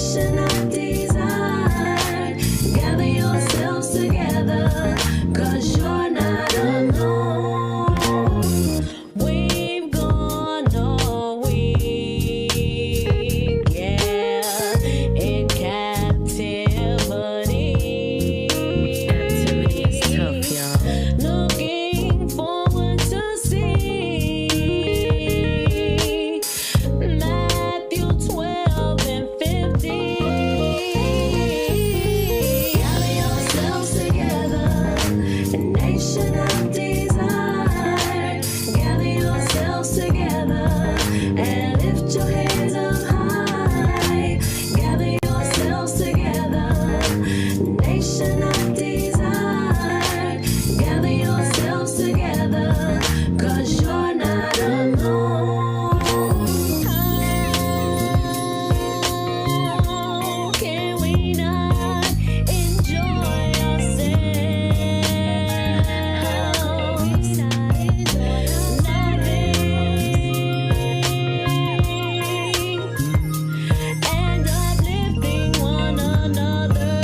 nation of desire. Gather yourselves together, 'cause you're not alone. We've gone all week, yeah, in captivity. Captivity is tough, y'all. Looking forward to see Matthew 12 and 50. Gather yourselves together, a nation of desire. Gather yourselves together and lift your heads up high. Gather yourselves together, nation of desire. Gather yourselves together, 'cause you're not alone. How can we not enjoy ourselves? And uplifting one another.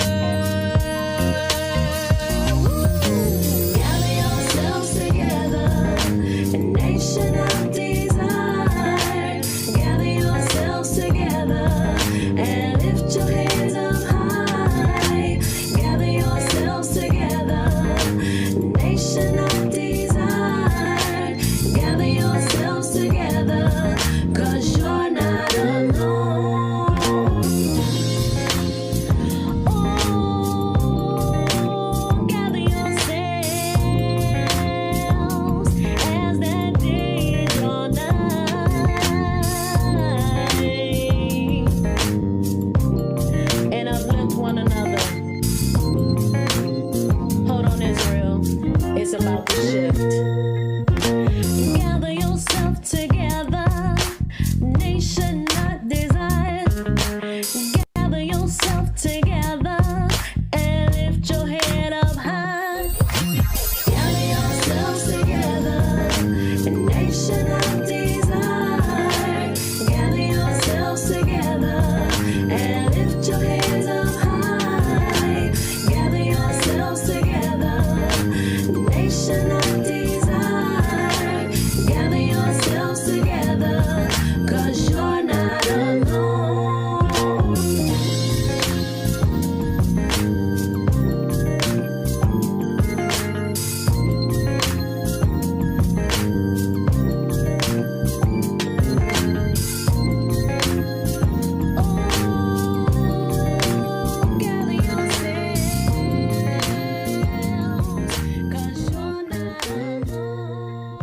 Gather yourselves together, a nation of desire. Gather yourselves together and lift your heads up high. Gather yourselves together, nation of desire. Gather yourselves together, 'cause you're not alone. Oh, gather yourselves as that day is your night, and uplift one another. Hold on, Israel. It's about to shift. Gather yourself together, nation not desire. Gather yourself together and lift your head up high. Gather yourselves together, a nation of desire. Gather yourselves together and lift your heads up high. Gather yourselves together, nation of desire. Gather yourselves together, 'cause you're not alone. Oh, gather yourselves, 'cause you're not alone.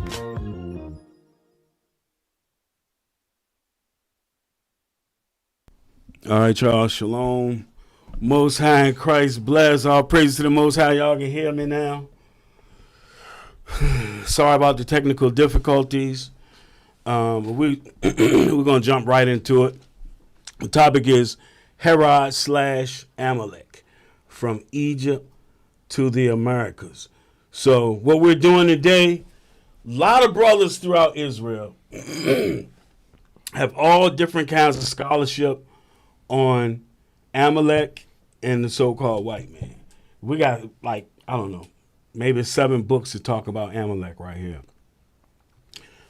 All right, y'all. Shalom. Most High in Christ bless. All praise to the Most High. Y'all can hear me now. Sorry about the technical difficulties. But we're going to jump right into it. The topic is Herod/Amalek, from Egypt to the Americas. So what we're doing today, a lot of brothers throughout Israel have all different kinds of scholarship on Amalek and the so-called white man. We got, like, I don't know, maybe 7 books to talk about Amalek right here.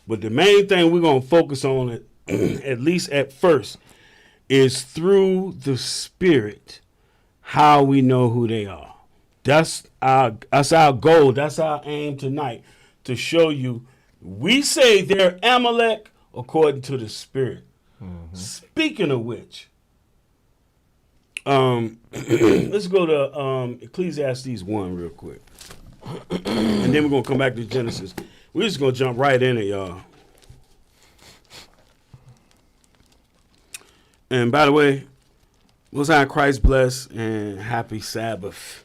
But the main thing we're going to focus on, at least at first, is through the Spirit, how we know who they are. That's our goal. That's our aim tonight, to show you we say they're Amalek according to the Spirit. Mm-hmm. Speaking of which, let's go to Ecclesiastes 1 real quick. And then we're going to come back to Genesis. We're just going to jump right in it, y'all. And by the way, Most High Christ bless and happy Sabbath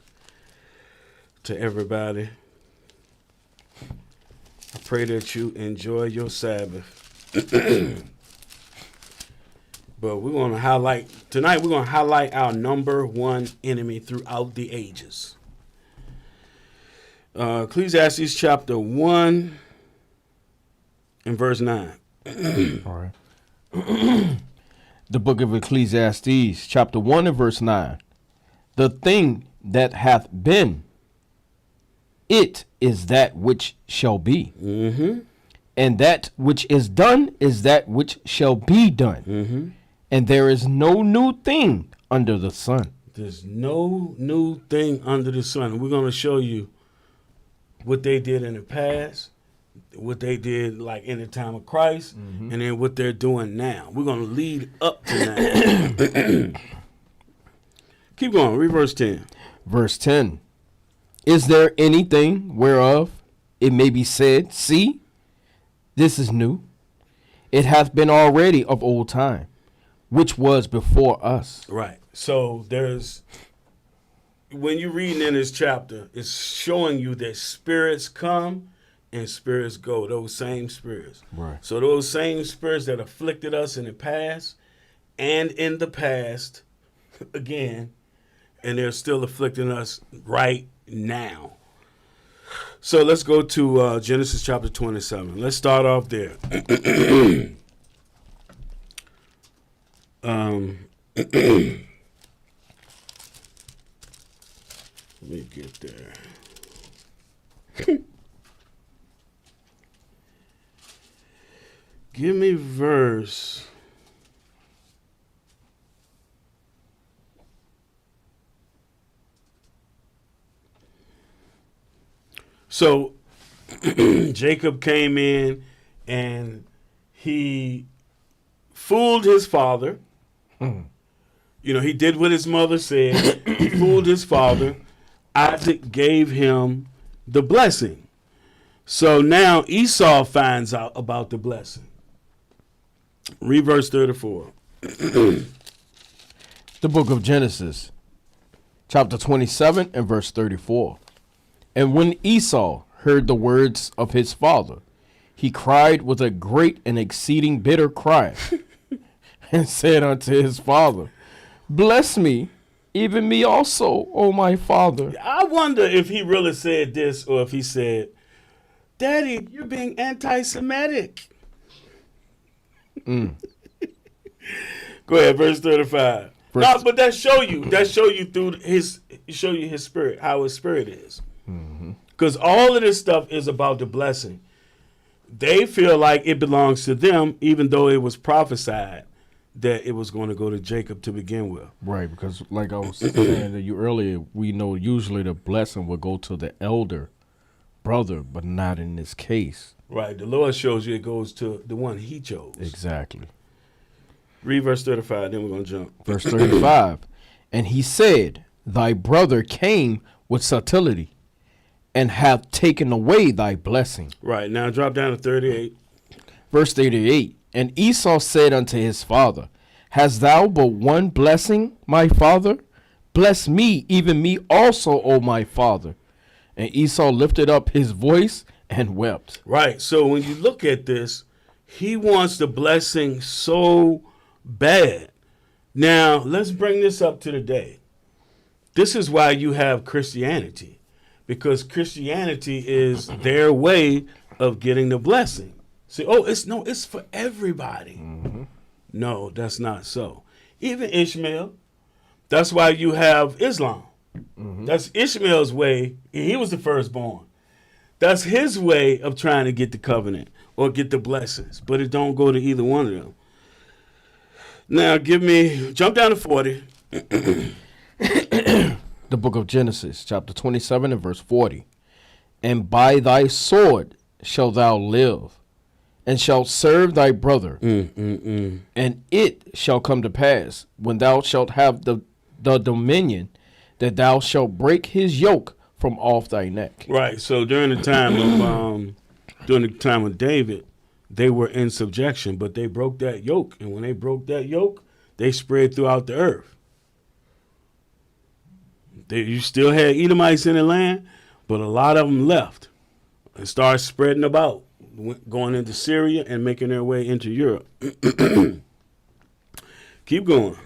to everybody. I pray that you enjoy your Sabbath. But we're going to highlight, tonight we're going to highlight our number one enemy throughout the ages. Ecclesiastes chapter 1 and verse 9. All right. The book of Ecclesiastes, chapter 1 and verse 9. The thing that hath been, it is that which shall be. Mm-hmm. And that which is done is that which shall be done. Mm-hmm. And there is no new thing under the sun. There's no new thing under the sun. We're going to show you what they did in the past, what they did like in the time of Christ, and then what they're doing now. We're going to lead up to that. Keep going. Read verse 10. Verse 10. Is there anything whereof it may be said, see, this is new? It hath been already of old time, which was before us. Right. So there's, when you're reading in this chapter, it's showing you that spirits come and spirits go, those same spirits. Right. So those same spirits that afflicted us in the past and in the past, again, and they're still afflicting us right now. So let's go to Genesis chapter 27. Let's start off there. Let me get there. Give me verse. So Jacob came in and he fooled his father. You know, he did what his mother said. He fooled his father. Isaac gave him the blessing. So now Esau finds out about the blessing. Read verse 34. The book of Genesis, chapter 27 and verse 34. And when Esau heard the words of his father, he cried with a great and exceeding bitter cry, and said unto his father, bless me, even me also, O my father. I wonder if he really said this or if he said, Daddy, you're being anti-Semitic. Go ahead, verse 35. No, but that show you through his spirit, how his spirit is. Because all of this stuff is about the blessing. They feel like it belongs to them, even though it was prophesied that it was going to go to Jacob to begin with. Right, because like I was saying to you earlier, we know usually the blessing will go to the elder brother, but not in this case. Right, the Lord shows you it goes to the one he chose. Exactly. Read verse 35, then we're going to jump. Verse 35. And he said, thy brother came with subtlety, and hath taken away thy blessing. Right, now drop down to 38. Verse 38. And Esau said unto his father, hast thou but one blessing, my father? Bless me, even me also, O my father. And Esau lifted up his voice and wept. Right, so when you look at this, he wants the blessing so bad. Now, let's bring this up to the day. This is why you have Christianity. Because Christianity is their way of getting the blessing. See, it's for everybody. No, that's not so. Even Ishmael, that's why you have Islam. That's Ishmael's way. He was the firstborn. That's his way of trying to get the covenant or get the blessings. But it don't go to either one of them. Now, jump down to 40. The book of Genesis, chapter 27 and verse 40. And by thy sword shalt thou live, and shalt serve thy brother. And it shall come to pass, when thou shalt have the dominion, that thou shalt break his yoke from off thy neck. Right. So during the time of David, they were in subjection, but they broke that yoke. And when they broke that yoke, they spread throughout the earth. You still had Edomites in the land, but a lot of them left and started spreading about, going into Syria and making their way into Europe. Keep going.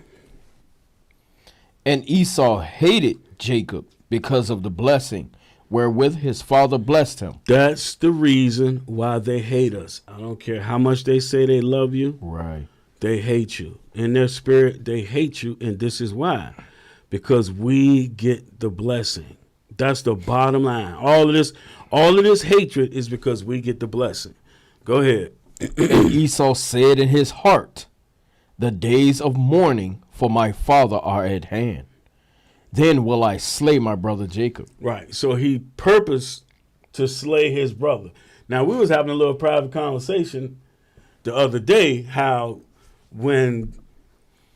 And Esau hated Jacob because of the blessing wherewith his father blessed him. That's the reason why they hate us. I don't care how much they say they love you. Right. they hate you. In their spirit, they hate you, and this is why. Because we get the blessing. That's the bottom line. All of this hatred is because we get the blessing. Go ahead. And Esau said in his heart, the days of mourning for my father are at hand. Then will I slay my brother Jacob. Right. So he purposed to slay his brother. Now, we was having a little private conversation the other day how when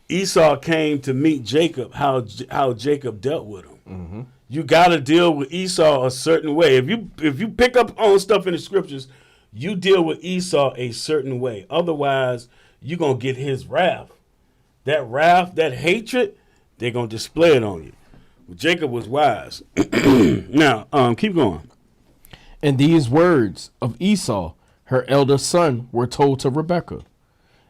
Esau came to meet Jacob, how Jacob dealt with him. Mm-hmm. You got to deal with Esau a certain way. If you pick up on stuff in the scriptures, you deal with Esau a certain way. Otherwise, you're going to get his wrath. That wrath, that hatred, they're going to display it on you. Jacob was wise. Now, keep going. And these words of Esau, her elder son, were told to Rebekah.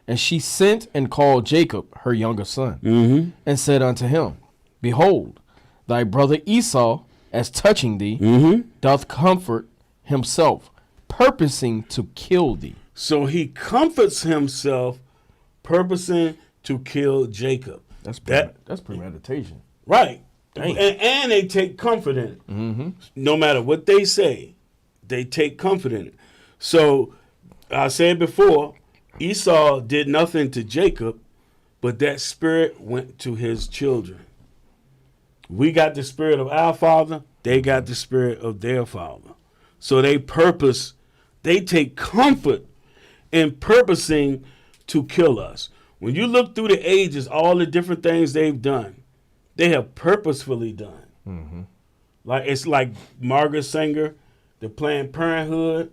And she sent and called Jacob, her younger son, and said unto him, Behold, thy brother Esau, as touching thee, doth comfort himself, purposing to kill thee. So he comforts himself, purposing to kill Jacob. That's premeditation. Right. Dang. And they take comfort in it. No matter what they say, they take comfort in it. So I said before, Esau did nothing to Jacob, but that spirit went to his children. We got the spirit of our father. They got the spirit of their father. So they take comfort in purposing to kill us. When you look through the ages, all the different things they've done, they have purposefully done. Like it's like Margaret Sanger, the Planned Parenthood,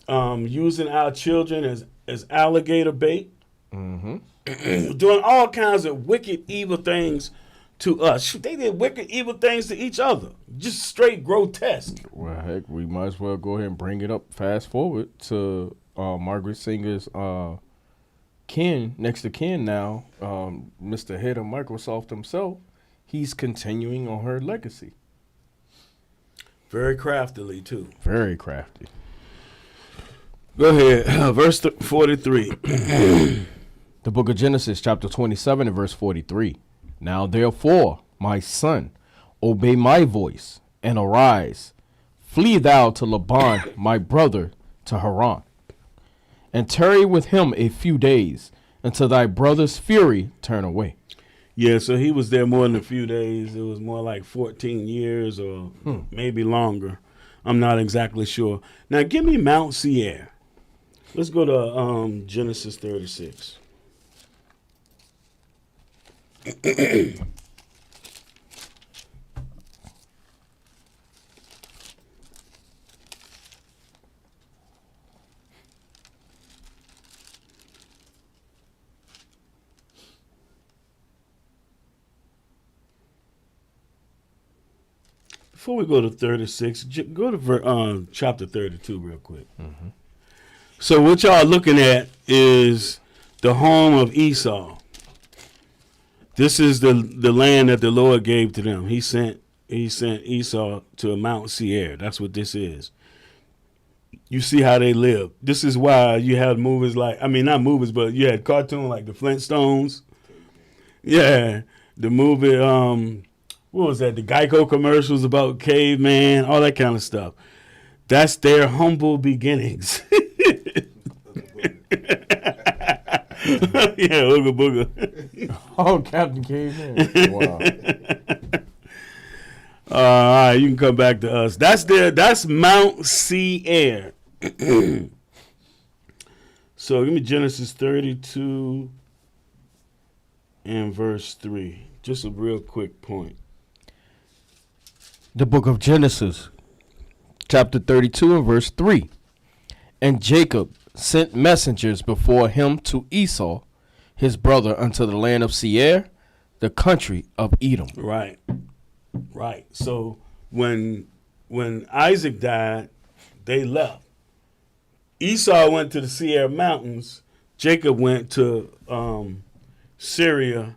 using our children as alligator bait, doing all kinds of wicked, evil things to us. They did wicked, evil things to each other, just straight grotesque. Well, heck, we might as well go ahead and bring it up. Fast forward to Margaret Singer's next to kin now, Mr. Head of Microsoft himself. He's continuing on her legacy. Very craftily, too. Very crafty. Go ahead. Verse 43. The book of Genesis, chapter 27 and verse 43. Now therefore, my son, obey my voice and arise. Flee thou to Laban, my brother, to Haran, and tarry with him a few days until thy brother's fury turn away. Yeah, so he was there more than a few days. It was more like 14 years or maybe longer. I'm not exactly sure. Now, give me Mount Seir. Let's go to Genesis 36. Before we go to 36, go to chapter 32 real quick. So what y'all looking at is the home of Esau. This is the land that the Lord gave to them. He sent Esau to Mount Seir. That's what this is. You see how they live. This is why you had movies like, I mean, not movies, but you had cartoons like the Flintstones. Yeah, the movie, what was that? The Geico commercials about caveman, all that kind of stuff. That's their humble beginnings. Yeah, Ooga Booga. Oh, Captain Caveman. Wow. All right, you can come back to us. That's Mount Seir. So give me Genesis 32 and verse 3. Just a real quick point. The book of Genesis, chapter 32 and verse 3. And Jacob sent messengers before him to Esau, his brother, unto the land of Seir, the country of Edom. Right. So when Isaac died, they left. Esau went to the Seir Mountains. Jacob went to Syria,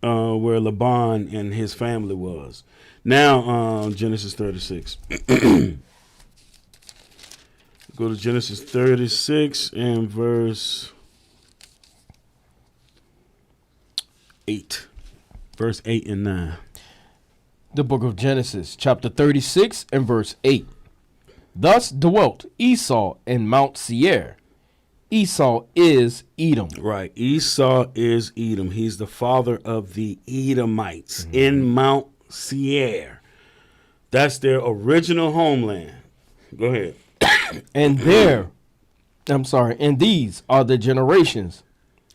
where Laban and his family was. Now, Genesis 36. Go to Genesis 36 and verse 8. Verse 8 and 9. The book of Genesis, chapter 36 and verse 8. Thus dwelt Esau in Mount Seir. Esau is Edom. Right. Esau is Edom. He's the father of the Edomites in Mount Seir. That's their original homeland. Go ahead. And these are the generations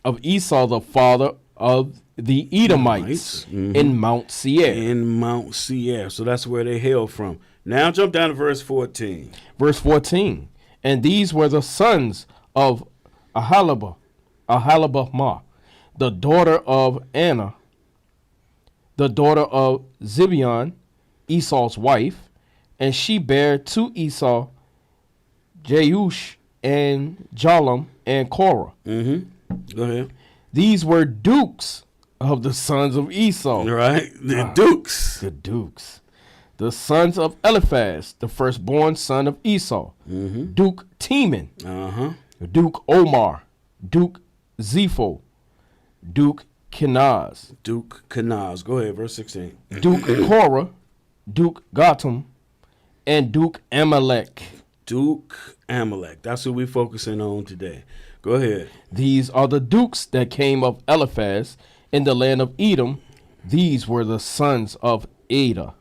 of Esau, the father of the Edomites in Mount Seir. In Mount Seir. So that's where they hail from. Now jump down to verse 14. Verse 14. And these were the sons of Ahalabah, the daughter of Anna, the daughter of Zibeon, Esau's wife, and she bare to Esau Jeush and Jalam and Korah. Go ahead. These were dukes of the sons of Esau. Right. The dukes. The dukes. The sons of Eliphaz, the firstborn son of Esau. Duke Teman. Duke Omar. Duke Zepho. Duke Kenaz. Duke Kenaz. Go ahead, verse 16. Duke Korah. Duke Gotham. And Duke Amalek. Duke Amalek. That's who we're focusing on today. Go ahead. These are the dukes that came of Eliphaz in the land of Edom. These were the sons of Ada.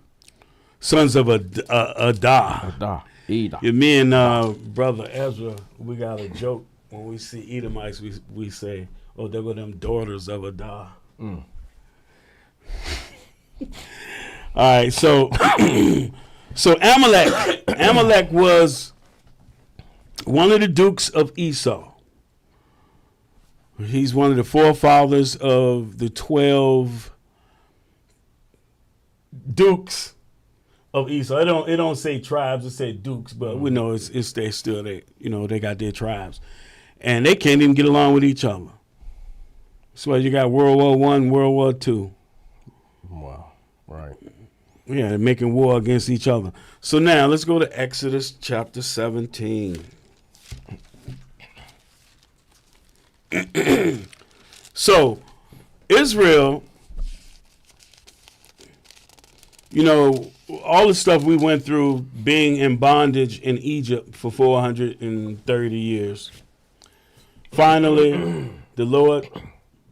Sons of Adah. Ada. Yeah, me and brother Ezra, we got a joke. When we see Edomites, we say, oh, there go them daughters of Adah. All right, so Amalek was one of the dukes of Esau. He's one of the forefathers of the 12 dukes of Esau. It don't say tribes, it say dukes, but we know it's they still they they got their tribes, and they can't even get along with each other. That's why you got World War I, World War II. Wow, right. Yeah, they're making war against each other. So now let's go to Exodus chapter 17. So Israel, all the stuff we went through being in bondage in Egypt for 430 years. Finally, the Lord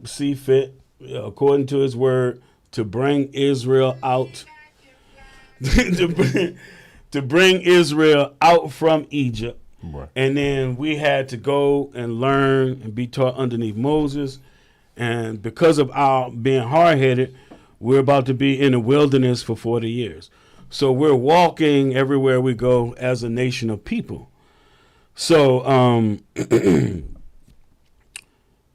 see fit, according to his word, to bring Israel out, to bring Israel out from Egypt. Right. And then we had to go and learn and be taught underneath Moses. And because of our being hard-headed, we're about to be in the wilderness for 40 years. So we're walking everywhere we go as a nation of people. So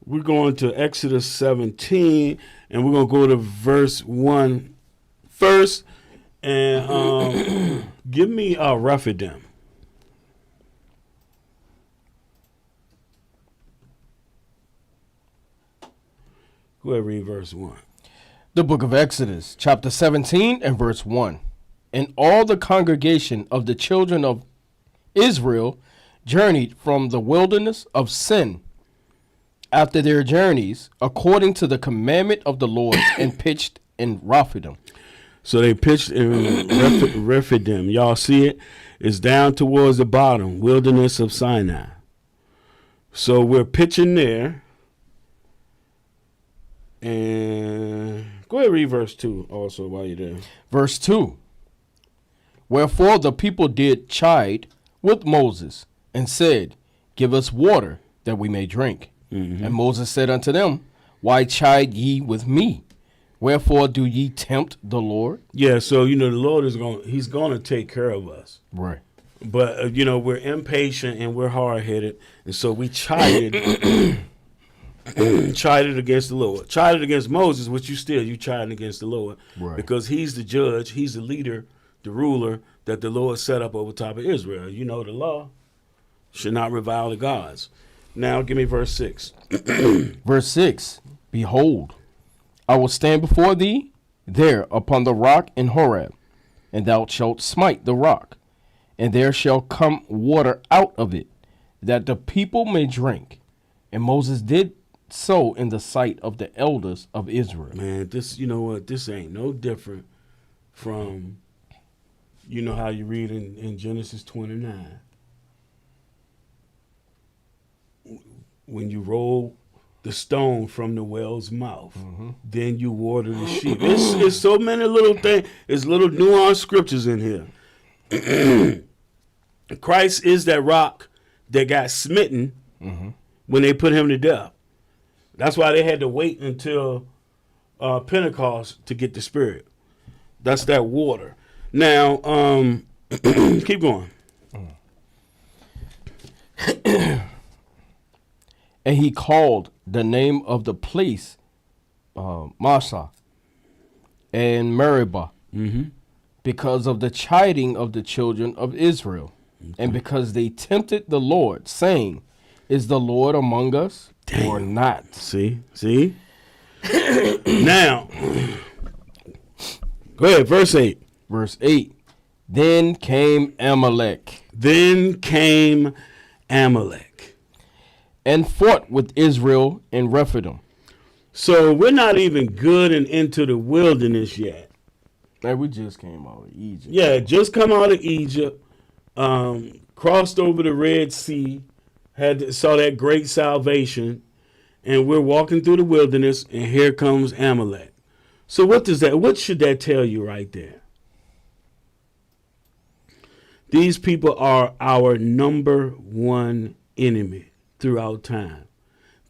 we're going to Exodus 17, and we're going to go to verse 1 first. And give me Rephidim. Go ahead, read verse 1. The book of Exodus, chapter 17 and verse 1. And all the congregation of the children of Israel journeyed from the wilderness of Sin after their journeys, according to the commandment of the Lord, and pitched in Rephidim. So they pitched in Rephidim. Y'all see it? It's down towards the bottom, wilderness of Sinai. So we're pitching there. And go ahead and read verse 2 also while you're there. Verse 2. Wherefore the people did chide with Moses, and said, Give us water, that we may drink. And Moses said unto them, Why chide ye with me? Wherefore do ye tempt the Lord? Yeah, so the Lord he's going to take care of us. Right. But we're impatient and we're hard-headed, and so we chided chided against the Lord. Chided against Moses, which you chiding against the Lord. Right. Because he's the judge, he's the leader, the ruler that the Lord set up over top of Israel. You know the law. Should not revile the gods. Now give me verse 6. Verse 6. Behold, I will stand before thee there upon the rock in Horeb, and thou shalt smite the rock, and there shall come water out of it, that the people may drink. And Moses did so in the sight of the elders of Israel. Man, this, you know what? This ain't no different from, you know how you read in Genesis 29. When you roll the stone from the well's mouth, then you water the sheep. It's so many little things. There's little nuanced scriptures in here. Christ is that rock that got smitten when they put him to death. That's why they had to wait until Pentecost to get the Spirit. That's that water. Now, keep going. And he called the name of the place Massa and Meribah, because of the chiding of the children of Israel, and because they tempted the Lord, saying, "Is the Lord among us or not?" See? Now, go ahead, verse 8. Verse 8. Then came Amalek and fought with Israel in Rephidim. So we're not even good and into the wilderness yet. Man, we just came out of Egypt. Yeah, just come out of Egypt, crossed over the Red Sea, saw that great salvation, and we're walking through the wilderness, and here comes Amalek. So what should that tell you right there? These people are our number one enemy throughout time.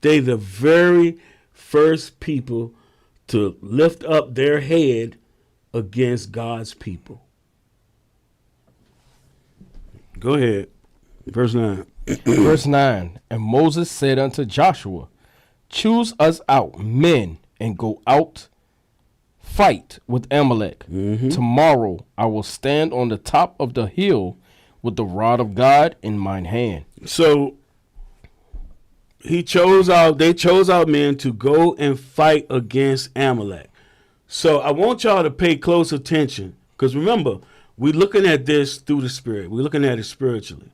They the very first people to lift up their head against God's people. Go ahead. Verse 9. Verse 9. And Moses said unto Joshua, "Choose us out men and go out fight with Amalek. Tomorrow I will stand on the top of the hill with the rod of God in mine hand." So they chose out men to go and fight against Amalek. So I want y'all to pay close attention, because remember, we're looking at this through the Spirit. We're looking at it spiritually.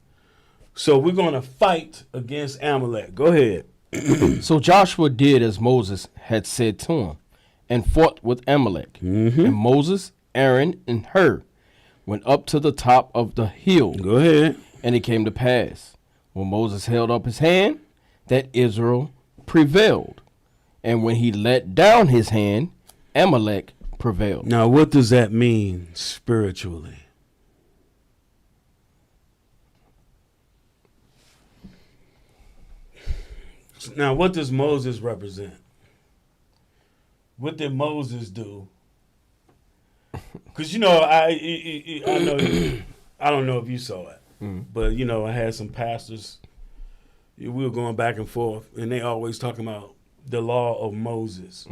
So we're going to fight against Amalek. Go ahead. So Joshua did as Moses had said to him, and fought with Amalek. And Moses, Aaron, and Hur went up to the top of the hill. Go ahead. And it came to pass, when Moses held up his hand, that Israel prevailed. And when he let down his hand, Amalek prevailed. Now, what does that mean spiritually? Now, what does Moses represent? What did Moses do? Because, you know, I know, I don't know if you saw it, but, you know, I had some pastors, we were going back and forth, and they always talking about the law of Moses.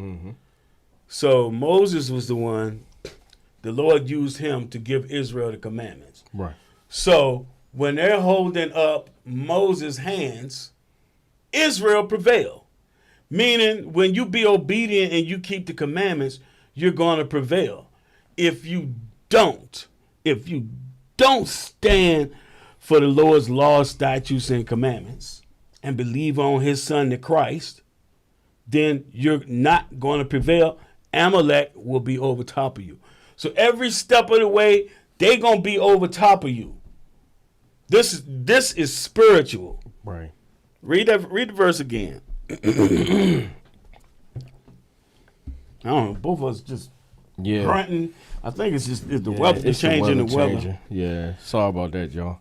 So Moses was the one, the Lord used him to give Israel the commandments. Right. So when they're holding up Moses' hands, Israel prevail. Meaning when you be obedient and you keep the commandments, you're going to prevail. If you don't stand for the Lord's laws, statutes, and commandments and believe on his son, the Christ, then you're not going to prevail. Amalek will be over top of you. So every step of the way, they're going to be over top of you. This is spiritual. Right. Read the verse again. I don't know. Both of us just grunting. I think it's just the weather. It's changing the weather. Changing. Yeah. Sorry about that, y'all.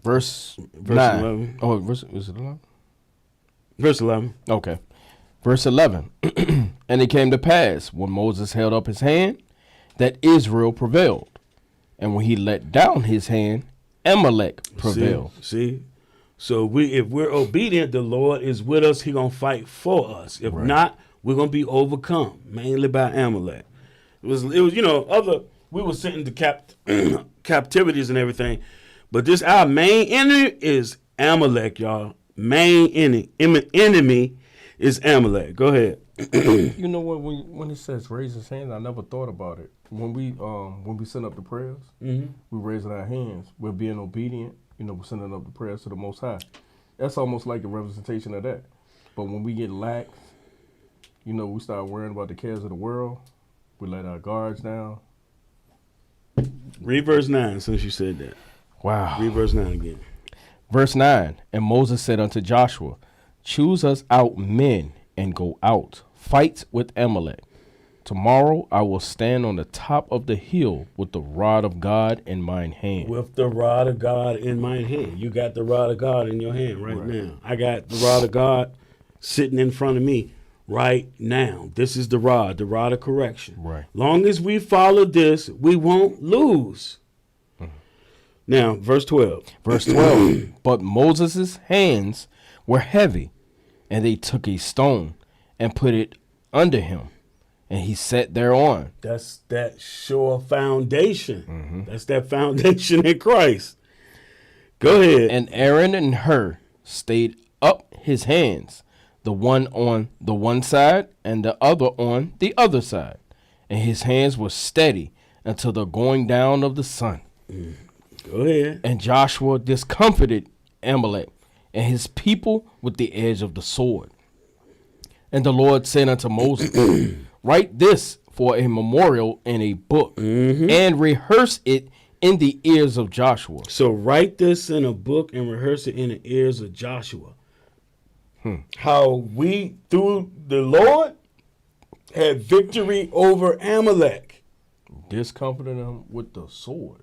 Verse 9. 11. Oh, was it 11? Verse 11. Okay. Verse 11. And it came to pass, when Moses held up his hand, that Israel prevailed. And when he let down his hand, Amalek prevailed. See? So if we're obedient, the Lord is with us. He's going to fight for us. If not, we're going to be overcome, mainly by Amalek. It was you know, we were sent into captivities and everything. But our main enemy is Amalek, y'all. Main enemy is Amalek. Go ahead. You know what? When it says raise his hand, I never thought about it. When we send up the prayers, we raising our hands. We're being obedient. You know, we're sending up the prayers to the Most High. That's almost like a representation of that. But when we get lax, we start worrying about the cares of the world. We let our guards down. Read verse 9 since you said that. Wow. Read verse 9 again. Verse 9, and Moses said unto Joshua, choose us out men and go out, fight with Amalek. Tomorrow I will stand on the top of the hill with the rod of God in mine hand. With the rod of God in my hand. You got the rod of God in your hand right now. I got the rod of God sitting in front of me right now. This is the rod of correction. Right. Long as we follow this, we won't lose. Now, verse 12. Verse 12, but Moses' hands were heavy, and they took a stone and put it under him, and he sat thereon. That's that sure foundation. That's that foundation in Christ. Go ahead. And Aaron and Hur stayed up his hands, the one on the one side and the other on the other side. And his hands were steady until the going down of the sun. Go ahead. And Joshua discomfited Amalek and his people with the edge of the sword. And the Lord said unto Moses, write this for a memorial in a book, and rehearse it in the ears of Joshua. So write this in a book and rehearse it in the ears of Joshua. How we, through the Lord, had victory over Amalek. Discomfited him with the sword.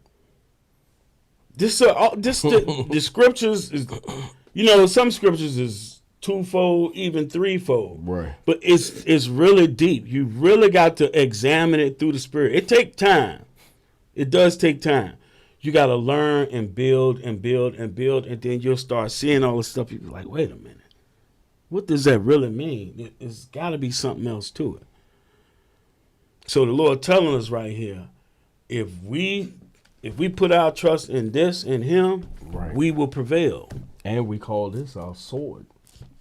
The scriptures is, some scriptures is twofold, even threefold. Right. But it's really deep. You really got to examine it through the Spirit. It takes time. It does take time. You got to learn and build and build and build, and then you'll start seeing all this stuff. You'll be like, wait a minute. What does that really mean? There's got to be something else to it. So the Lord telling us right here, if we put our trust in this, in Him, we will prevail. And we call this our sword.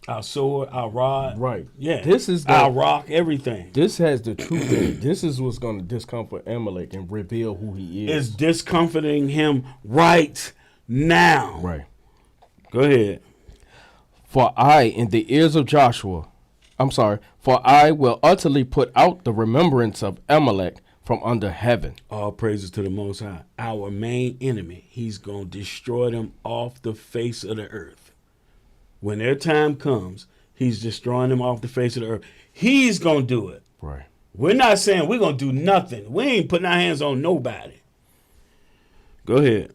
Our sword, our rod. Right. Yeah. This is our rock, everything. This has the truth in it. This is what's going to discomfort Amalek and reveal who he is. It's discomforting him right now. Right. Go ahead. For I will utterly put out the remembrance of Amalek from under heaven. All praises to the Most High. Our main enemy. He's going to destroy them off the face of the earth. When their time comes, he's destroying them off the face of the earth. He's going to do it. Right. We're not saying we're going to do nothing. We ain't putting our hands on nobody. Go ahead.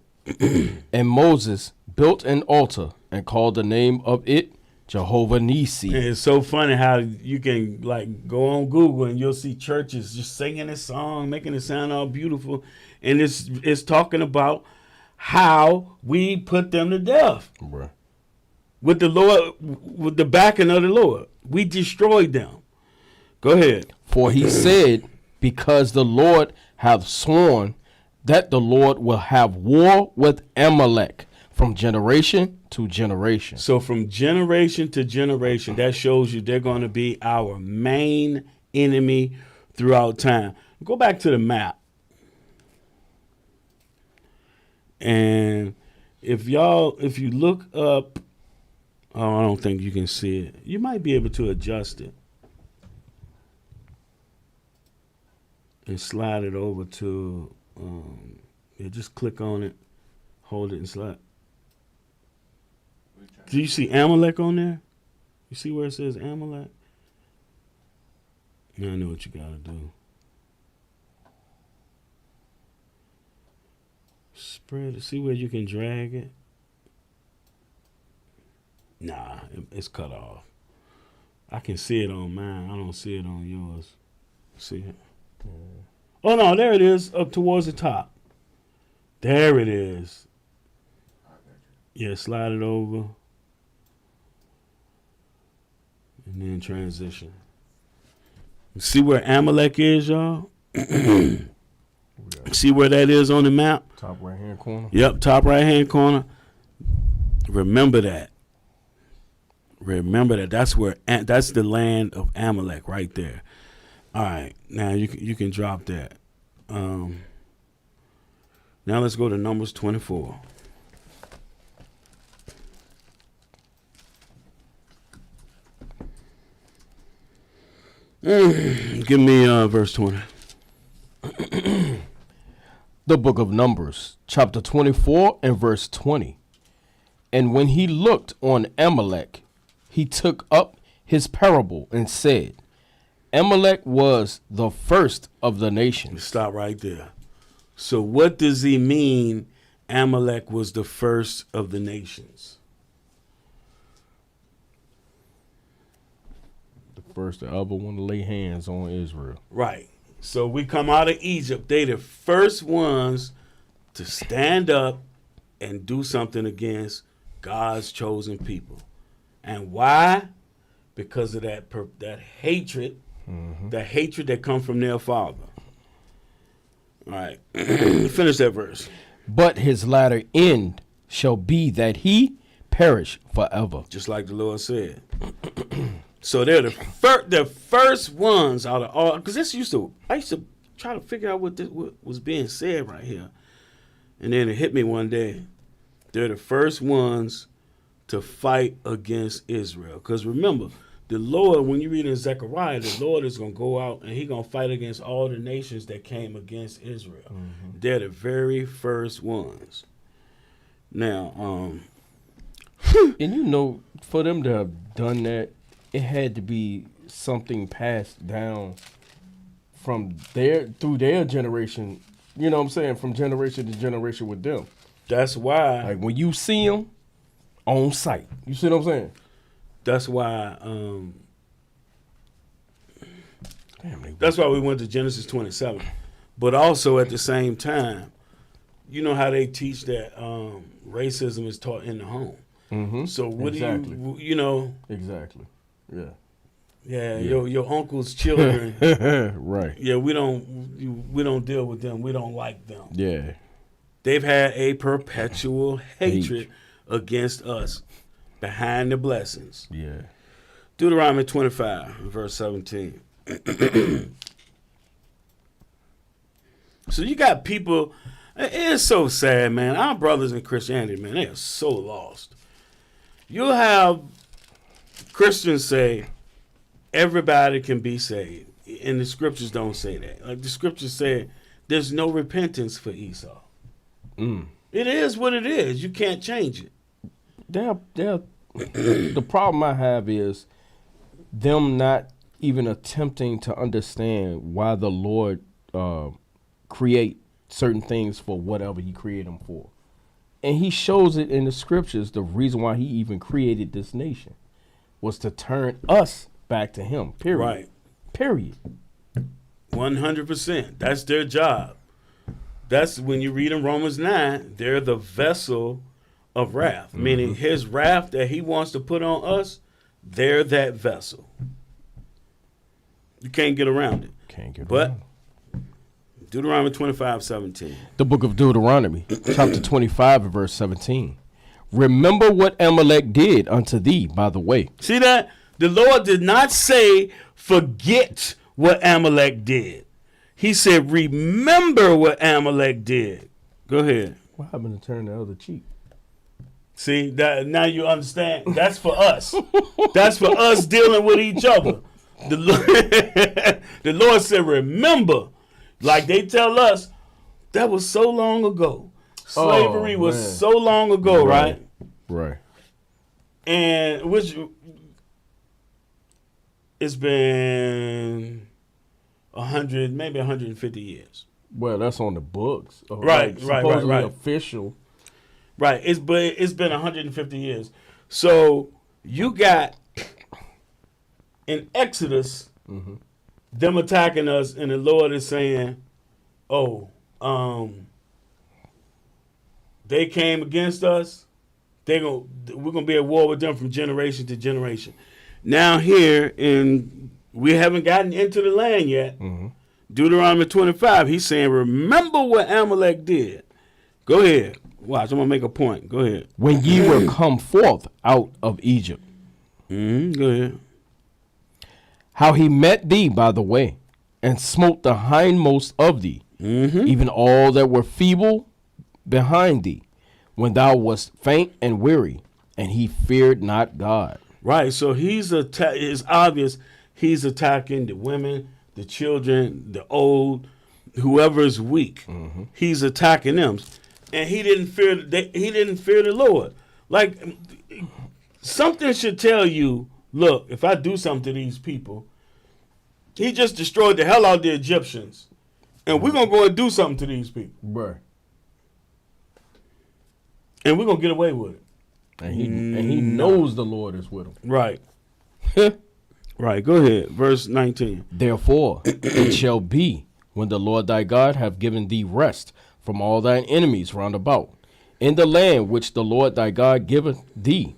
And Moses built an altar and called the name of it Jehovah Nisi. And it's so funny how you can go on Google and you'll see churches just singing this song, making it sound all beautiful. And it's talking about how we put them to death. Right. With the Lord, with the backing of the Lord. We destroyed them. Go ahead. For he said, because the Lord hath sworn that the Lord will have war with Amalek from generation to generation. So from generation to generation, that shows you they're going to be our main enemy throughout time. Go back to the map. And if you look up, I don't think you can see it. You might be able to adjust it and slide it over to, just click on it, hold it and slide. Do you see Amalek on there? You see where it says Amalek? Now I know what you got to do. Spread it. See where you can drag it? Nah, it's cut off. I can see it on mine. I don't see it on yours. See it? Oh, no, there it is up towards the top. There it is. Yeah, slide it over. And then transition. See where Amalek is, y'all? See where that is on the map? Top right hand corner. Yep, top right hand corner. Remember that. Remember that. That's the land of Amalek right there. All right, now you can drop that. Now let's go to Numbers 24. Give me verse 20. The book of Numbers, chapter 24 and verse 20. And when he looked on Amalek, he took up his parable and said, Amalek was the first of the nations. Stop right there. So what does he mean Amalek was the first of the nations? The first to ever want to lay hands on Israel. Right. So we come out of Egypt. They the first ones to stand up and do something against God's chosen people. And why? Because of that hatred, the hatred that come from their father. All right. Finish that verse. But his latter end shall be that he perish forever. Just like the Lord said. So they're the first ones out of all. Because I used to try to figure out what was being said right here. And then it hit me one day. They're the first ones to fight against Israel. Because remember, the Lord, when you read in Zechariah, the Lord is going to go out and he's going to fight against all the nations that came against Israel. They're the very first ones. Now, And you know, for them to have done that, it had to be something passed down from through their generation. You know what I'm saying? From generation to generation with them. that's why. Like when you see them on sight. You see what I'm saying? That's why. Damn, That's why we went to Genesis 27. But also at the same time, you know how they teach that racism is taught in the home. Mm-hmm. So what Exactly. do you know? Exactly. Yeah. Yeah, your uncle's children. Right. Yeah, we don't deal with them. We don't like them. Yeah. They've had a perpetual hatred against us behind the blessings. Yeah. Deuteronomy 25, verse 17. So you got people, it is so sad, man. Our brothers in Christianity, man, they are so lost. You'll have Christians say everybody can be saved. And the scriptures don't say that. Like the scriptures say there's no repentance for Esau. It is what it is. You can't change it. The problem I have is them not even attempting to understand why the Lord create certain things for whatever he created them for. And he shows it in the scriptures. The reason why he even created this nation was to turn us back to him. Period. Right. Period. 100%. That's their job. That's when you read in Romans 9, they're the vessel of wrath, meaning his wrath that he wants to put on us, they're that vessel. You can't get around it. Can't get But around. Deuteronomy 25:17. The book of Deuteronomy, chapter 25 and verse 17. Remember what Amalek did unto thee by the way. See that? The Lord did not say, forget what Amalek did. He said, remember what Amalek did. Go ahead. What happened to turn the other cheek? See, that now you understand. That's for us. That's for us dealing with each other. The Lord said, remember. Like they tell us, that was so long ago. Slavery was man. so long ago, right? Right. And which it's been 100, maybe 150 years. Well, that's on the books. Right. Supposedly official. Right. It's been 150 years. So you got in Exodus them attacking us, and the Lord is saying, "Oh, they came against us. We're gonna be at war with them from generation to generation." Now here, we haven't gotten into the land yet. Deuteronomy 25, he's saying, remember what Amalek did. Go ahead. Watch, I'm going to make a point. Go ahead. When ye were come forth out of Egypt, Go ahead. how he met thee by the way, and smote the hindmost of thee, even all that were feeble behind thee, when thou wast faint and weary, and he feared not God. Right, so it's obvious he's attacking the women, the children, the old, whoever is weak. He's attacking them, and he didn't fear. He didn't fear the Lord. Like something should tell you, look, if I do something to these people, he just destroyed the hell out of the Egyptians, and we're gonna go and do something to these people, Right. and we're gonna get away with it. And he knows the Lord is with him. Right. Right. Go ahead. Verse 19. Therefore it shall be, when the Lord thy God have given thee rest from all thine enemies round about, in the land which the Lord thy God giveth thee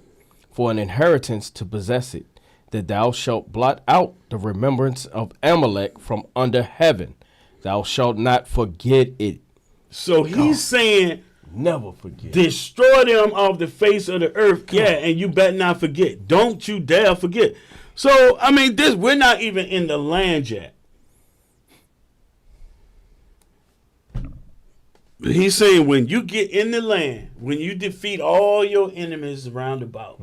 for an inheritance to possess it, that thou shalt blot out the remembrance of Amalek from under heaven. Thou shalt not forget it. So he's saying, Never forget. destroy them off the face of the earth. Yeah, and you better not forget. Don't you dare forget. So, I mean, we're not even in the land yet. He's saying when you get in the land, when you defeat all your enemies around about,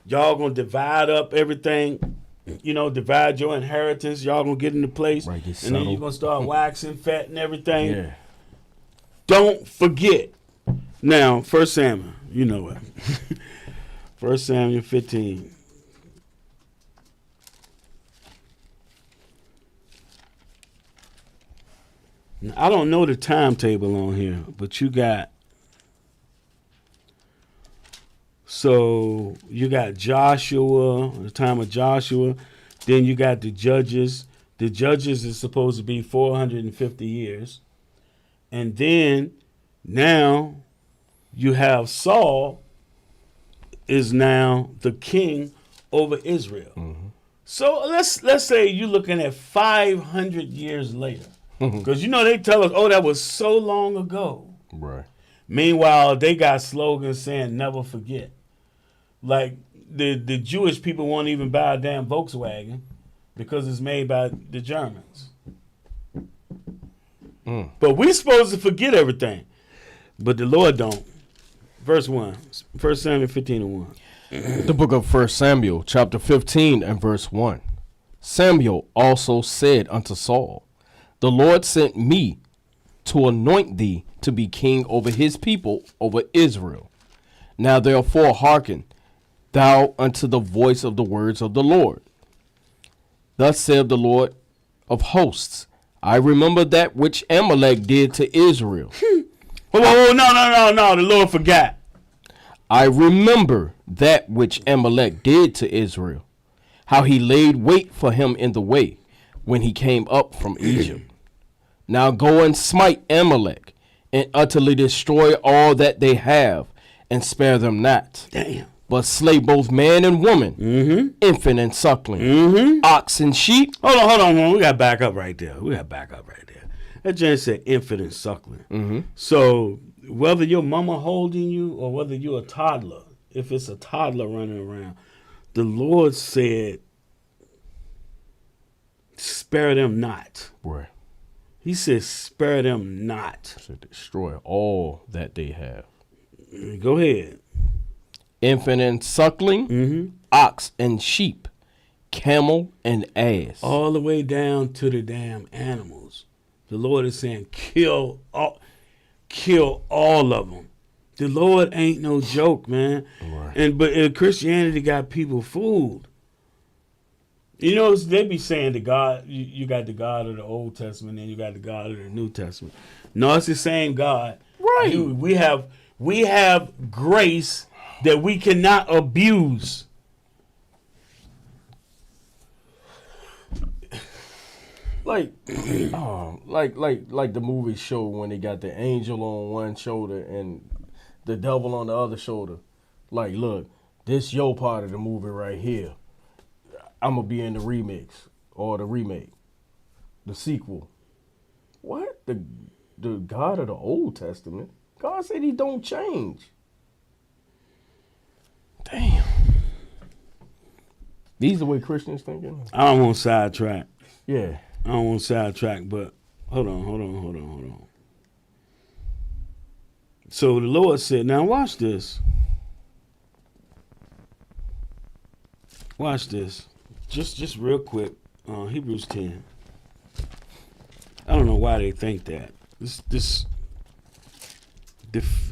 y'all gonna divide up everything, divide your inheritance. Y'all gonna get into place, Right, get and then you're settled. gonna start waxing fat and everything. Yeah. Don't forget. Now, 1 Samuel, you know what? 1 Samuel 15. Now, I don't know the timetable on here, but you got Joshua, the time of Joshua, then you got the Judges. The Judges is supposed to be 450 years. And then now you have Saul is now the king over Israel. So let's say you're looking at 500 years later. Because they tell us, oh, that was so long ago. Right. Meanwhile, they got slogans saying never forget. Like the Jewish people won't even buy a damn Volkswagen because it's made by the Germans. But we supposed to forget everything. But the Lord don't. Verse 1. 1 Samuel 15 and 1. The book of 1 Samuel, chapter 15 and verse 1. Samuel also said unto Saul, the Lord sent me to anoint thee to be king over his people, over Israel. Now therefore hearken thou unto the voice of the words of the Lord. Thus saith the Lord of hosts, I remember that which Amalek did to Israel. Oh, no. The Lord forgot. I remember that which Amalek did to Israel, how he laid wait for him in the way when he came up from Egypt. Now go and smite Amalek and utterly destroy all that they have and spare them not. Damn. But slay both man and woman, infant and suckling, ox and sheep. Hold on. We got to back up right there. That just said infant and suckling. So whether your mama holding you or whether you're a toddler, if it's a toddler running around, the Lord said, spare them not. Right. He says, spare them not. To destroy all that they have. Go ahead. Infant and suckling, ox and sheep, camel and ass. All the way down to the damn animals. The Lord is saying, kill all of them. The Lord ain't no joke, man. Right. But Christianity got people fooled. They be saying the God, you got the God of the Old Testament and you got the God of the New Testament. No, it's the same God. Right. We have grace that we cannot abuse. Like the movie show when they got the angel on one shoulder and the devil on the other shoulder. Like, look, this your part of the movie right here. I'm gonna be in the remix or the remake, the sequel. What? The God of the Old Testament? God said he don't change. Damn. These are the way Christians thinking? I don't want to sidetrack. Yeah. But hold on. So the Lord said, now watch this. just real quick, Hebrews 10. I don't know why they think that.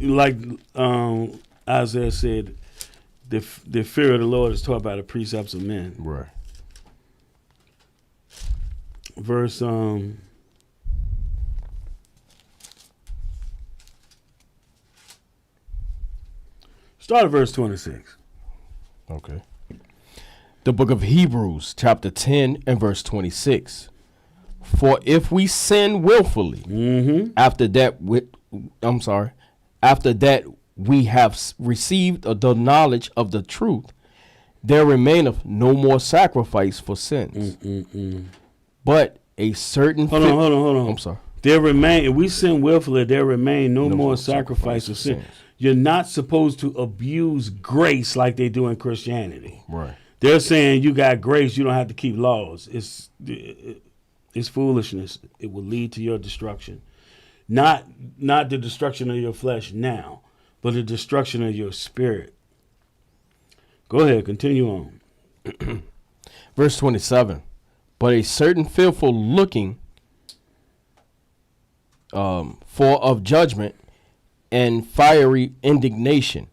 Like Isaiah said, the fear of the Lord is taught by the precepts of men. Right. Verse start at verse 26. Okay. The book of Hebrews, chapter 10 and verse 26. For if we sin willfully, after that we have received the knowledge of the truth, there remaineth no more sacrifice for sins, but a certain. Hold on. I'm sorry. There remain, if we sin willfully, there remain no more sacrifice of sin. You're not supposed to abuse grace like they do in Christianity. Right. They're saying you got grace, you don't have to keep laws. It's foolishness. It will lead to your destruction. Not the destruction of your flesh now, but the destruction of your spirit. Go ahead, continue on. Verse 27. But a certain fearful looking for of judgment and fiery indignation,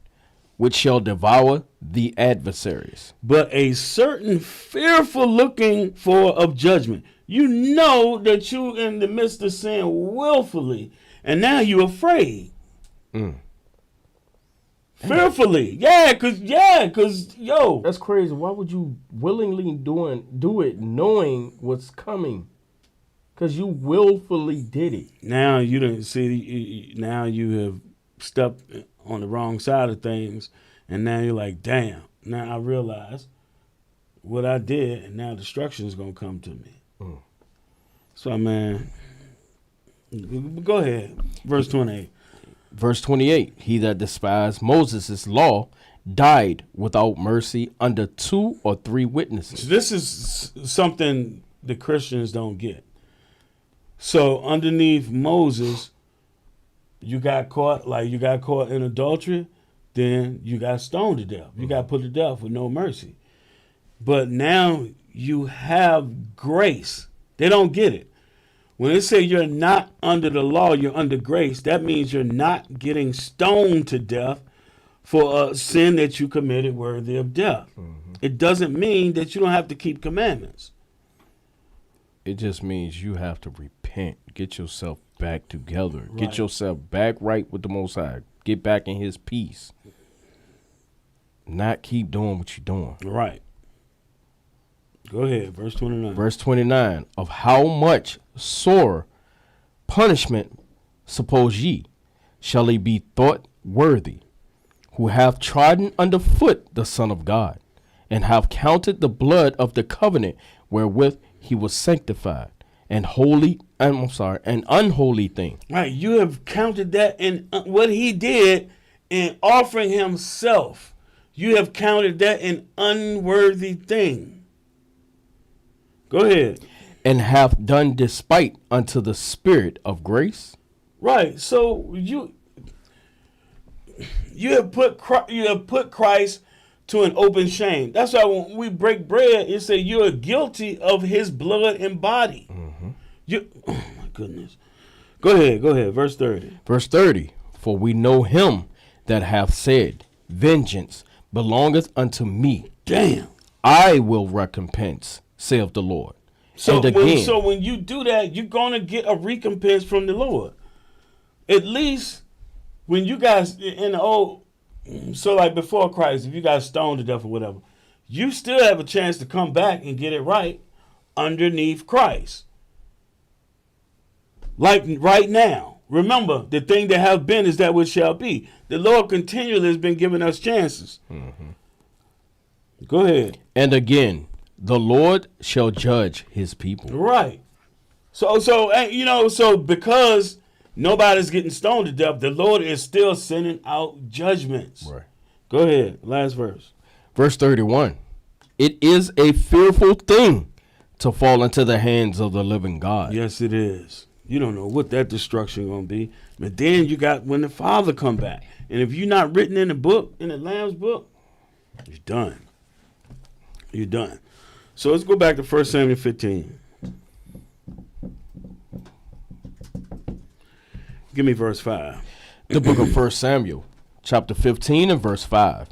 which shall devour the adversaries. But a certain fearful looking for of judgment. You know that you in the midst of sin willfully, and now you're afraid. Fearfully. Yeah, cause yo. That's crazy. Why would you willingly do it knowing what's coming? Because you willfully did it. Now you don't see. Now you have stepped on the wrong side of things, and now you're like, damn. Now I realize what I did, and now destruction is gonna come to me. So, man, go ahead. Verse 28. Verse 28. He that despised Moses' law died without mercy under 2 or 3 witnesses. So this is something the Christians don't get. So underneath Moses, you got caught in adultery, then you got stoned to death. You got put to death with no mercy. But now you have grace. They don't get it. When they say you're not under the law, you're under grace, that means you're not getting stoned to death for a sin that you committed worthy of death. It doesn't mean that you don't have to keep commandments. It just means you have to repent, get yourself back together, Right. get yourself back right with the Most High, get back in His peace, not keep doing what you're doing. Right. Go ahead, verse 29. Verse 29, of how much sore punishment, suppose ye, shall he be thought worthy, who have trodden under foot the Son of God, and have counted the blood of the covenant wherewith he was sanctified, an unholy thing. Right, you have counted that in what he did in offering himself. You have counted that an unworthy thing. Go ahead. And have done despite unto the Spirit of grace. Right, so you have put Christ to an open shame. That's why when we break bread, it says you are guilty of his blood and body. Oh my goodness. Go ahead. Verse 30. Verse 30. For we know him that hath said, vengeance belongeth unto me. Damn. I will recompense, saith the Lord. So and again, when you do that, you're going to get a recompense from the Lord. At least when you guys in the old, so like before Christ, if you got stoned to death or whatever, you still have a chance to come back and get it right underneath Christ. Like right now. Remember, the thing that have been is that which shall be. The Lord continually has been giving us chances. Go ahead. and again, the Lord shall judge his people. Right. So because nobody's getting stoned to death, the Lord is still sending out judgments. Right. Go ahead. Last verse. Verse 31. It is a fearful thing to fall into the hands of the living God. Yes, it is. You don't know what that destruction gonna be. But then you got when the Father come back. And if you're not written in the book, in the Lamb's book, you're done. You're done. So let's go back to 1 Samuel 15. Give me verse 5. The book of 1 Samuel, chapter 15 and verse 5.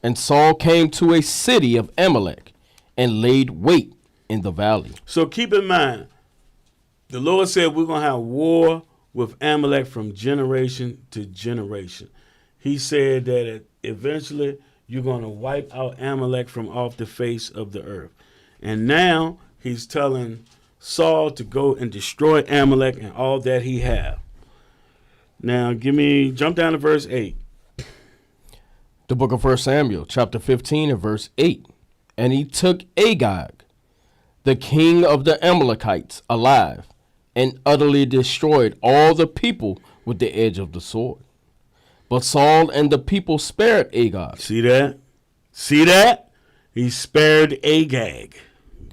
And Saul came to a city of Amalek and laid wait in the valley. So keep in mind, the Lord said we're going to have war with Amalek from generation to generation. He said that eventually you're going to wipe out Amalek from off the face of the earth. And now he's telling Saul to go and destroy Amalek and all that he have. Now jump down to verse 8. The book of 1 Samuel, chapter 15 and verse 8. And he took Agag, the king of the Amalekites, alive, and utterly destroyed all the people with the edge of the sword. But Saul and the people spared Agag. See that? See that? He spared Agag.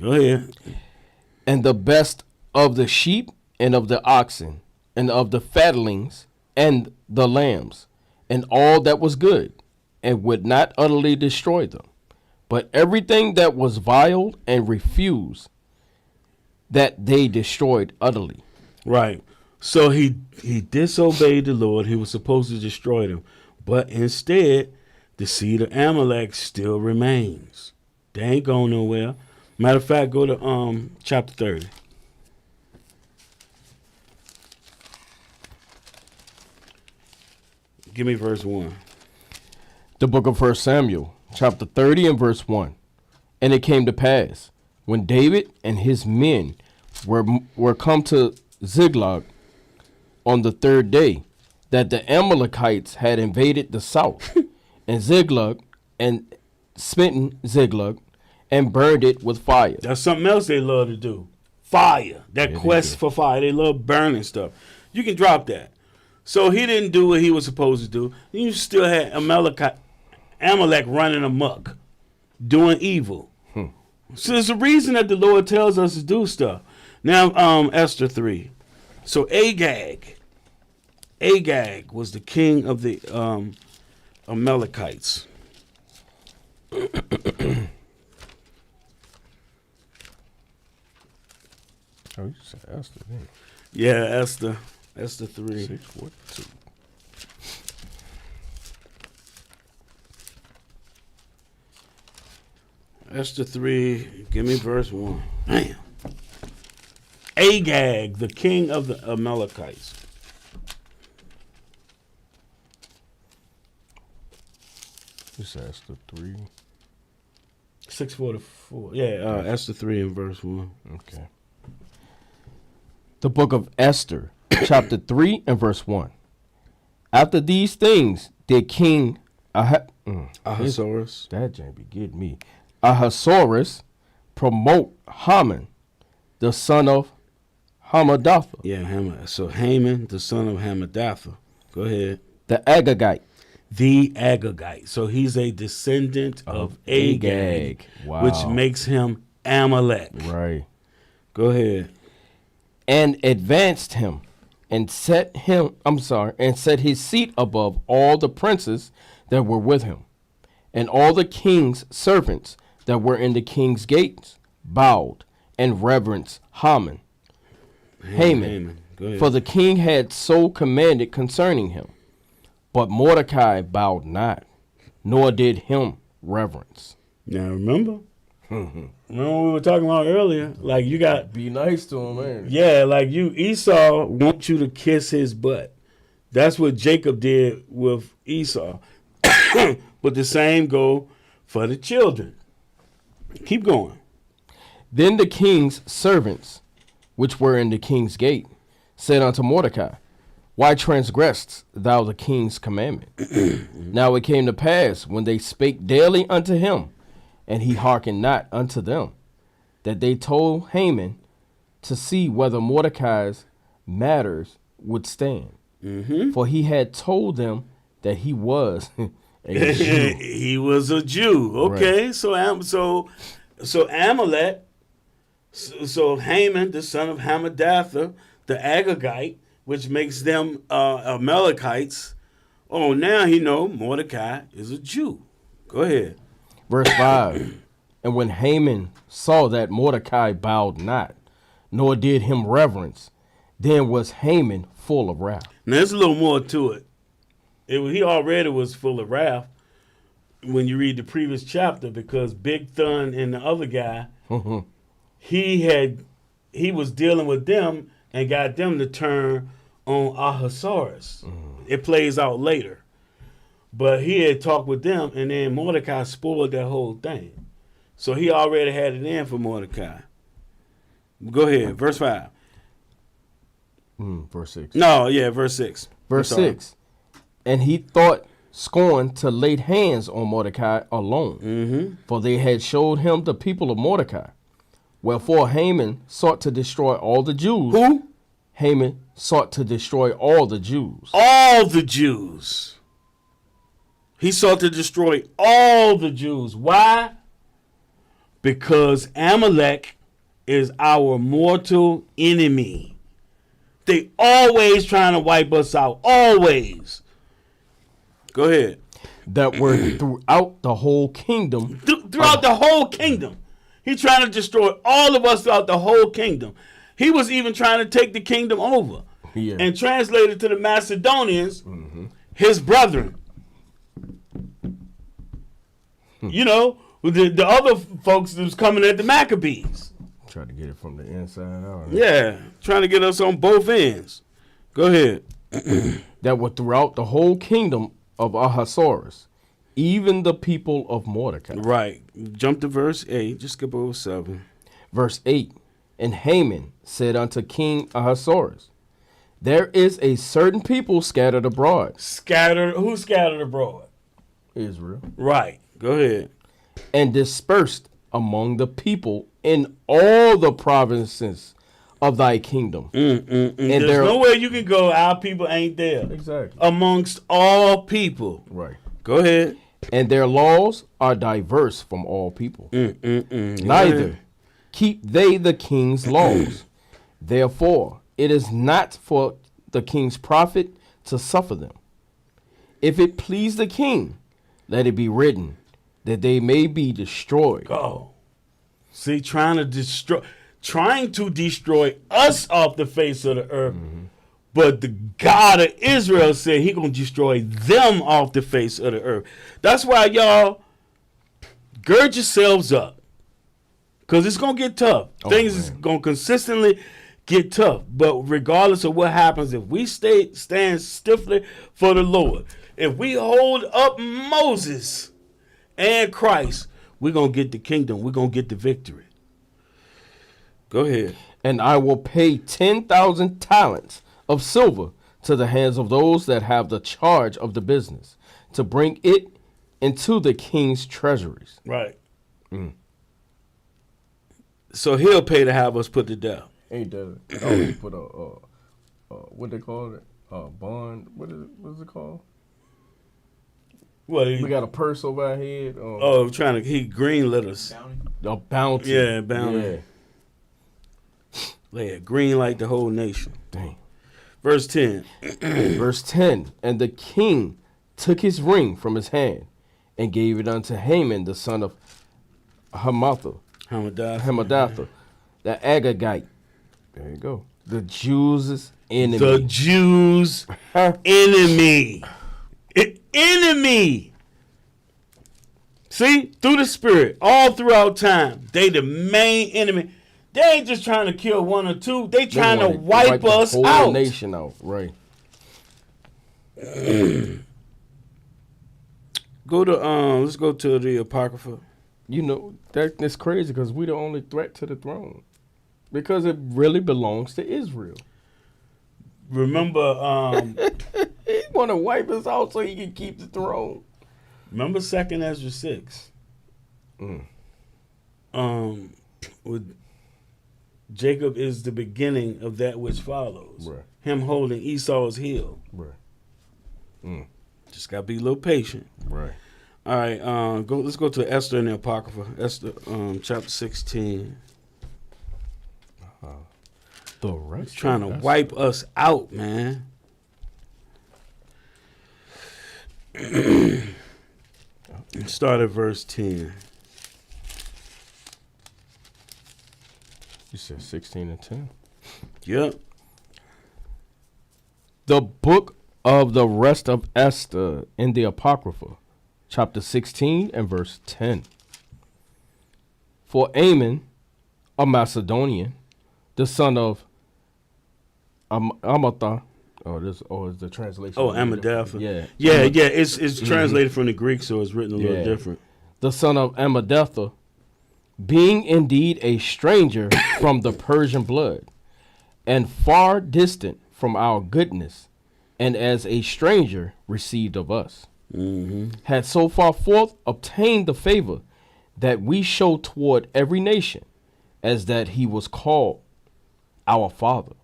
Go ahead. And the best of the sheep and of the oxen and of the fatlings and the lambs and all that was good, and would not utterly destroy them. But everything that was vile and refused, that they destroyed utterly. Right. So he disobeyed the Lord. He was supposed to destroy them. But instead, the seed of Amalek still remains. They ain't going nowhere. Matter of fact, go to chapter 30. Give me verse 1. The book of 1 Samuel, chapter 30 and verse 1. And it came to pass, when David and his men were come to Ziklag on the third day, that the Amalekites had invaded the south, and Ziklag, and smitten Ziklag, and burned it with fire. That's something else they love to do. Fire. That Yeah, quest for fire. They love burning stuff. You can drop that. So he didn't do what he was supposed to do. You still had Amalek running amok, doing evil. So there's a reason that the Lord tells us to do stuff. Now, Esther 3. So Agag was the king of the Amalekites. Oh, you said Esther, didn't you? Yeah, Esther 3. 642. Esther 3, give me verse 1. Damn. Agag, the king of the Amalekites. You said Esther 3. 644. Yeah, Esther 3 and verse 1. Okay. The book of Esther, chapter 3 and verse 1. After these things did King Ahasuerus. that jank be getting me. Ahasuerus promote Haman, the son of Hammedatha, Yeah, so Haman, the son of Hammedatha. Go ahead. the Agagite. The Agagite. So he's a descendant of Agag, Wow. which makes him Amalek. Right. Go ahead. And advanced him and set his seat above all the princes that were with him. And all the king's servants that were in the king's gates bowed and reverenced Haman. Haman. Go ahead. For the king had so commanded concerning him. But Mordecai bowed not, nor did him reverence. Now remember? Remember what we were talking about earlier? Like you got, Be nice to him, man. yeah, like Esau wants you to kiss his butt. That's what Jacob did with Esau. But the same go for the children. Keep going. Then the king's servants, which were in the king's gate, said unto Mordecai, Why transgressed thou the king's commandment? Now it came to pass, when they spake daily unto him, and he hearkened not unto them, that they told Haman to see whether Mordecai's matters would stand. For he had told them that he was a Jew. He was a Jew. Okay, Right. so Amalek, so Haman, the son of Hammedatha, the Agagite, which makes them Amalekites. Oh, now he know Mordecai is a Jew. Go ahead. Verse 5. And when Haman saw that Mordecai bowed not, nor did him reverence, then was Haman full of wrath. Now, there's a little more to it. He already was full of wrath when you read the previous chapter, because Big Thun and the other guy, he was dealing with them and got them to turn on Ahasuerus. It plays out later. But he had talked with them, and then Mordecai spoiled that whole thing. So he already had it in for Mordecai. Go ahead, verse 5. Verse 6. No, yeah, verse 6. Verse 6. And he thought scorn to lay hands on Mordecai alone, for they had showed him the people of Mordecai. Wherefore Haman sought to destroy all the Jews. Who? Haman sought to destroy all the Jews. All the Jews. He sought to destroy all the Jews. Why? Because Amalek is our mortal enemy. They always trying to wipe us out. Always. Go ahead. That were throughout the whole kingdom. Throughout the whole kingdom. He's trying to destroy all of us throughout the whole kingdom. He was even trying to take the kingdom over. Yeah. And translate it to the Macedonians, his brethren. You know, the other folks that was coming at the Maccabees. Try to get it from the inside out. Yeah, trying to get us on both ends. Go ahead. That were throughout the whole kingdom of Ahasuerus, even the people of Mordecai. Right. Jump to verse 8. Just skip over 7. Verse 8. And Haman said unto King Ahasuerus, there is a certain people scattered abroad. Who scattered abroad? Israel. Right. Go ahead. And dispersed among the people in all the provinces of thy kingdom. And There's there, nowhere you can go. Our people ain't there. Exactly. Amongst all people. Right. Go ahead. And their laws are diverse from all people. Neither keep they the king's laws. Therefore, it is not for the king's profit to suffer them. If it please the king, let it be written that they may be destroyed. Go. See, trying to destroy us off the face of the earth. But the God of Israel said he going to destroy them off the face of the earth. That's why, y'all, gird yourselves up. Because it's going to get tough. Things is going to consistently get tough. But regardless of what happens, if we stand stiffly for the Lord, if we hold up Moses and Christ, we're going to get the kingdom. We're going to get the victory. Go ahead. And I will pay 10,000 talents of silver to the hands of those that have the charge of the business, to bring it into the king's treasuries. Right. So he'll pay to have us put to death. Ain't that? Oh, he put what they call it? Bond. What's it called? What? We got a purse over our head. He greenlit us. A bounty. Yeah, bounty. Yeah, green like the whole nation. Dang. Verse 10. Verse 10. And the king took his ring from his hand and gave it unto Haman, the son of Hammedatha, the Agagite. There you go. The Jews' enemy. The Jews' enemy. Enemy. See, through the spirit, all throughout time, they the main enemy. They ain't just trying to kill one or two. They trying to wipe us the whole out. Nation out, right? Let's go to the Apocrypha. You know that's crazy because we the only threat to the throne, because it really belongs to Israel. Remember, He want to wipe us out so he can keep the throne. remember 2nd Ezra 6. With Jacob is the beginning of that which follows. Right. Him holding Esau's heel. Right. Just gotta be a little patient. Right. All right, let's go to Esther and the Apocrypha. Esther, chapter 16. The rest Trying to wipe us out, man. Start at verse 10. You said 16 and 10. Yep. The book of the rest of Esther in the Apocrypha, chapter 16 and verse 10. For Ammon, a Macedonian, the son of Amatha, is the translation. Oh, Amadatha. Yeah. Yeah. It's translated from the Greek, so it's written a little Yeah. different. The son of Amadatha, being indeed a stranger from the Persian blood, and far distant from our goodness, and as a stranger received of us, had so far forth obtained the favor that we show toward every nation, as that he was called our father,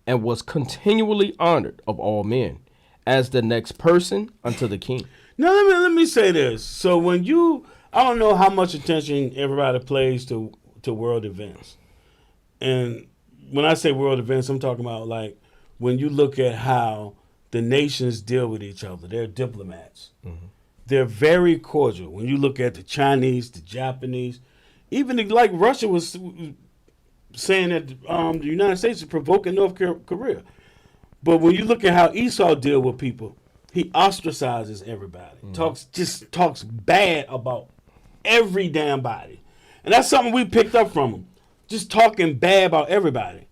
and was continually honored of all men, as the next person unto the king. Now let me say this. So when I don't know how much attention everybody plays to world events, and when I say world events, I'm talking about like when you look at how the nations deal with each other. They're diplomats. They're very cordial. When you look at the Chinese, the Japanese, even like Russia was saying that the United States is provoking North Korea. But when you look at how Esau deal with people, he ostracizes everybody. Talks bad about every damn body. And that's something we picked up from him. Just talking bad about everybody.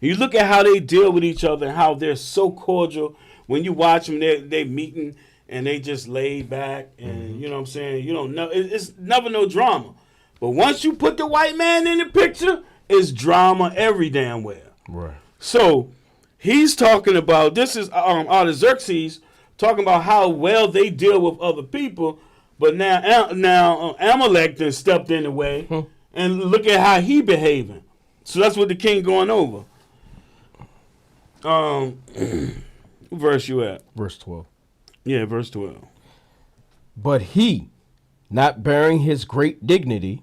You look at how they deal with each other and how they're so cordial. When you watch them, they meeting and they just laid back and you know what I'm saying? You don't know. It's never no drama. But once you put the white man in the picture, it's drama every damn where. Right. So he's talking about, this is Artaxerxes talking about how well they deal with other people. But now Amalek then stepped in the way and look at how he behaving. So that's what the king going over. Verse you at? Verse 12. Yeah, verse 12. But he, not bearing his great dignity,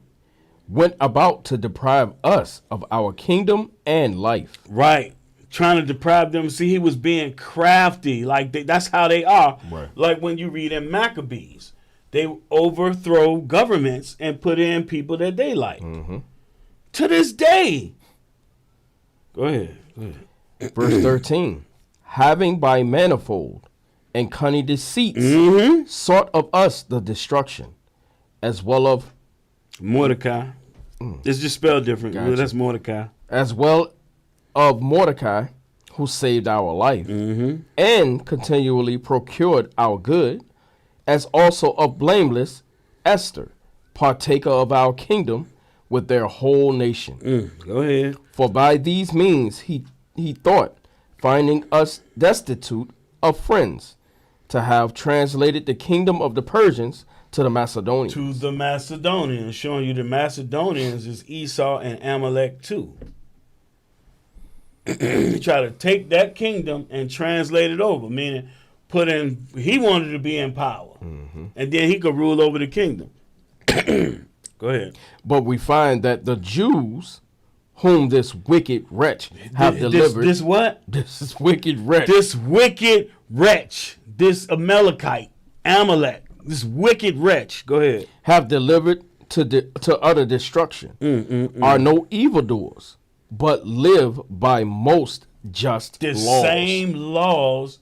went about to deprive us of our kingdom and life. Right. Trying to deprive them. See, he was being crafty. Like that's how they are. Right. Like when you read in Maccabees, they overthrow governments and put in people that they like. To this day. Go ahead. Verse 13. Having by manifold and cunning deceits sought of us the destruction, as well of Mordecai. It's just spelled different. Gotcha. That's Mordecai. as well of Mordecai, who saved our life, and continually procured our good, as also of blameless Esther, partaker of our kingdom with their whole nation. Go ahead. For by these means he thought, finding us destitute of friends, to have translated the kingdom of the Persians to the Macedonians. To the Macedonians, showing you the Macedonians is Esau and Amalek too. He tried to take that kingdom and translate it over, meaning he wanted to be in power. And then he could rule over the kingdom. Go ahead. But we find that the Jews, whom this wicked wretch have delivered. This what? This wicked wretch. This wicked wretch. This Amalekite. Amalek. This wicked wretch. Go ahead. Have delivered to utter destruction. Are no evildoers, but live by most just The laws. same laws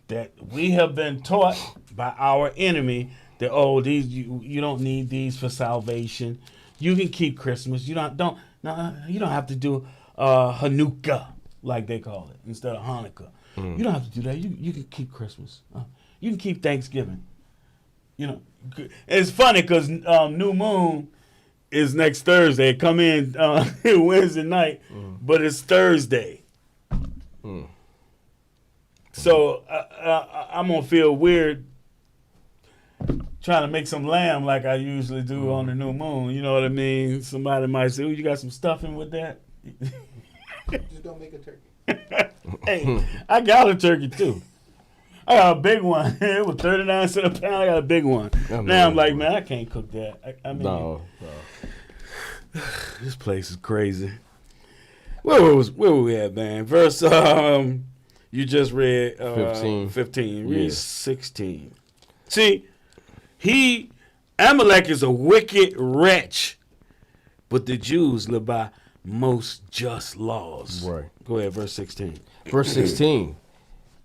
that we have been taught by our enemy that these you don't need these for salvation. You can keep Christmas. You don't have to do Hanukkah like they call it instead of Hanukkah. You don't have to do that. You can keep Christmas. You can keep Thanksgiving. You know, it's funny because New Moon is next Thursday. Come in Wednesday night, but it's Thursday. So I'm gonna feel weird trying to make some lamb like I usually do on the new moon. You know what I mean? Somebody might say, "Oh, you got some stuffing with that?" Just don't make a turkey. Hey, I got a turkey too. I got a big one. It was 39 cents a pound. I got a big one. Now I'm like, man, I can't cook that. I mean, No. this place is crazy. Where were we at, man? Verse you just read 15. 15. Read Yeah. 16. See, Amalek is a wicked wretch. but the Jews live by most just laws. Right. Go ahead, verse 16. Verse 16.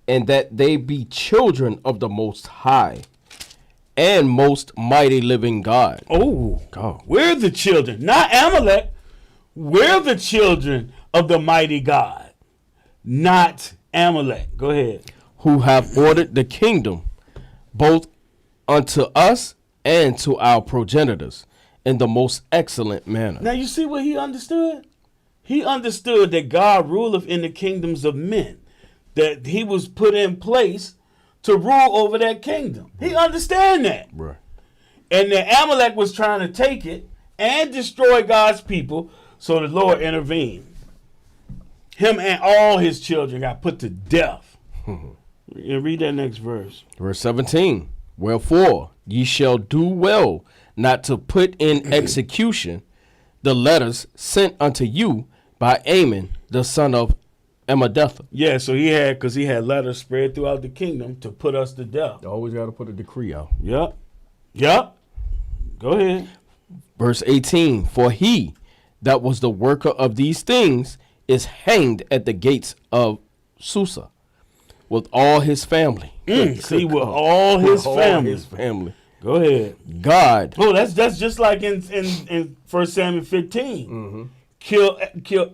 And that they be children of the Most High and most mighty living God. Oh, God. we're the children, not Amalek. We're the children of the mighty God, not Amalek. Go ahead. Who have ordered the kingdom both unto us and to our progenitors in the most excellent manner. Now you see what he understood? He understood that God ruleth in the kingdoms of men, that he was put in place to rule over that kingdom. He understand that. Right. And that Amalek was trying to take it and destroy God's people, so the Lord intervened. Him and all his children got put to death. Read that next verse. Verse 17. Wherefore ye shall do well not to put in execution the letters sent unto you by Ammon, the son of Amadatha. Yeah, so he had letters spread throughout the kingdom to put us to death. Always got to put a decree out. Yep. Go ahead. Verse 18. For he that was the worker of these things is hanged at the gates of Susa with all his family. See, with all his family. His family. Go ahead. God. Oh, that's just like in 1 Samuel 15. Kill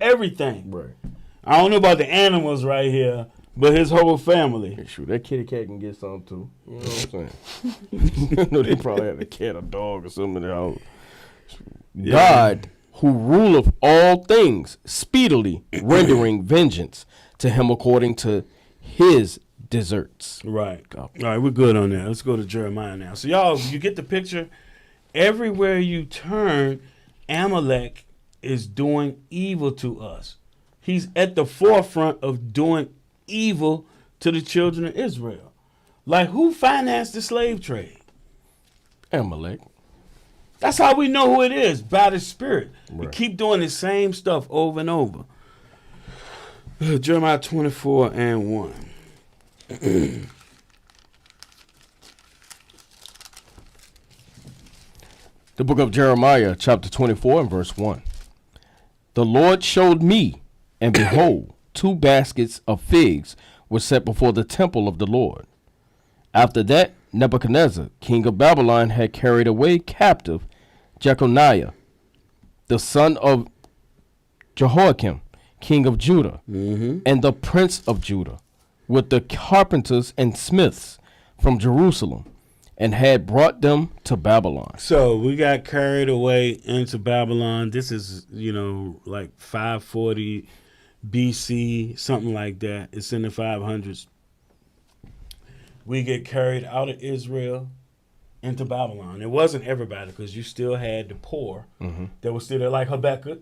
everything. Right. I don't know about the animals right here, but his whole family. Shoot, that kitty cat can get something too. You know what I'm saying? No, they probably had a cat or dog or something in their house. God, who ruleth all things, speedily rendering vengeance to him according to his deserts. Right. All right, we're good on that. Let's go to Jeremiah now. So y'all, you get the picture? Everywhere you turn, Amalek is doing evil to us. He's at the forefront of doing evil to the children of Israel. Like, who financed the slave trade? Amalek. That's how we know who it is, by the Spirit. We Right. keep doing the same stuff over and over. Jeremiah 24 and 1. The book of Jeremiah, chapter 24 and verse 1. The Lord showed me, and behold, 2 baskets of figs were set before the temple of the Lord. After that, Nebuchadnezzar, king of Babylon, had carried away captive Jeconiah, the son of Jehoiakim, king of Judah, and the prince of Judah, with the carpenters and smiths from Jerusalem, and had brought them to Babylon. So we got carried away into Babylon. This is, like 540 BC, something like that. It's in the 500s. We get carried out of Israel into Babylon. It wasn't everybody, because you still had the poor that was still there, like Habakkuk.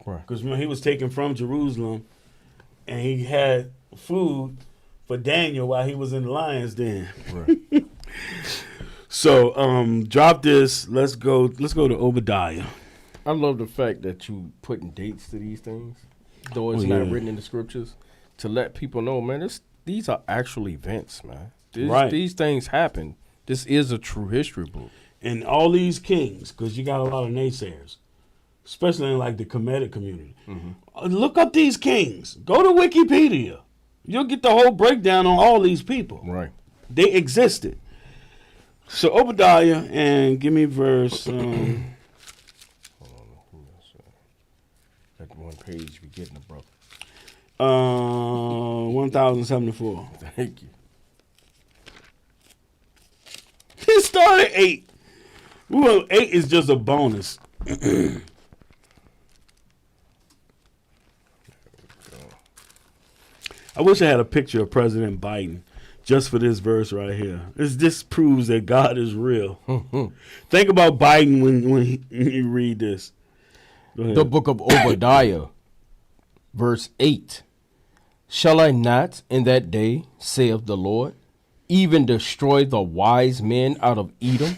Right. Because he was taken from Jerusalem, and he had food for Daniel while he was in the lion's den. Right. So drop this. Let's go to Obadiah. I love the fact that you putting dates to these things, though it's Oh, not yeah. written in the scriptures, to let people know, man, these are actual events, man. Right. These things happen. This is a true history book. And all these kings, because you got a lot of naysayers, especially in like the Kemetic community. Look up these kings. Go to Wikipedia. You'll get the whole breakdown on all these people. Right. They existed. So Obadiah, and give me verse. Hold on. That one page we getting it, bro. 1074. Thank you. It started 8. Well, 8 is just a bonus. I wish I had a picture of President Biden just for this verse right here. This proves that God is real. Think about Biden when you read this. Go ahead. The book of Obadiah, verse 8. Shall I not in that day, saith the Lord, even destroy the wise men out of Edom,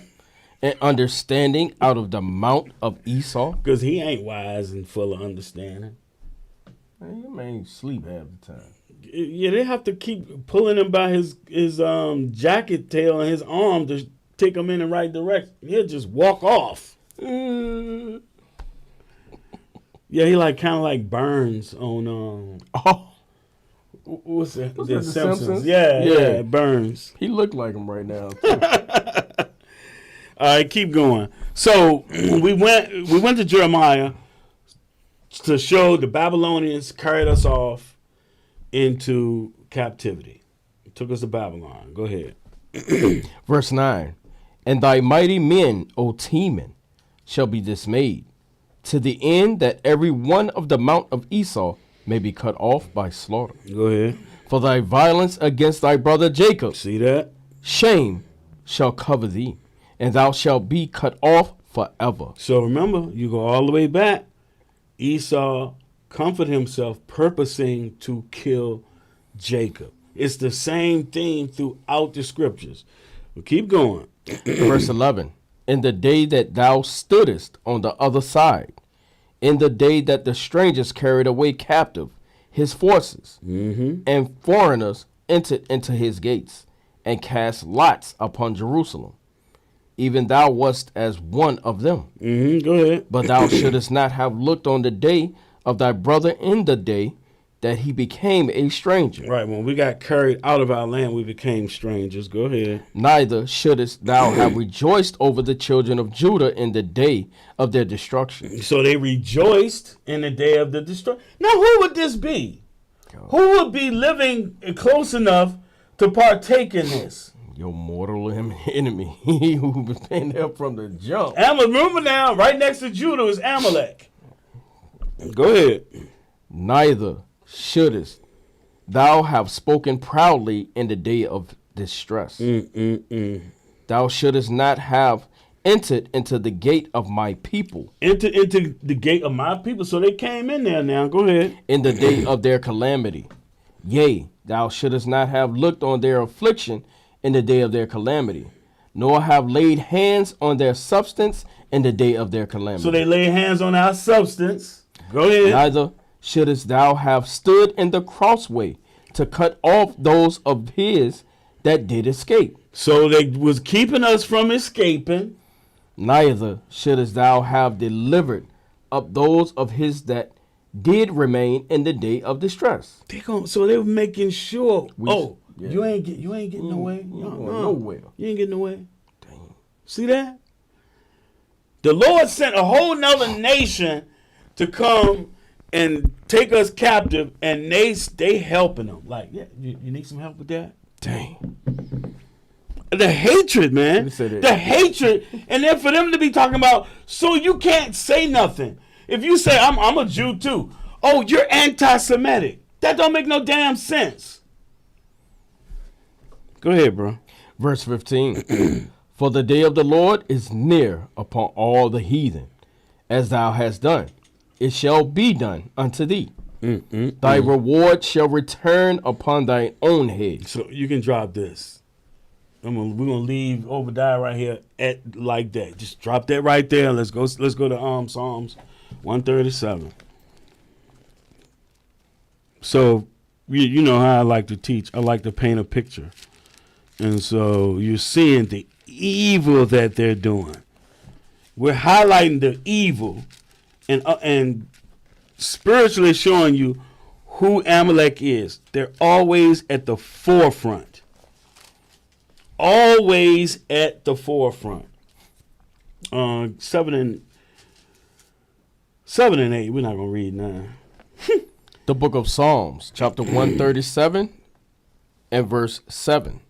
and understanding out of the mount of Esau? Because he ain't wise and full of understanding. Man, you man sleep half the time. Yeah, they have to keep pulling him by his jacket tail and his arm to take him in the right direction. He'll just walk off. Yeah, he like kind of like Burns on Oh, what's that? What's The that, The Simpsons. Simpsons? Yeah, Yeah. yeah, Burns. he looked like him right now. All right, keep going. So we went to Jeremiah to show the Babylonians carried us off into captivity. It took us to Babylon. Go ahead. Verse 9. And thy mighty men, O Teman, shall be dismayed, to the end that every one of the mount of Esau may be cut off by slaughter. Go ahead. For thy violence against thy brother Jacob, See that? shame shall cover thee, and thou shalt be cut off forever. So remember, you go all the way back. Esau comforted himself, purposing to kill Jacob. It's the same theme throughout the scriptures. But keep going. Verse 11. In the day that thou stoodest on the other side, in the day that the strangers carried away captive his forces, and foreigners entered into his gates, and cast lots upon Jerusalem, even thou wast as one of them. Go ahead. But thou shouldest not have looked on the day of thy brother in the day that he became a stranger. Right, when we got carried out of our land, we became strangers. Go ahead. Neither shouldest thou have rejoiced over the children of Judah in the day of their destruction. So they rejoiced in the day of the destruction. Now, who would this be? Who would be living close enough to partake in this? Your mortal enemy, he who was been there from the jump. Remember now, right next to Judah is Amalek. Go ahead. Neither shouldest thou have spoken proudly in the day of distress. Thou shouldest not have entered into the gate of my people. Enter into the gate of my people. So they came in there now. Go ahead. In the day of their calamity. Yea, thou shouldest not have looked on their affliction in the day of their calamity, nor have laid hands on their substance in the day of their calamity. So they lay hands on our substance. Go ahead. Neither shouldest thou have stood in the crossway to cut off those of his that did escape. So they was keeping us from escaping. Neither shouldest thou have delivered up those of his that did remain in the day of distress. So they were making sure. Yeah. You ain't getting away. Nowhere. You ain't getting away. Dang. See that? The Lord sent a whole nother nation to come and take us captive, and they helping them. Like, yeah, you need some help with that? Dang. The hatred, man. me say that. The hatred. And then for them to be talking about, so you can't say nothing. If you say, I'm a Jew too. Oh, you're anti-Semitic. That don't make no damn sense. Go ahead, bro. Verse 15. For the day of the Lord is near upon all the heathen, as thou hast done. It shall be done unto thee. Thy reward shall return upon thy own head. So you can drop this. We're gonna leave Obadiah right here at like that. Just drop that right there. Let's go to Psalms 137. So you know how I like to teach. I like to paint a picture. And so you're seeing the evil that they're doing. We're highlighting the evil and spiritually showing you who Amalek is. They're always at the forefront. Always at the forefront. 7 and 8. We're not gonna read now. The book of Psalms, chapter 137 and verse 7.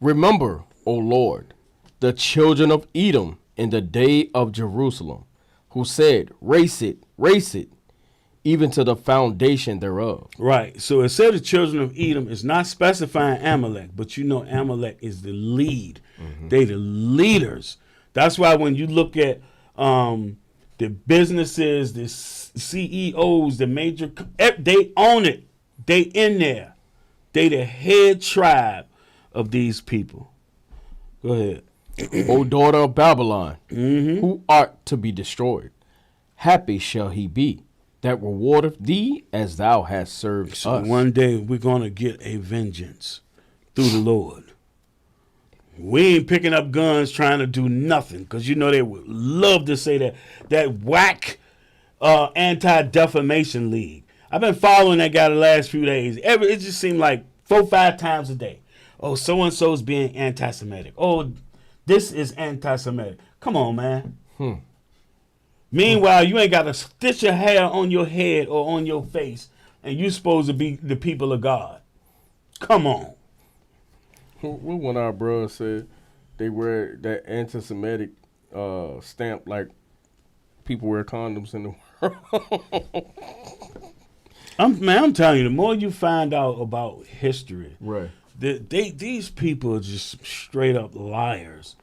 Remember, O Lord, the children of Edom in the day of Jerusalem, who said, race it, even to the foundation thereof. Right. So it said the children of Edom is not specifying Amalek, but you know Amalek is the lead. They the leaders. That's why when you look at the businesses, the CEOs, the major, they own it. They in there. They the head tribe of these people. Go ahead. O daughter of Babylon, who art to be destroyed, happy shall he be that rewardeth thee as thou hast served So us. one day we're going to get a vengeance through the Lord. We ain't picking up guns trying to do nothing, because you know they would love to say that whack Anti-Defamation League. I've been following that guy the last few days. It just seemed like 4-5 times a day. Oh, so-and-so's being anti-Semitic. Oh, this is anti-Semitic. Come on, man. Meanwhile, you ain't got a stitch of hair on your head or on your face, and you supposed to be the people of God. Come on. What one of our bros said they wear that anti-Semitic stamp like people wear condoms in the world. I'm telling you, the more you find out about history, Right. these people are just straight up liars.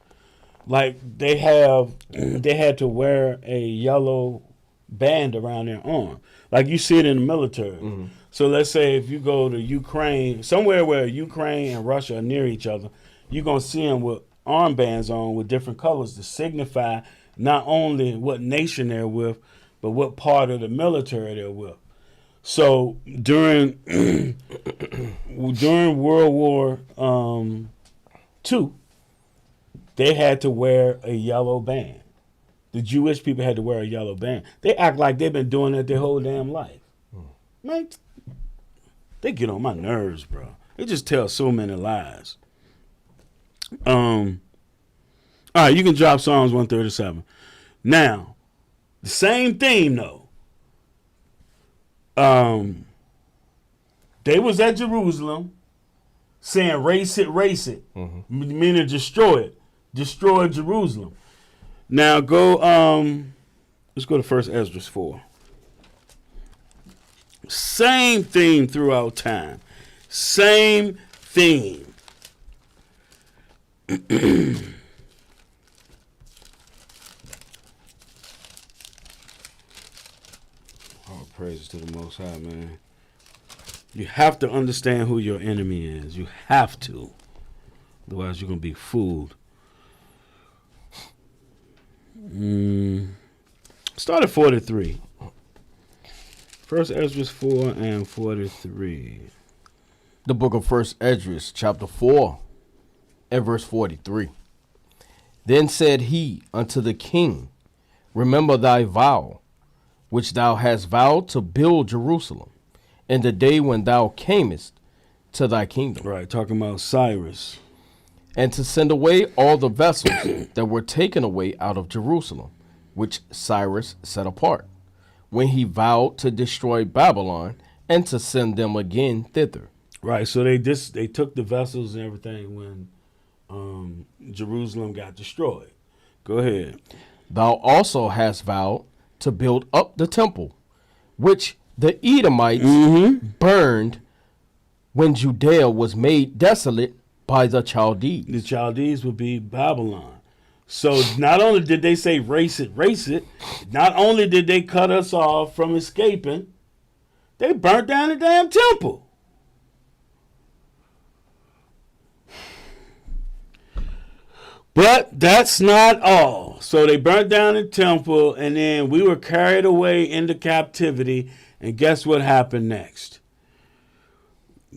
Like they had to wear a yellow band around their arm, like you see it in the military. Mm-hmm. So let's say if you go to Ukraine, somewhere where Ukraine and Russia are near each other, you're gonna see them with armbands on with different colors to signify not only what nation they're with, but what part of the military they're with. So during World War II, they had to wear a yellow band. The Jewish people had to wear a yellow band. They act like they've been doing that their whole damn life. Man, they get on my nerves, bro. They just tell so many lies. All right, you can drop Psalms 137. Now, the same theme though. They was at Jerusalem saying race it, meaning destroy Jerusalem. Now go let's go to 1 Ezra 4. Same theme throughout time. Same theme. All praise to the Most High, man. You have to understand who your enemy is. You have to. Otherwise, you're going to be fooled. Start at 43. First Ezra 4 and 43. The book of First Ezra, chapter 4, and verse 43. Then said he unto the king, remember thy vow, which thou hast vowed to build Jerusalem, in the day when thou camest to thy kingdom. Right, talking about Cyrus. And to send away all the vessels that were taken away out of Jerusalem, which Cyrus set apart, when he vowed to destroy Babylon, and to send them again thither. Right, so they took the vessels and everything when Jerusalem got destroyed. Go ahead. Thou also hast vowed to build up the temple, which the Edomites burned when Judea was made desolate by the Chaldees. The Chaldees would be Babylon. So not only did they say race it, not only did they cut us off from escaping, they burnt down the damn temple. But that's not all. So they burnt down the temple, and then we were carried away into captivity. And guess what happened next?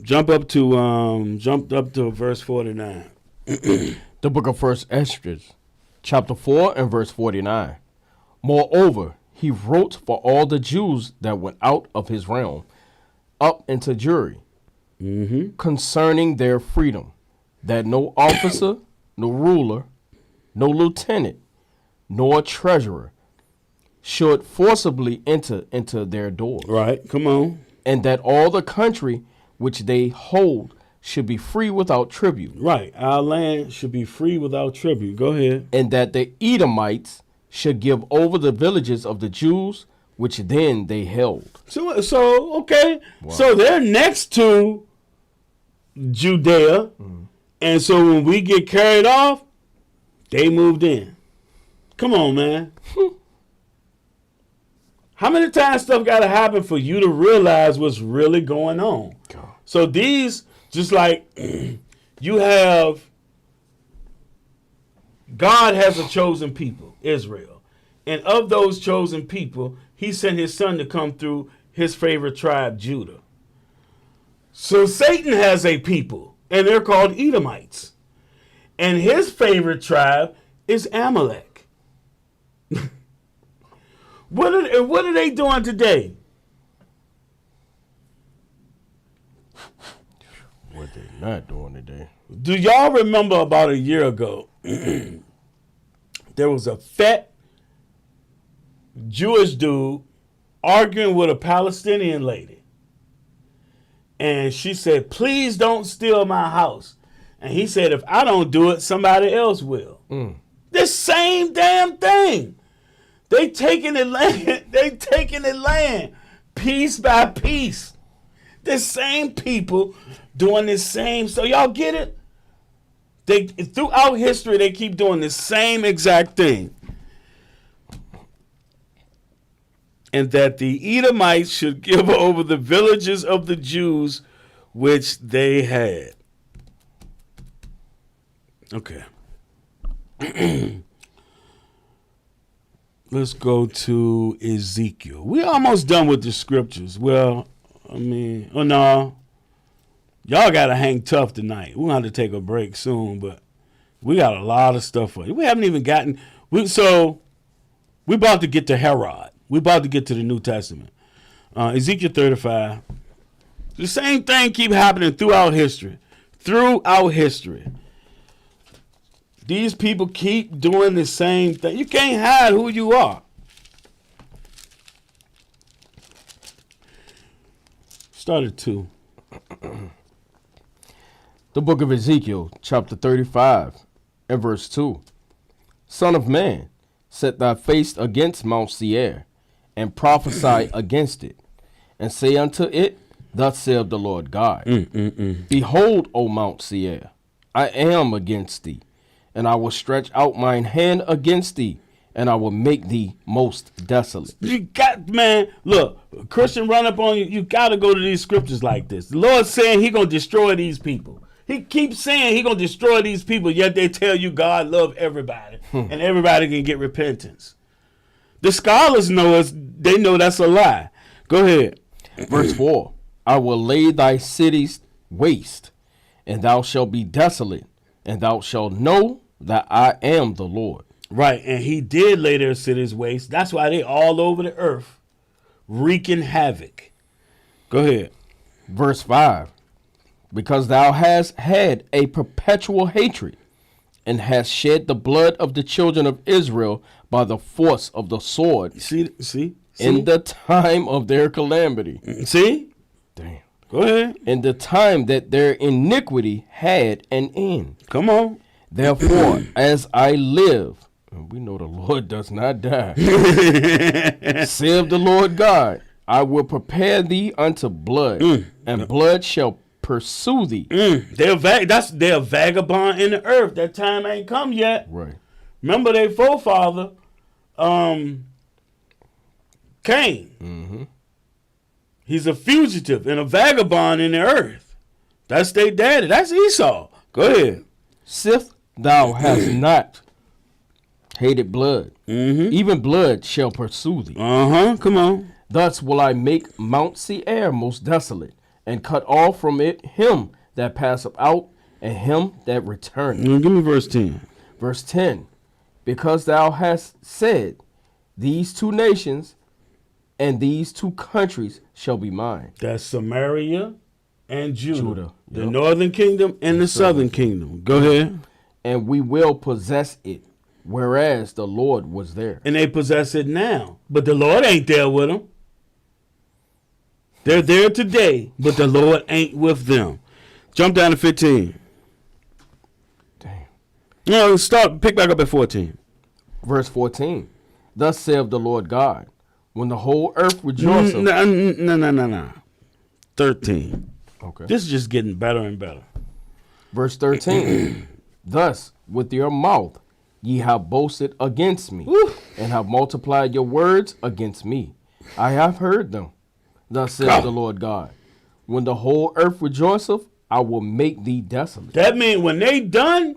Jumped up to verse 49. The book of First Ezra, chapter 4 and verse 49. Moreover, he wrote for all the Jews that went out of his realm up into Jewry, concerning their freedom, that no officer, no ruler, no lieutenant, nor treasurer should forcibly enter into their doors. Right, come on. And that all the country which they hold should be free without tribute. Right, our land should be free without tribute. Go ahead. And that the Edomites should give over the villages of the Jews, which then they held. So okay. Wow. So they're next to Judea. And so when we get carried off, they moved in. Come on, man. How many times stuff got to happen for you to realize what's really going on? God. So these, just like you have, God has a chosen people, Israel. And of those chosen people, he sent his son to come through his favorite tribe, Judah. So Satan has a people, and they're called Edomites. And his favorite tribe is Amalek. What are they doing today? What they not doing today? Do y'all remember about a year ago, there was a fat Jewish dude arguing with a Palestinian lady. And she said, please don't steal my house. And he said, if I don't do it, somebody else will. The same damn thing. They taking the land. They taking the land piece by piece. The same people doing the same. So y'all get it? They throughout history they keep doing the same exact thing. And that the Edomites should give over the villages of the Jews which they had. Okay. Let's go to Ezekiel. We're almost done with the scriptures. Well, I mean, oh no. Y'all got to hang tough tonight. We're going to have to take a break soon, but we got a lot of stuff for you. We haven't even gotten... we're about to get to Herod. We're about to get to the New Testament. Ezekiel 35. The same thing keep happening throughout history. Throughout history. These people keep doing the same thing. You can't hide who you are. Start at 2. The book of Ezekiel, chapter 35, and verse 2. Son of man, set thy face against Mount Seir, and prophesy against it, and say unto it, thus saith the Lord God. Behold, O Mount Seir, I am against thee, and I will stretch out mine hand against thee, and I will make thee most desolate. You got, man, look, Christian run up on you. You got to go to these scriptures like this. The Lord's saying he going to destroy these people. He keeps saying he going to destroy these people, yet they tell you God love everybody, and everybody can get repentance. The scholars know us. They know that's a lie. Go ahead. Verse 4. I will lay thy cities waste, and thou shalt be desolate, and thou shalt know that I am the Lord. Right, and he did lay their cities waste. That's why they all over the earth wreaking havoc. Go ahead. Verse 5. Because thou hast had a perpetual hatred, and hast shed the blood of the children of Israel by the force of the sword. See? In the time of their calamity. See? Damn. Go ahead. In the time that their iniquity had an end. Come on. Therefore, as I live, and we know the Lord does not die, saith the Lord God, I will prepare thee unto blood, and blood shall pursue thee. They're a vagabond in the earth. That time ain't come yet. Right. Remember their forefather, Cain. He's a fugitive and a vagabond in the earth. That's their daddy. That's Esau. Go ahead. Sith thou hast not hated blood, even blood shall pursue thee. Come on. Thus will I make Mount Seir most desolate, and cut off from it him that passeth out, and him that returneth. Give me verse 10. Verse 10. Because thou hast said, these two nations and these two countries shall be mine. That's Samaria and Judah. The Yep. northern kingdom and the southern kingdom. Go ahead. And we will possess it, whereas the Lord was there. And they possess it now. But the Lord ain't there with them. They're there today, but the Lord ain't with them. Jump down to 15. Damn. No, pick back up at 14. Verse 14. Thus saith the Lord God, when the whole earth rejoiceth. No. 13. Okay. This is just getting better and better. Verse 13. Thus with your mouth ye have boasted against me, and have multiplied your words against me. I have heard them. Thus saith the Lord God, when the whole earth rejoiceth, I will make thee desolate. That means when they done,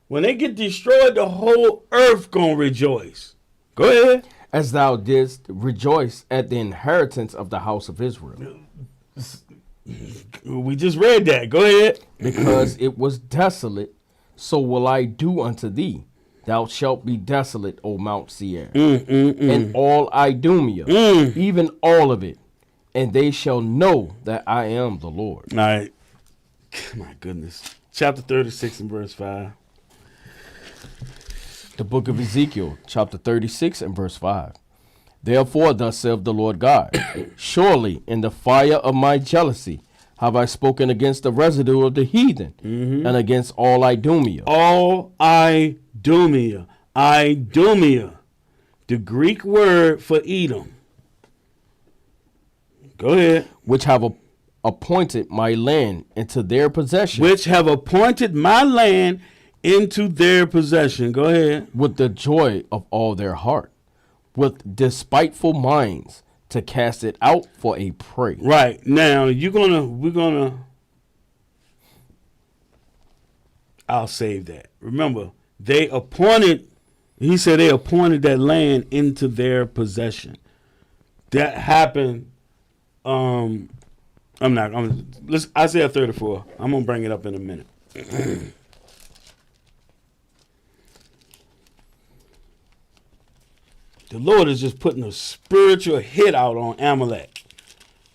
when they get destroyed, the whole earth gonna rejoice. Go ahead. As thou didst rejoice at the inheritance of the house of Israel. We just read that. Go ahead. Because it was desolate, so will I do unto thee, Thou shalt be desolate, O Mount Seir, and all Idumea, even all of it, and they shall know that I am the Lord. All right. My goodness. Chapter 36 and verse 5. The book of Ezekiel, chapter 36 and verse 5. Therefore, thus saith the Lord God, surely in the fire of my jealousy have I spoken against the residue of the heathen, and against all Idumea. All Idumea. Idumea. The Greek word for Edom. Go ahead. Which have appointed my land into their possession. Which have appointed my land into their possession. Go ahead. With the joy of all their heart, with despiteful minds, to cast it out for a prey. Right. Now, I'll save that. Remember, he said they appointed that land into their possession. That happened, Isaiah 34. I'm going to bring it up in a minute. The Lord is just putting a spiritual hit out on Amalek,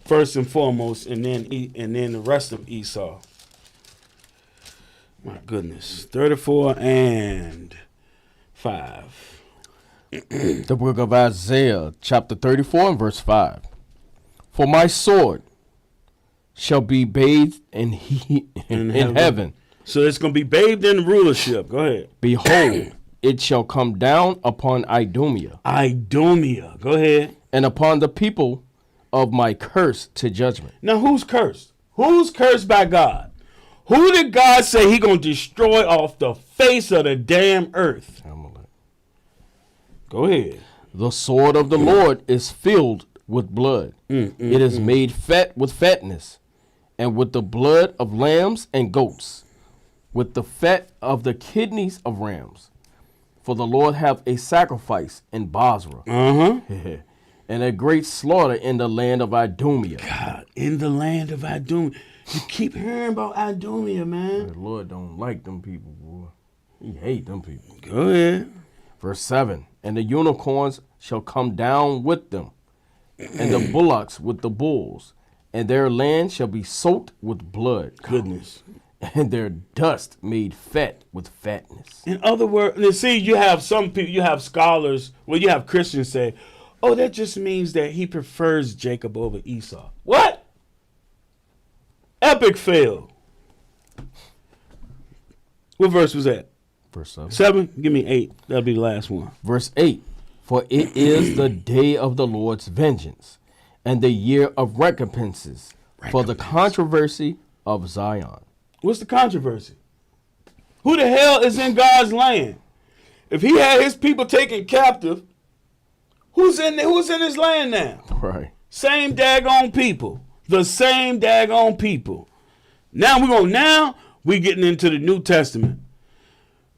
first and foremost, and then the rest of Esau. My goodness. 34 and 5. The book of Isaiah, chapter 34 and verse 5. For my sword shall be bathed in heaven. So it's going to be bathed in rulership. Go ahead. Behold, it shall come down upon Idumea. Idumea. Go ahead. And upon the people of my curse to judgment. Now, who's cursed? Who's cursed by God? Who did God say he going to destroy off the face of the damn earth? Amalek. Go ahead. The sword of the Lord is filled with blood. It is made fat with fatness, and with the blood of lambs and goats, with the fat of the kidneys of rams. For the Lord hath a sacrifice in Basra, and a great slaughter in the land of Idumea. God, in the land of Idumea. You keep hearing about Idumea, man. The Lord don't like them people, boy. He hate them people. Go ahead. Verse 7. And the unicorns shall come down with them, and the bullocks with the bulls, and their land shall be soaked with blood. Goodness. And their dust made fat with fatness. In other words, see, you have some people, you have scholars, you have Christians say, oh, that just means that he prefers Jacob over Esau. What? Epic fail. What verse was that? Verse 7. 7? Give me 8. That'll be the last one. Verse 8. For it is the day of the Lord's vengeance, and the year of recompenses, for the controversy of Zion. What's the controversy? Who the hell is in God's land? If he had his people taken captive, who's in his land now? Right. Same daggone people. The same daggone people. Now we getting into the New Testament.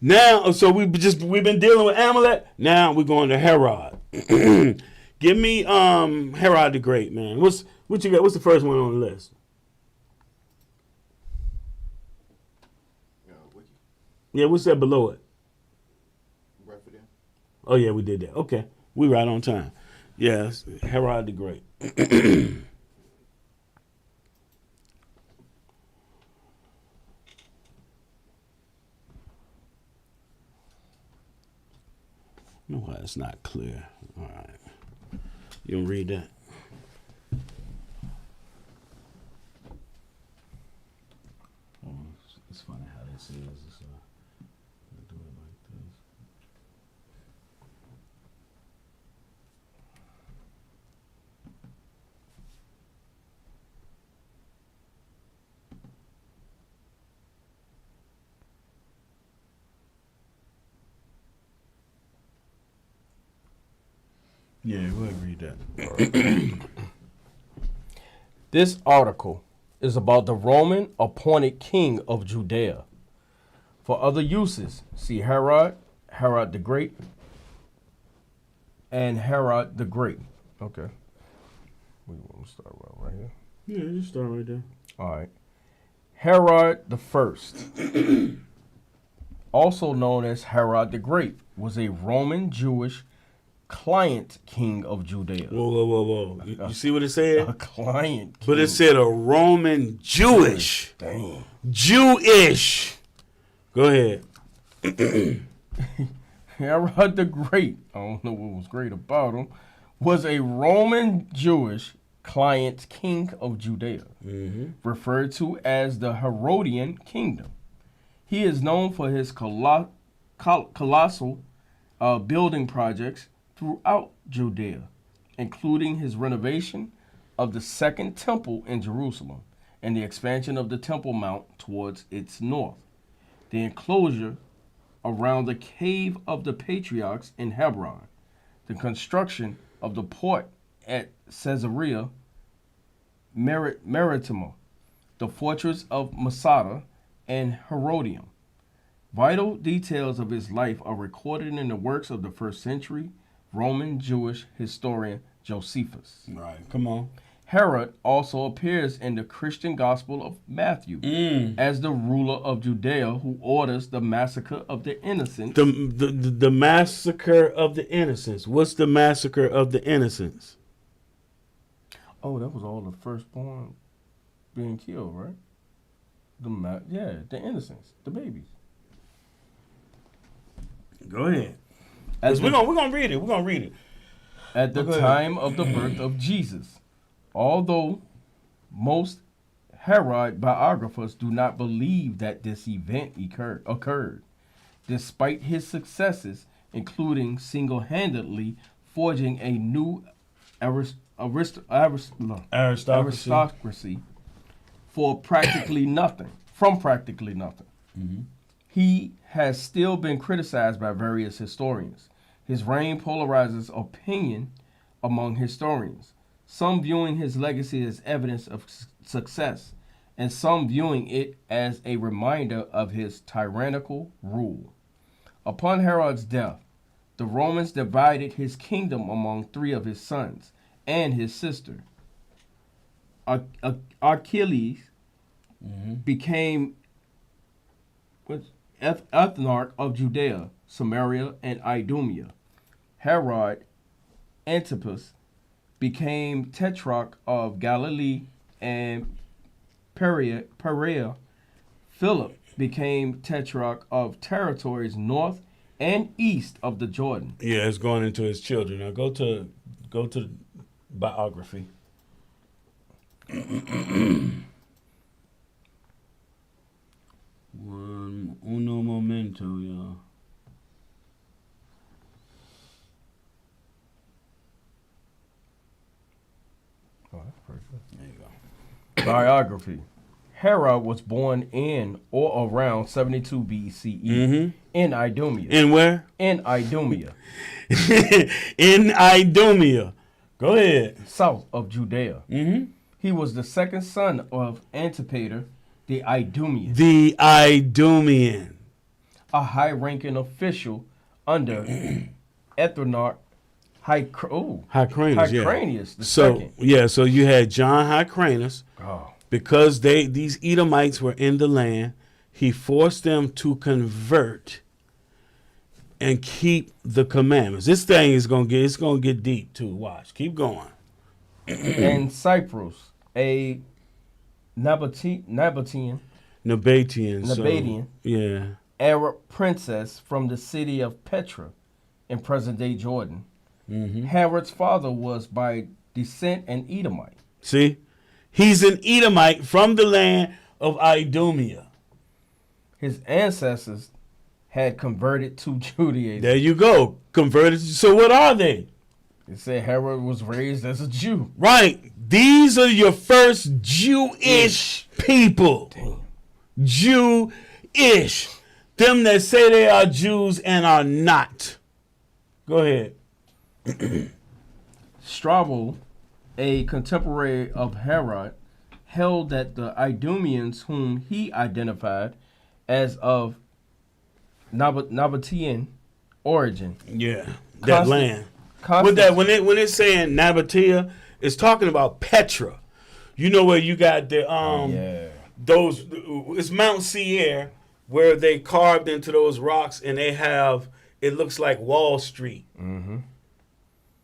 Now, so we've been dealing with Amalek. Now we're going to Herod. Give me Herod the Great, man. What you got? What's the first one on the list? Yeah, what's that below it? Oh yeah, we did that. Okay, we right on time. Yes, Herod the Great. No, why it's not clear. All right, you don't read that. Oh, it's funny how this is. Do it like this. Yeah, go ahead and read that. This article is about the Roman appointed king of Judea. For other uses, see Herod, Herod the Great, and Herod the Great. Okay. We want to start right here. Yeah, just start right there. All right. Herod the First. also known as Herod the Great, was a Roman Jewish client king of Judea. Whoa. You see what it A said? client king. But it said a Roman Jewish. Dang. Jewish. Go ahead. Herod the Great, I don't know what was great about him, was a Roman Jewish client king of Judea, referred to as the Herodian kingdom. He is known for his colossal building projects throughout Judea, including his renovation of the Second Temple in Jerusalem and the expansion of the Temple Mount towards its north, the enclosure around the Cave of the Patriarchs in Hebron, the construction of the port at Caesarea Maritima, the fortress of Masada, and Herodium. Vital details of his life are recorded in the works of the first century Roman Jewish historian Josephus. Right. Come on. Herod also appears in the Christian Gospel of Matthew as the ruler of Judea who orders the massacre of the innocents. The massacre of the innocents. What's the massacre of the innocents? Oh, that was all the firstborn being killed, right? The innocents, the babies. Go ahead. We're gonna read it. We're gonna read it. At the Go ahead. time of the birth of Jesus, although most Herod biographers do not believe that this event occurred, despite his successes, including single-handedly forging a new aristocracy from practically nothing. He has still been criticized by various historians. His reign polarizes opinion among historians, some viewing his legacy as evidence of success, and some viewing it as a reminder of his tyrannical rule. Upon Herod's death, the Romans divided his kingdom among three of his sons and his sister. Achilles became ethnarch of Judea, Samaria, and Idumea. Herod Antipas became tetrarch of Galilee and Perea. Philip became tetrarch of territories north and east of the Jordan. Yeah, it's going into his children. Now go to biography. Uno momento, y'all. Oh, that's pretty good. There you go. Biography. Herod was born in or around 72 BCE in Idumea. In where? In Idumea, In Idumea. Go ahead. south of Judea. He was the second son of Antipater the Idumean, The Idumean. a high-ranking official under Ethnarch Hyrcanus, yeah. Hyrcanus the So second. yeah, so you had John Hyrcanus. Oh, Because these Edomites were in the land, he forced them to convert and keep the commandments. This thing is gonna get deep too. Watch, keep going. and Cyprus, a Nabatean Nabatian. Yeah. Arab princess from the city of Petra in present-day Jordan. Herod's father was by descent an Edomite. See, he's an Edomite from the land of Idumea. His ancestors had converted to Judaism. There you go, converted. So what are they? It said Herod was raised as a Jew. Right. These are your first Jewish people. Damn. Jewish. Them that say they are Jews and are not. Go ahead. Strabo, a contemporary of Herod, held that the Idumeans, whom he identified as of Nabatean origin, Yeah. That Constant- land. With that, when it's saying Nabatea, it's talking about Petra. You know where you got the yeah, those, it's Mount Seir where they carved into those rocks and they have, it looks like Wall Street. Mm-hmm.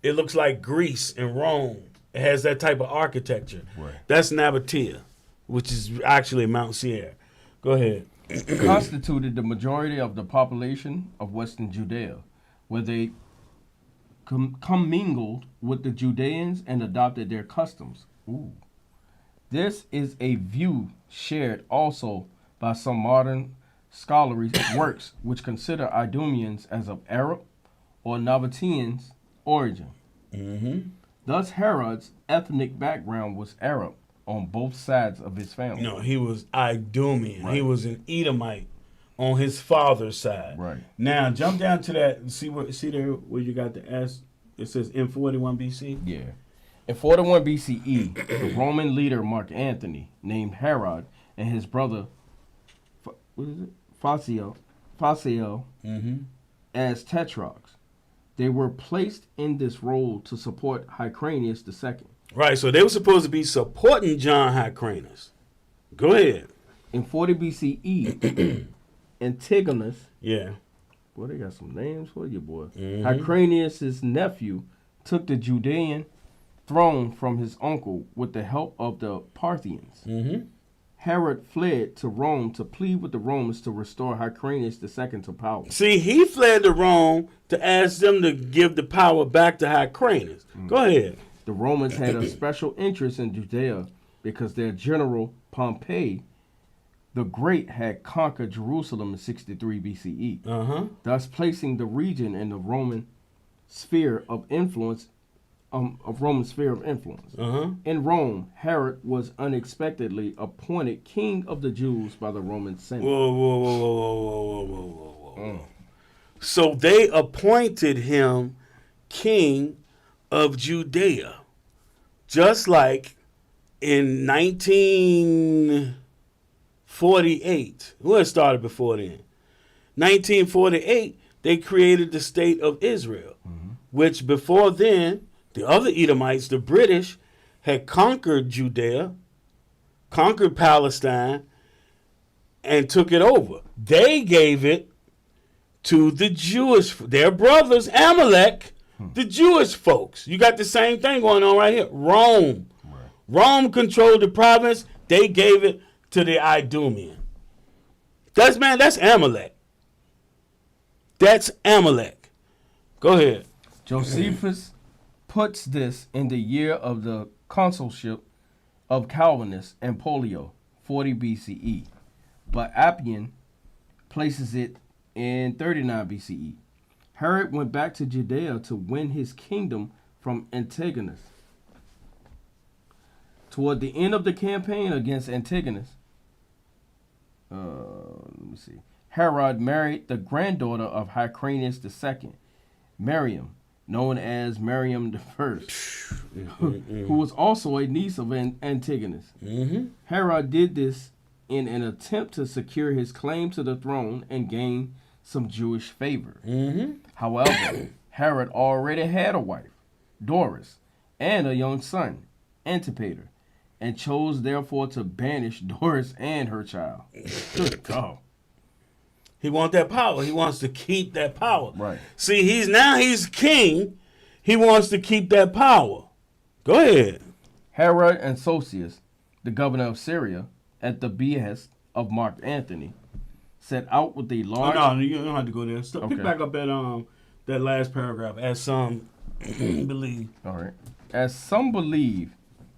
It looks like Greece and Rome. It has that type of architecture. Right. That's Nabatea, which is actually Mount Seir. Go ahead. Constituted the majority of the population of Western Judea, where they commingled with the Judeans and adopted their customs. Ooh. This is a view shared also by some modern scholarly works which consider Idumeans as of Arab or Nabateans origin. Mm-hmm. Thus Herod's ethnic background was Arab on both sides of his family. No, he was Idumean. Right. He was an Edomite on his father's side. Right. Now jump down to that and see there where you got the S. It says in 41 BC. Yeah. In 41 BCE, the Roman leader Mark Antony named Herod and his brother Facial Mm-hmm. as tetrarchs. They were placed in this role to support Hyrcanus II. Right, so they were supposed to be supporting John Hyrcanus. Go ahead. In 40 BCE, Antigonus, Yeah. boy, they got some names for you, boy. Mhm. Hyrcanus' nephew took the Judean throne from his uncle with the help of the Parthians. Mm-hmm. Herod fled to Rome to plead with the Romans to restore Hyrcanus II to power. See, he fled to Rome to ask them to give the power back to Hyrcanus. Go ahead. The Romans had a special interest in Judea because their general Pompey the Great had conquered Jerusalem in 63 BCE, Uh-huh. thus placing the region in the Roman sphere of influence. Uh-huh. In Rome, Herod was unexpectedly appointed king of the Jews by the Roman Senate. Whoa, whoa, whoa, whoa, whoa, whoa, whoa, whoa. So they appointed him king of Judea. Just like in 1948. Well, it started before then. 1948, they created the state of Israel, which before then, the other Edomites, the British, had conquered Judea, conquered Palestine, and took it over. They gave it to the Jewish, their brothers, Amalek, the Jewish folks. You got the same thing going on right here. Rome. Right. Rome controlled the province. They gave it to the Idumean. That's Amalek. That's Amalek. Go ahead. Josephus puts this in the year of the consulship of Calvinus and Polio, 40 BCE, but Appian places it in 39 BCE. Herod went back to Judea to win his kingdom from Antigonus. Toward the end of the campaign against Antigonus, Herod married the granddaughter of Hyrcanus II, Miriam, known as Miriam the First, who was also a niece of Antigonus. Mm-hmm. Herod did this in an attempt to secure his claim to the throne and gain some Jewish favor. Mm-hmm. However, Herod already had a wife, Doris, and a young son, Antipater, and chose therefore to banish Doris and her child. Good God. He wants that power. He wants to keep that power. Right. See, he's king. He wants to keep that power. Go ahead. Herod and Sosius, the governor of Syria, at the behest of Mark Antony, set out with a large... Oh, no, you don't have to go there. Pick Okay. back up at that last paragraph. As some believe. All right. As some believe,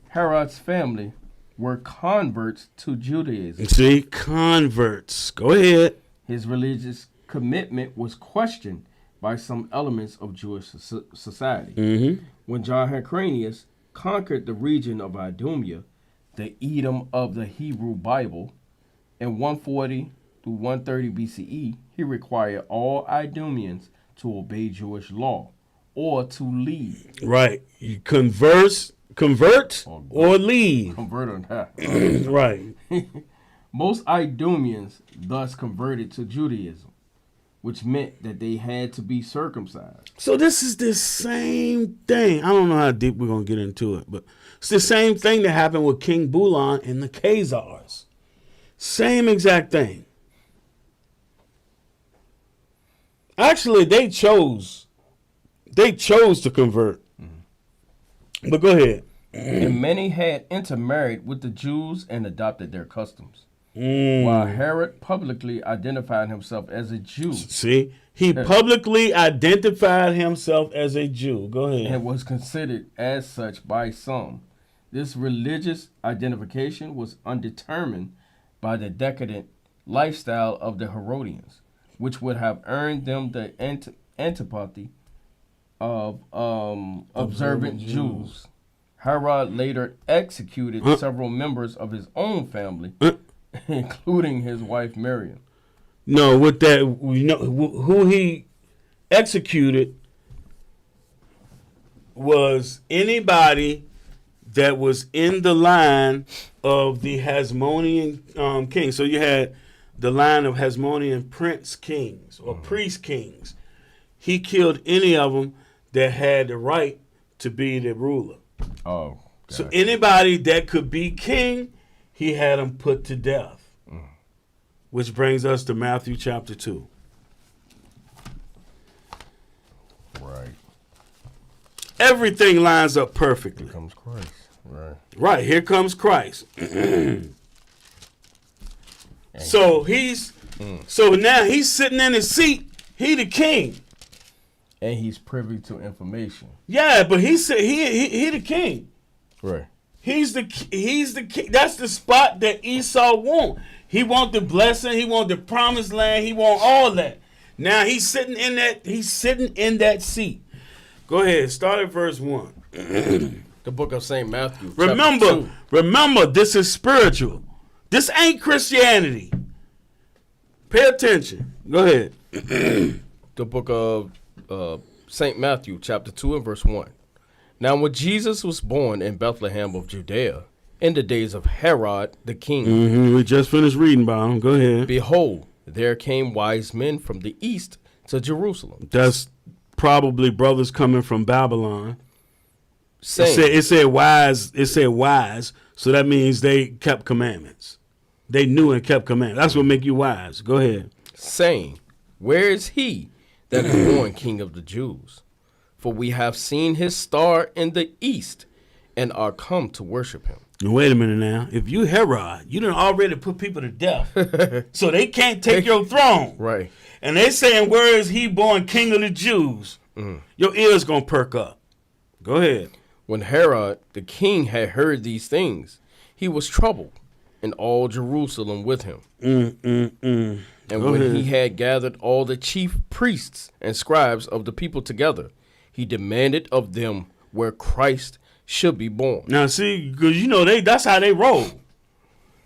Herod's family were converts to Judaism. See, converts. Go ahead. His religious commitment was questioned by some elements of Jewish society. Mm-hmm. When John Hyrcanus conquered the region of Idumea, the Edom of the Hebrew Bible, in 140 through 130 BCE, he required all Idumeans to obey Jewish law or to leave. Right. You convert or leave. Convert on that. Right. Most Idumeans thus converted to Judaism, which meant that they had to be circumcised. So this is the same thing. I don't know how deep we're going to get into it, but it's the same thing that happened with King Bulan and the Khazars. Same exact thing. Actually, they chose to convert. But go ahead. And many had intermarried with the Jews and adopted their customs. While Herod publicly identified himself as a Jew. See, he publicly identified himself as a Jew. Go ahead. And was considered as such by some. This religious identification was undetermined by the decadent lifestyle of the Herodians, which would have earned them the antipathy of observant Jews. Herod later executed several members of his own family, including his wife Miriam. No, with that, who he executed was anybody that was in the line of the Hasmonean king. So you had the line of Hasmonean prince kings or priest kings. He killed any of them that had the right to be the ruler. Oh, so anybody that could be king, he had them put to death. Which brings us to Matthew chapter 2. Right. Everything lines up perfectly. Here comes Christ. Right, here comes Christ. So now he's sitting in his seat. He the king. And he's privy to information. Yeah, but he the king. Right. He's the king. That's the spot that Esau want. He want the blessing. He want the promised land. He want all that. Now he's sitting in that seat. Go ahead. Start at verse 1. The book of St. Matthew. Remember, this is spiritual. This ain't Christianity. Pay attention. Go ahead. The book of St. Matthew, chapter 2 and verse 1. Now when Jesus was born in Bethlehem of Judea, in the days of Herod the king, we just finished reading about him. Go ahead. Behold, there came wise men from the east to Jerusalem. That's probably brothers coming from Babylon. Saying, It said wise. It said wise. So that means they kept commandments. They knew and kept commandments. That's what make you wise. Go ahead. saying, where is he that is born King of the Jews? For we have seen his star in the east and are come to worship him. Wait a minute now. If you Herod, you done already put people to death. So they can't take your throne. Right. And they saying, where is he born King of the Jews? Your ears going to perk up. Go ahead. When Herod the king had heard these things, he was troubled, and all Jerusalem with him. And Go when ahead. he had gathered all the chief priests and scribes of the people together, he demanded of them where Christ should be born. Now, see, because you know that's how they roll.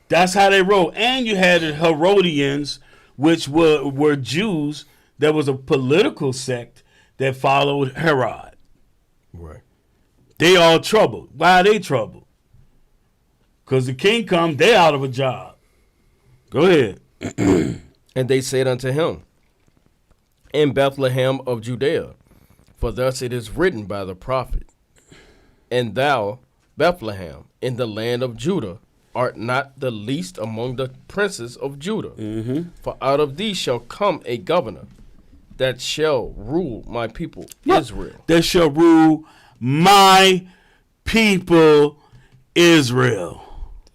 That's how they roll. And you had the Herodians, which were Jews. That was a political sect that followed Herod. Right. They all troubled. Why are they troubled? Because the king come, they out of a job. Go ahead. And they said unto him, in Bethlehem of Judea, for thus it is written by the prophet, and thou, Bethlehem, in the land of Judah, art not the least among the princes of Judah. For out of thee shall come a governor that shall rule my people Israel. That shall rule my people Israel.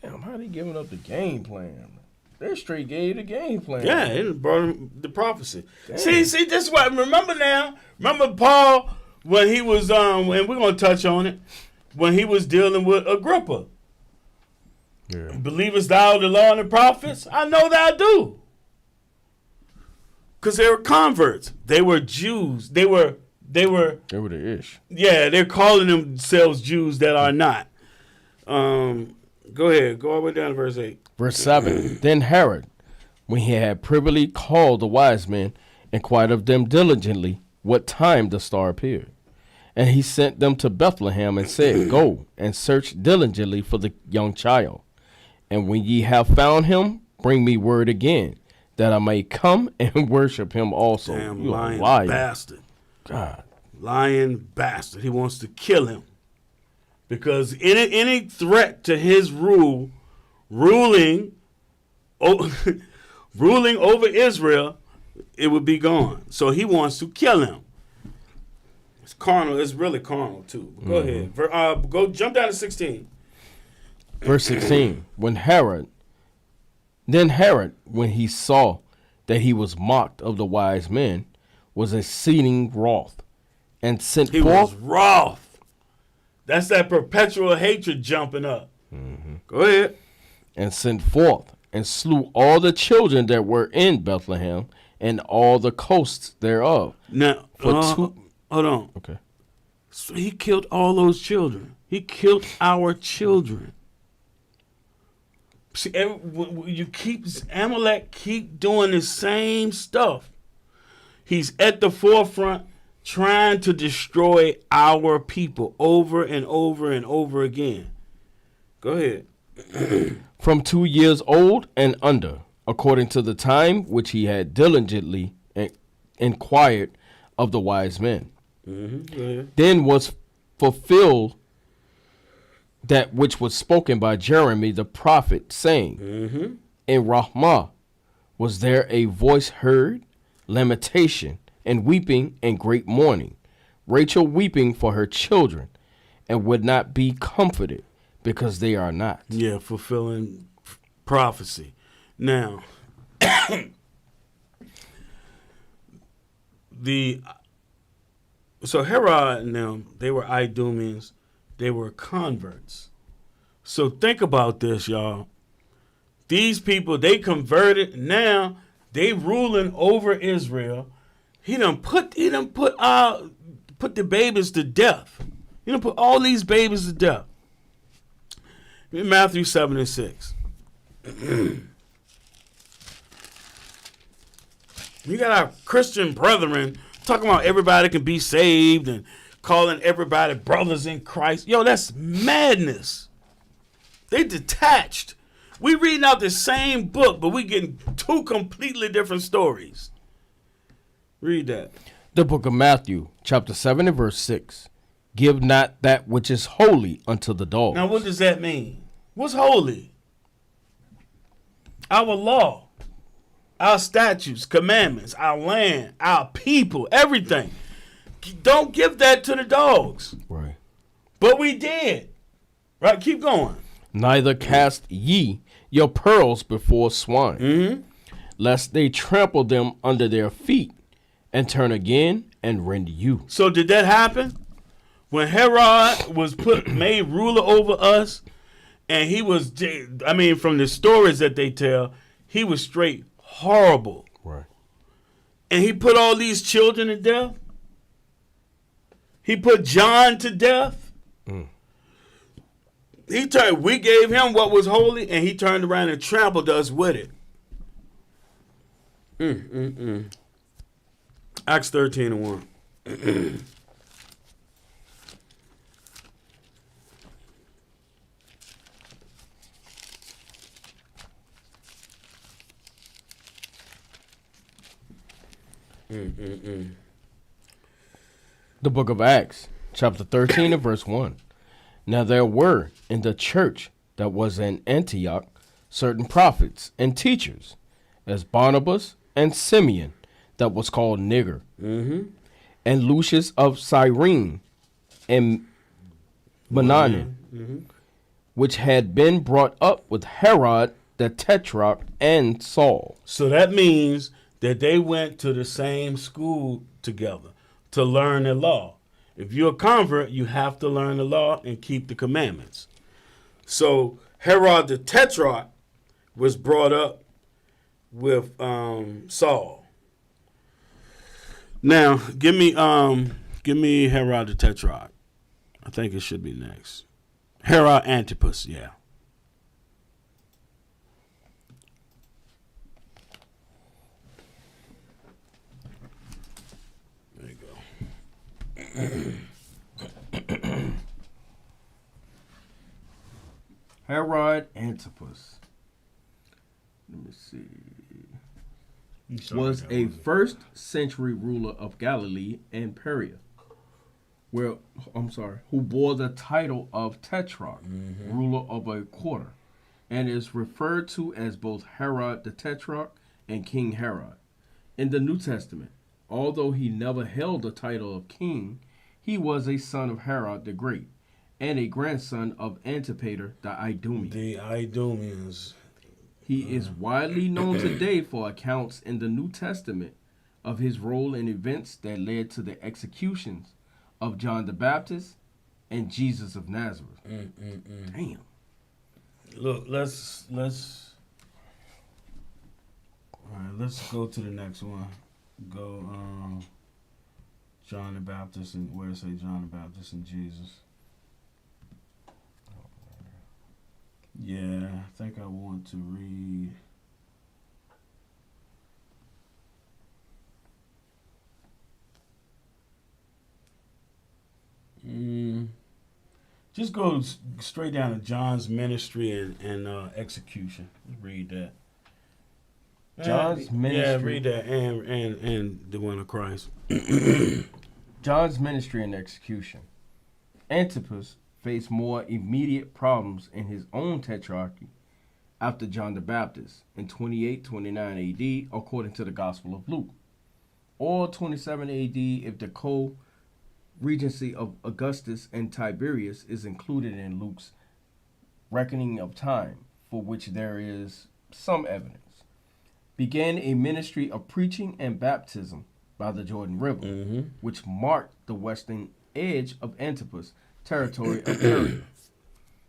Damn, how they giving up the game plan? They straight gave the game plan. Yeah, it brought him the prophecy. See, this is what, remember Paul when he was, and we're going to touch on it, when he was dealing with Agrippa. Yeah. Believest thou the law and the prophets? I know that I do. Because they were converts. They were Jews. They were the ish. Yeah, they're calling themselves Jews that are not. Go ahead. Go all the way down to verse 8. Verse 7. Then Herod, when he had privily called the wise men, inquired of them diligently what time the star appeared. And he sent them to Bethlehem and said, go and search diligently for the young child. And when ye have found him, bring me word again, that I may come and worship him also. Damn You a lying liar. bastard. God. Lying bastard. He wants to kill him. Because any threat to his ruling over Israel it would be gone. So he wants to kill him. It's carnal. It's really carnal too. Go ahead. Go jump down to 16. Verse 16. When Herod, when he saw that he was mocked of the wise men, was exceeding wroth, and sent He forth. was wroth. That's that perpetual hatred jumping up. Go ahead. And sent forth and slew all the children that were in Bethlehem and all the coasts thereof. Now, hold on. Okay. So he killed all those children. He killed our children. See, Amalek keep doing the same stuff. He's at the forefront trying to destroy our people over and over and over again. Go ahead. From 2 years old and under, according to the time which he had diligently inquired of the wise men. Go ahead. Then was fulfilled that which was spoken by Jeremy the prophet, saying, In Ramah was there a voice heard, lamentation, and weeping, and great mourning, Rachel weeping for her children, and would not be comforted, because they are not. Yeah, fulfilling prophecy. Now, so Herod and them, they were Idumeans, they were converts. So think about this, y'all. These people, they converted, now they ruling over Israel. He done put the babies to death. He done put all these babies to death. In Matthew 7 and 6. You got our Christian brethren talking about everybody can be saved and calling everybody brothers in Christ. Yo, that's madness. They detached. We reading out the same book, but we getting two completely different stories. Read that. The book of Matthew, chapter 7 and verse 6. Give not that which is holy unto the dogs. Now, what does that mean? What's holy? Our law, our statutes, commandments, our land, our people, everything. Don't give that to the dogs. Right. But we did. Right? Keep going. Neither cast ye your pearls before swine, lest they trample them under their feet, and turn again and rend you. So did that happen? When Herod was made ruler over us, and he was, from the stories that they tell, he was straight horrible. Right. And he put all these children to death. He put John to death. We gave him what was holy, and he turned around and trampled us with it. Acts 13 and 1. The book of Acts, chapter 13 and verse 1. Now there were in the church that was in Antioch certain prophets and teachers, as Barnabas and Simeon, that was called Niger, and Lucius of Cyrene, and Manaen, which had been brought up with Herod the Tetrarch and Saul. So that means that they went to the same school together to learn the law. If you're a convert, you have to learn the law and keep the commandments. So Herod the Tetrarch was brought up with Saul. Now, give me Herod the Tetrarch. I think it should be next. Herod Antipas, yeah. There you go. Herod Antipas, let me see, was a first century ruler of Galilee and Perea, who bore the title of Tetrarch, ruler of a quarter, and is referred to as both Herod the Tetrarch and King Herod. In the New Testament, although he never held the title of king, he was a son of Herod the Great and a grandson of Antipater the Idumean. The Idumeans. He is widely known today for accounts in the New Testament of his role in events that led to the executions of John the Baptist and Jesus of Nazareth. Damn. Look, let's all right, let's go to the next one. Go John the Baptist, and where it say John the Baptist and Jesus. Yeah, I think I want to read. Just go straight down to John's ministry and execution. Read that. John's ministry. Yeah, read that and the one of Christ. John's ministry and execution. Antipas faced more immediate problems in his own tetrarchy after John the Baptist in 28-29 AD, according to the Gospel of Luke, or 27 AD if the co-regency of Augustus and Tiberius is included in Luke's reckoning of time, for which there is some evidence. Began a ministry of preaching and baptism by the Jordan River, which marked the western edge of Antipas' territory of Syria.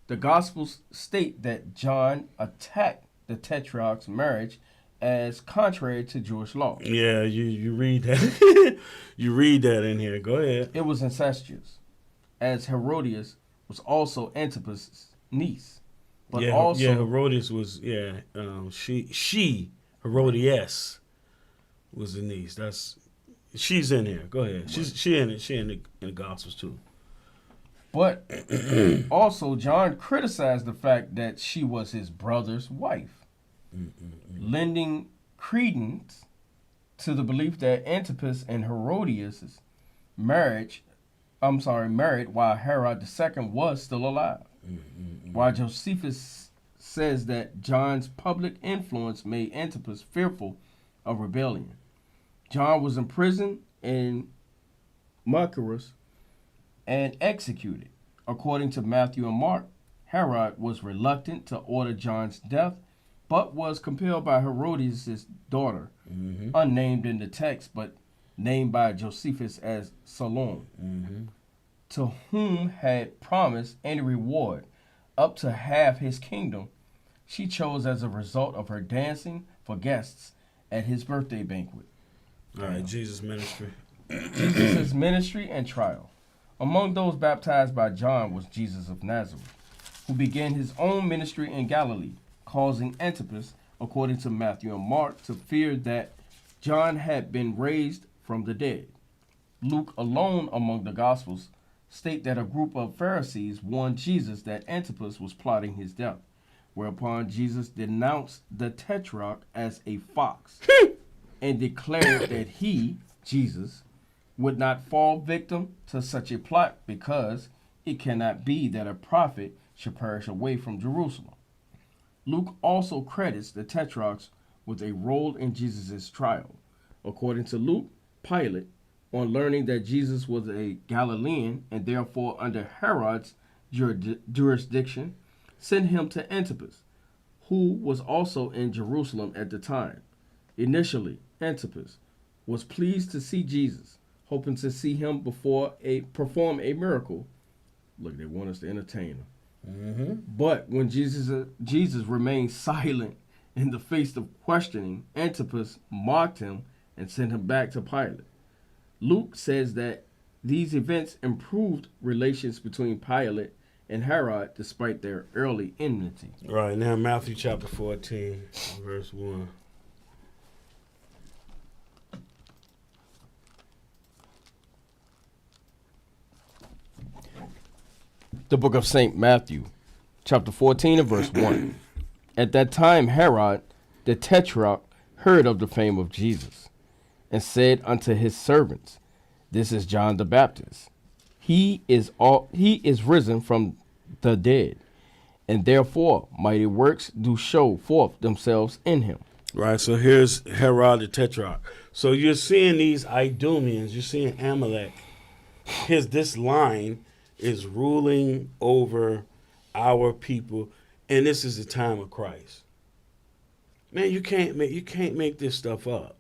The Gospels state that John attacked the Tetrarch's marriage as contrary to Jewish law. Yeah, you read that. You read that in here. Go ahead. It was incestuous, as Herodias was also Antipas' niece, but also Herodias was she Herodias was the niece. She's in here. Go ahead. She in it. She in the Gospels too. But also, John criticized the fact that she was his brother's wife, lending credence to the belief that Antipas and Herodias' married while Herod II was still alive. While Josephus says that John's public influence made Antipas fearful of rebellion. John was imprisoned in Machaerus and executed. According to Matthew and Mark, Herod was reluctant to order John's death, but was compelled by Herodias' daughter, unnamed in the text, but named by Josephus as Salome, to whom had promised any reward up to half his kingdom. She chose as a result of her dancing for guests at his birthday banquet. All right, Jesus' ministry. Jesus' ministry and trial. Among those baptized by John was Jesus of Nazareth, who began his own ministry in Galilee, causing Antipas, according to Matthew and Mark, to fear that John had been raised from the dead. Luke alone among the Gospels state that a group of Pharisees warned Jesus that Antipas was plotting his death, whereupon Jesus denounced the tetrarch as a fox and declared that he, Jesus, would not fall victim to such a plot because it cannot be that a prophet should perish away from Jerusalem. Luke also credits the tetrarchs with a role in Jesus' trial. According to Luke, Pilate, on learning that Jesus was a Galilean and therefore under Herod's jurisdiction, sent him to Antipas, who was also in Jerusalem at the time. Initially, Antipas was pleased to see Jesus, hoping to see him perform a miracle. Look, they want us to entertain him. But when Jesus remained silent in the face of questioning, Antipas mocked him and sent him back to Pilate. Luke says that these events improved relations between Pilate and Herod despite their early enmity. Right, now Matthew chapter 14, verse 1. The book of St. Matthew, chapter 14 and verse 1. At that time Herod, the tetrarch, heard of the fame of Jesus, and said unto his servants, This is John the Baptist. He is risen from the dead, and therefore mighty works do show forth themselves in him. Right, so here's Herod the Tetrarch. So you're seeing these Idumeans, you're seeing Amalek. This line is ruling over our people, and this is the time of Christ. Man, you can't make this stuff up.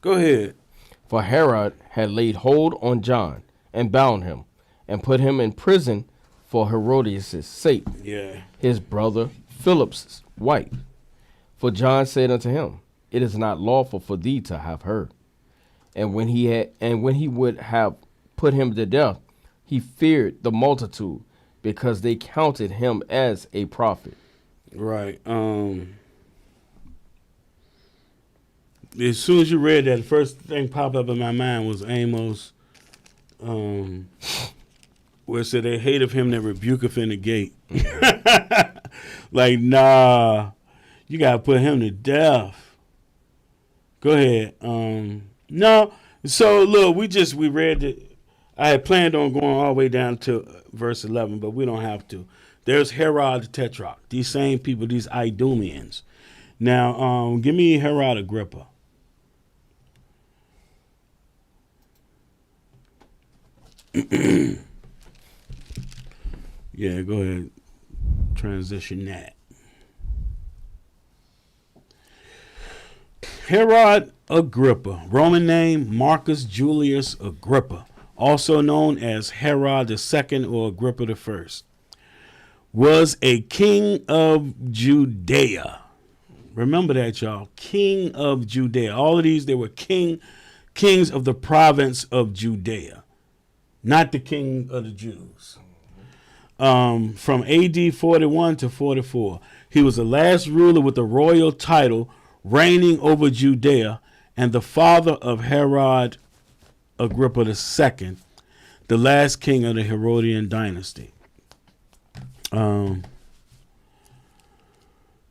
Go ahead. For Herod had laid hold on John and bound him and put him in prison for Herodias' sake, Yeah. his brother Philip's wife. For John said unto him, It is not lawful for thee to have her. And when he would have put him to death, he feared the multitude, because they counted him as a prophet. Right. As soon as you read that, the first thing popped up in my mind was Amos, where it said they hate of him that rebuketh in the gate. Like, nah, you gotta put him to death. Go ahead. No. So look, we read it. I had planned on going all the way down to verse 11, but we don't have to. There's Herod the Tetrarch. These same people, these Idumeans. Now, give me Herod Agrippa. Yeah, go ahead. Transition that. Herod Agrippa, Roman name Marcus Julius Agrippa, also known as Herod II or Agrippa I, was a king of Judea. Remember that, y'all. King of Judea. All of these, they were kings of the province of Judea, not the king of the Jews. From AD 41 to 44, he was the last ruler with the royal title, reigning over Judea, and the father of Herod Agrippa II, the last king of the Herodian dynasty. Go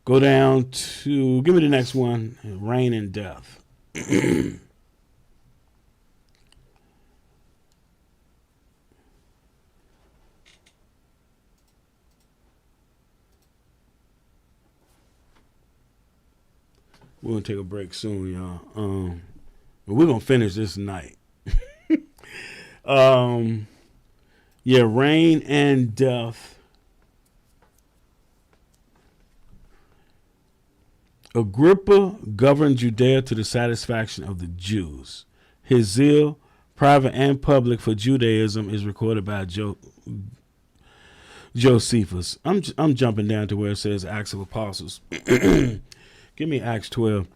down to, give me the next one, reign and death. We're going to take a break soon, y'all. But we're going to finish this night. Yeah, reign and death. Agrippa governed Judea to the satisfaction of the Jews. His zeal, private and public, for Judaism is recorded by Josephus. I'm jumping down to where it says Acts of Apostles. Give me Acts 12.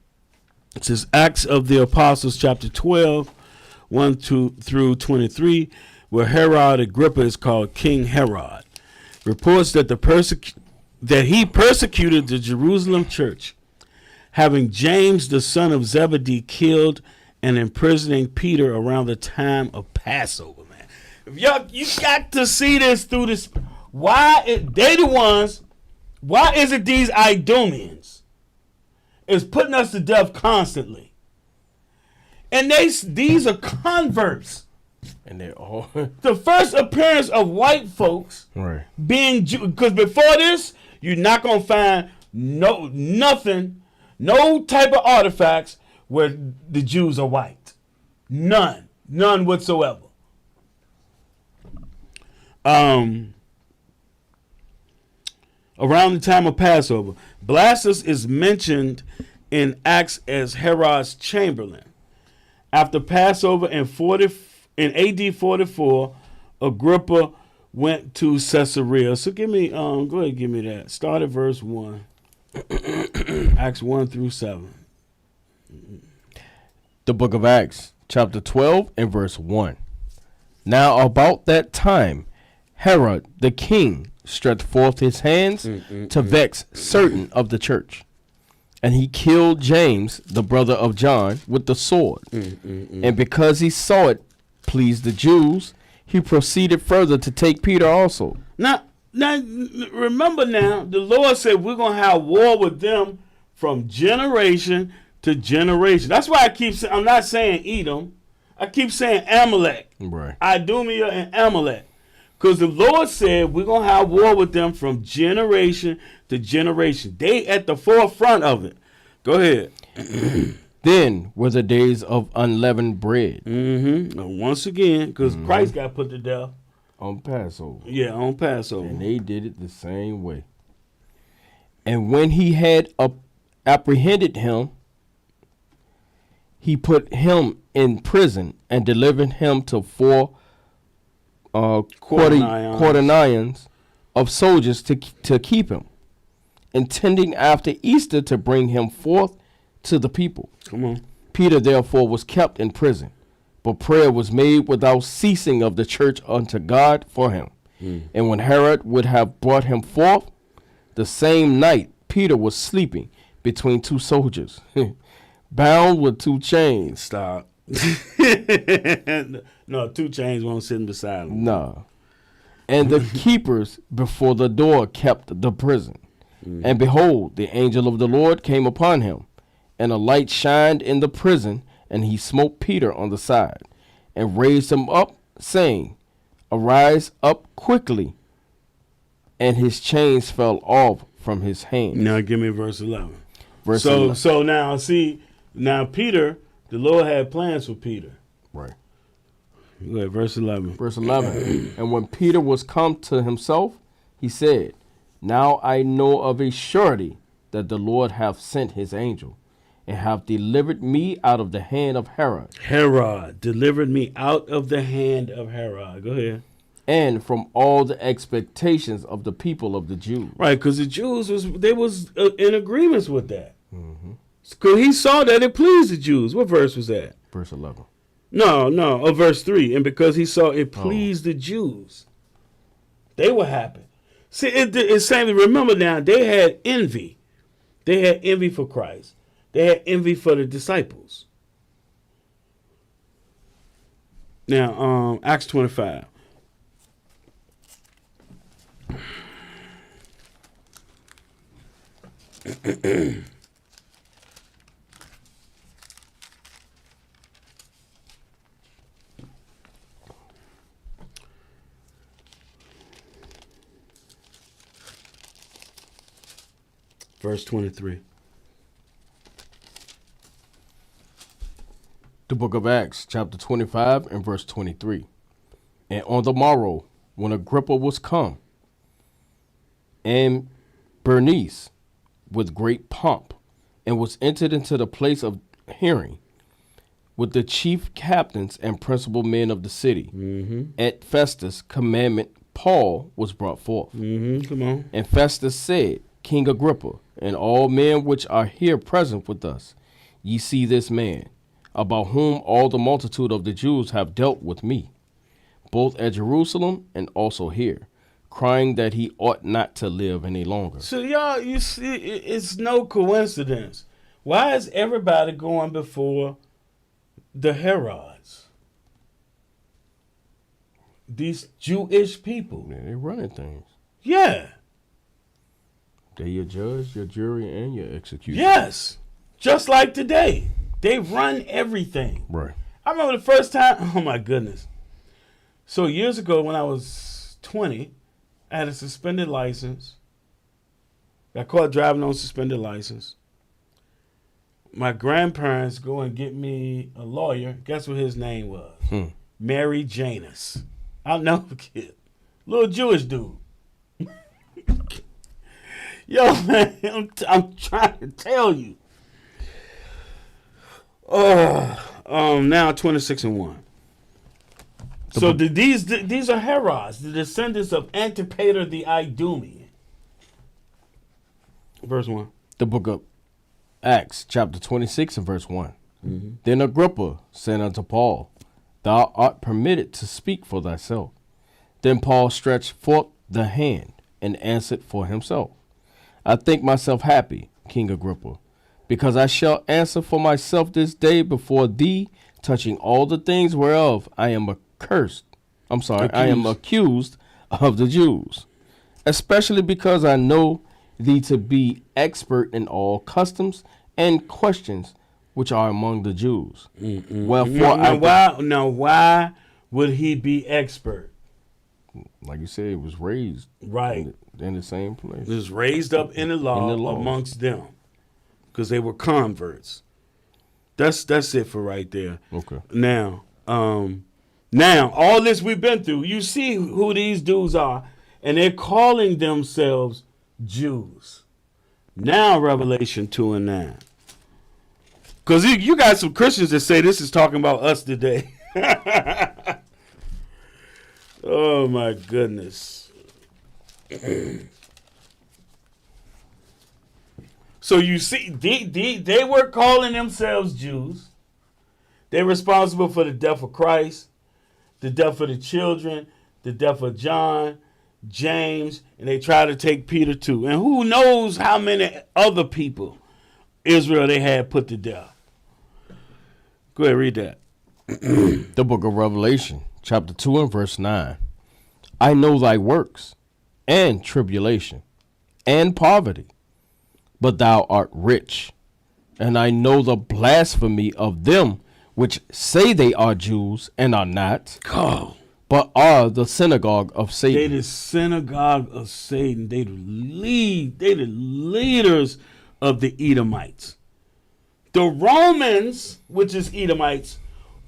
It says Acts of the Apostles, chapter 12, 1 through 23, where Herod Agrippa is called King Herod. Reports that that he persecuted the Jerusalem church, having James the son of Zebedee killed and imprisoning Peter around the time of Passover. Man, you got to see this through this. Why is it these Idumeans is putting us to death constantly? And these are converts. And they all The first appearance of white folks right. being Jew, because before this, you're not gonna find nothing, no type of artifacts where the Jews are white. None whatsoever. Around the time of Passover, Blastus is mentioned in Acts as Herod's chamberlain. After Passover in AD 44, Agrippa went to Caesarea. So go ahead, give me that. Start at verse 1. Acts 1 through 7. The book of Acts, chapter 12 and verse 1. Now about that time, Herod the king stretched forth his hands to vex certain of the church. And he killed James, the brother of John, with the sword. And because he saw it pleased the Jews, he proceeded further to take Peter also. Now remember now, the Lord said we're going to have war with them from generation to generation. That's why I'm not saying Edom. I keep saying Amalek. Right. Idumea and Amalek. Because the Lord said we're going to have war with them from generation to generation. They at the forefront of it. Go ahead. Then were the days of unleavened bread Once again, because Christ got put to death. on Passover. Yeah, on Passover. And they did it the same way. And when he had apprehended him, he put him in prison and delivered him to 4 quaternions of soldiers to keep him, intending after Easter to bring him forth to the people. Come on. Peter therefore was kept in prison, but prayer was made without ceasing of the church unto God for him. And when Herod would have brought him forth, the same night Peter was sleeping between 2 soldiers, bound with 2 chains. Stop. No, 2 chains won't sit beside him. No. And the keepers before the door kept the prison. And behold, the angel of the Lord came upon him, and a light shined in the prison, and he smote Peter on the side, and raised him up, saying, Arise up quickly. And his chains fell off from his hands. Now give me verse 11. Verse so 11. so now see, now Peter, the Lord had plans for Peter. Right. Go ahead, verse 11. Verse 11. And when Peter was come to himself, he said, Now I know of a surety that the Lord hath sent his angel, and hath delivered me out of the hand of Herod, Herod delivered me out of the hand of Herod. Go ahead. and from all the expectations of the people of the Jews. Right, because the Jews was in agreements with that. Because he saw that it pleased the Jews. What verse was that? Verse 11. No, verse 3. And because he saw it pleased the Jews, they were happy. See, it's saying, remember now, they had envy. They had envy for Christ. They had envy for the disciples. Now, Acts 25. Verse 23. The book of Acts, chapter 25 and verse 23. And on the morrow, when Agrippa was come, and Bernice, with great pomp, and was entered into the place of hearing, with the chief captains and principal men of the city, at Festus' commandment, Paul was brought forth. Come on. And Festus said, King Agrippa, and all men which are here present with us, ye see this man, about whom all the multitude of the Jews have dealt with me, both at Jerusalem and also here, crying that he ought not to live any longer. So y'all, you see, it's no coincidence. Why is everybody going before the Herods? These Jewish people. Yeah, they running things. Yeah. They your judge, your jury, and your executioner. Yes. Just like today. They run everything. Right. I remember the first time, oh my goodness. So years ago when I was 20, I had a suspended license. Got caught driving on suspended license. My grandparents go and get me a lawyer. Guess what his name was? Mary Janus. I'll never forget. Little Jewish dude. Yo, man, I'm trying to tell you. Now 26-1. So these are Herods, the descendants of Antipater the Idumean. Verse 1. The book of Acts, chapter 26 and verse 1. Then Agrippa said unto Paul, Thou art permitted to speak for thyself. Then Paul stretched forth the hand and answered for himself. I think myself happy, King Agrippa, because I shall answer for myself this day before thee, touching all the things whereof I am I am accused of the Jews, especially because I know thee to be expert in all customs and questions which are among the Jews. Wherefore why would he be expert? Like you said, he was raised Right. in the same place. He was raised up in the law, amongst them. because they were converts. That's it for right there. Okay. Now, all this we've been through, you see who these dudes are, and they're calling themselves Jews. Now, Revelation 2 and 9. Because you got some Christians that say this is talking about us today. Oh, my goodness. So you see, they were calling themselves Jews. They're responsible for the death of Christ, the death of the children, the death of John, James, and they try to take Peter too. And who knows how many other people Israel they had put to death. Go ahead, read that. The book of Revelation, chapter 2 and verse 9. I know thy works, and tribulation, and poverty, but thou art rich. And I know the blasphemy of them which say they are Jews, and are not, Oh, but are the synagogue of they Satan. the synagogue of Satan. They the leaders of the Edomites. The Romans, which is Edomites,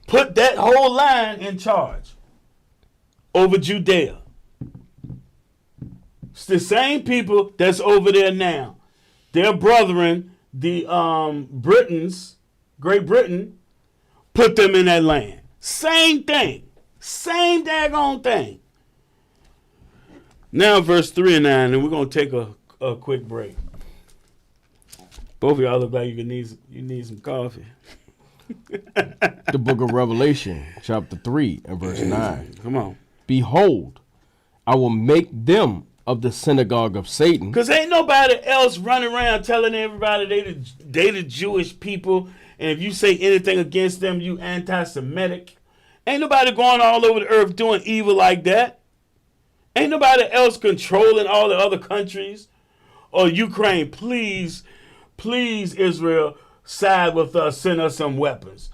put that whole line in charge over Judea. It's the same people that's over there now. Their brethren, the Britons, Great Britain, put them in that land. Same thing. Same daggone thing. Now verse 3 and 9, and we're going to take a quick break. Both of y'all look like you need some coffee. The book of Revelation, chapter 3 and verse 9. Come on. Behold, I will make them of the synagogue of Satan. Because ain't nobody else running around telling everybody they the Jewish people, and if you say anything against them, you anti-Semitic. Ain't nobody going all over the earth doing evil like that. Ain't nobody else controlling all the other countries. Or Ukraine, please, Israel, side with us, send us some weapons.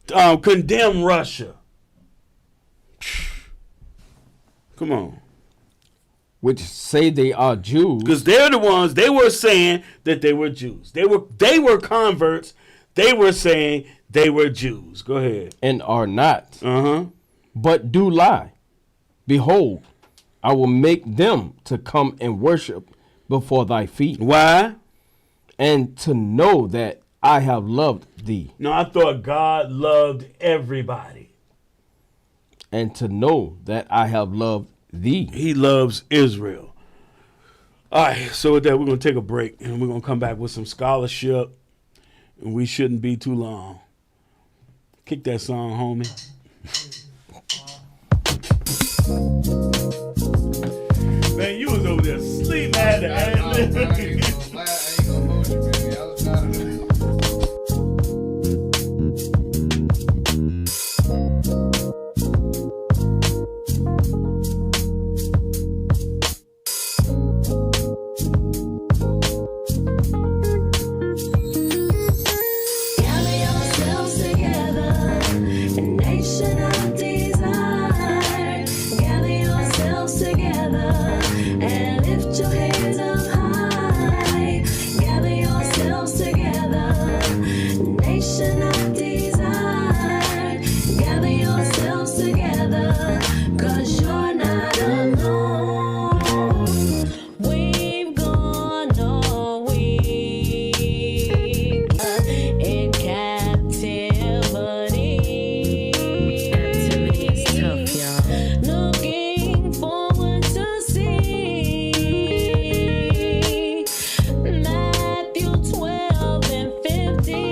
Condemn Russia. Come on. Which say they are Jews, Because they're the ones, they were saying that they were Jews. They were converts. They were saying they were Jews. Go ahead. and are not, Uh-huh. but do lie. Behold, I will make them to come and worship before thy feet, Why? and to know that I have loved thee, No, I thought God loved everybody. and to know that I have loved thee. He loves Israel. All right, so with that, we're going to take a break, and we're going to come back with some scholarship, and we shouldn't be too long. Kick that song, homie. Man, you was over there sleeping at the I ain't gonna hold you, baby. I was not Gather yourselves together, a nation of desire. Gather yourselves together and lift your hands up high. Gather yourselves together, nation of desire. Gather yourselves together, 'cause you're not alone. We've gone all week in captivity. Captivity is tough, y'all. Looking forward to see Matthew 12 and 15.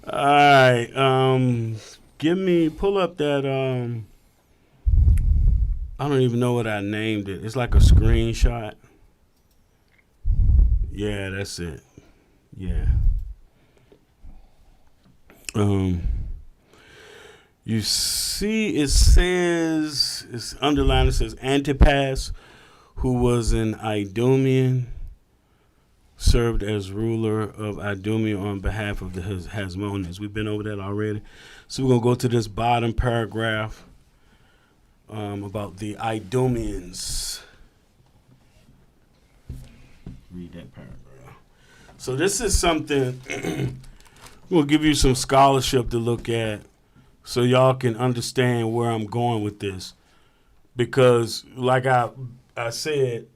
All right. Pull up that. I don't even know what I named it. It's like a screenshot. Yeah, that's it. Yeah. You see, it's underlined. It says Antipas, who was an Idumean, served as ruler of Idumea on behalf of the Hasmoneans. We've been over that already. So we're going to go to this bottom paragraph about the Idumeans. Read that paragraph. So this is something we'll give you some scholarship to look at so y'all can understand where I'm going with this. Because like I said,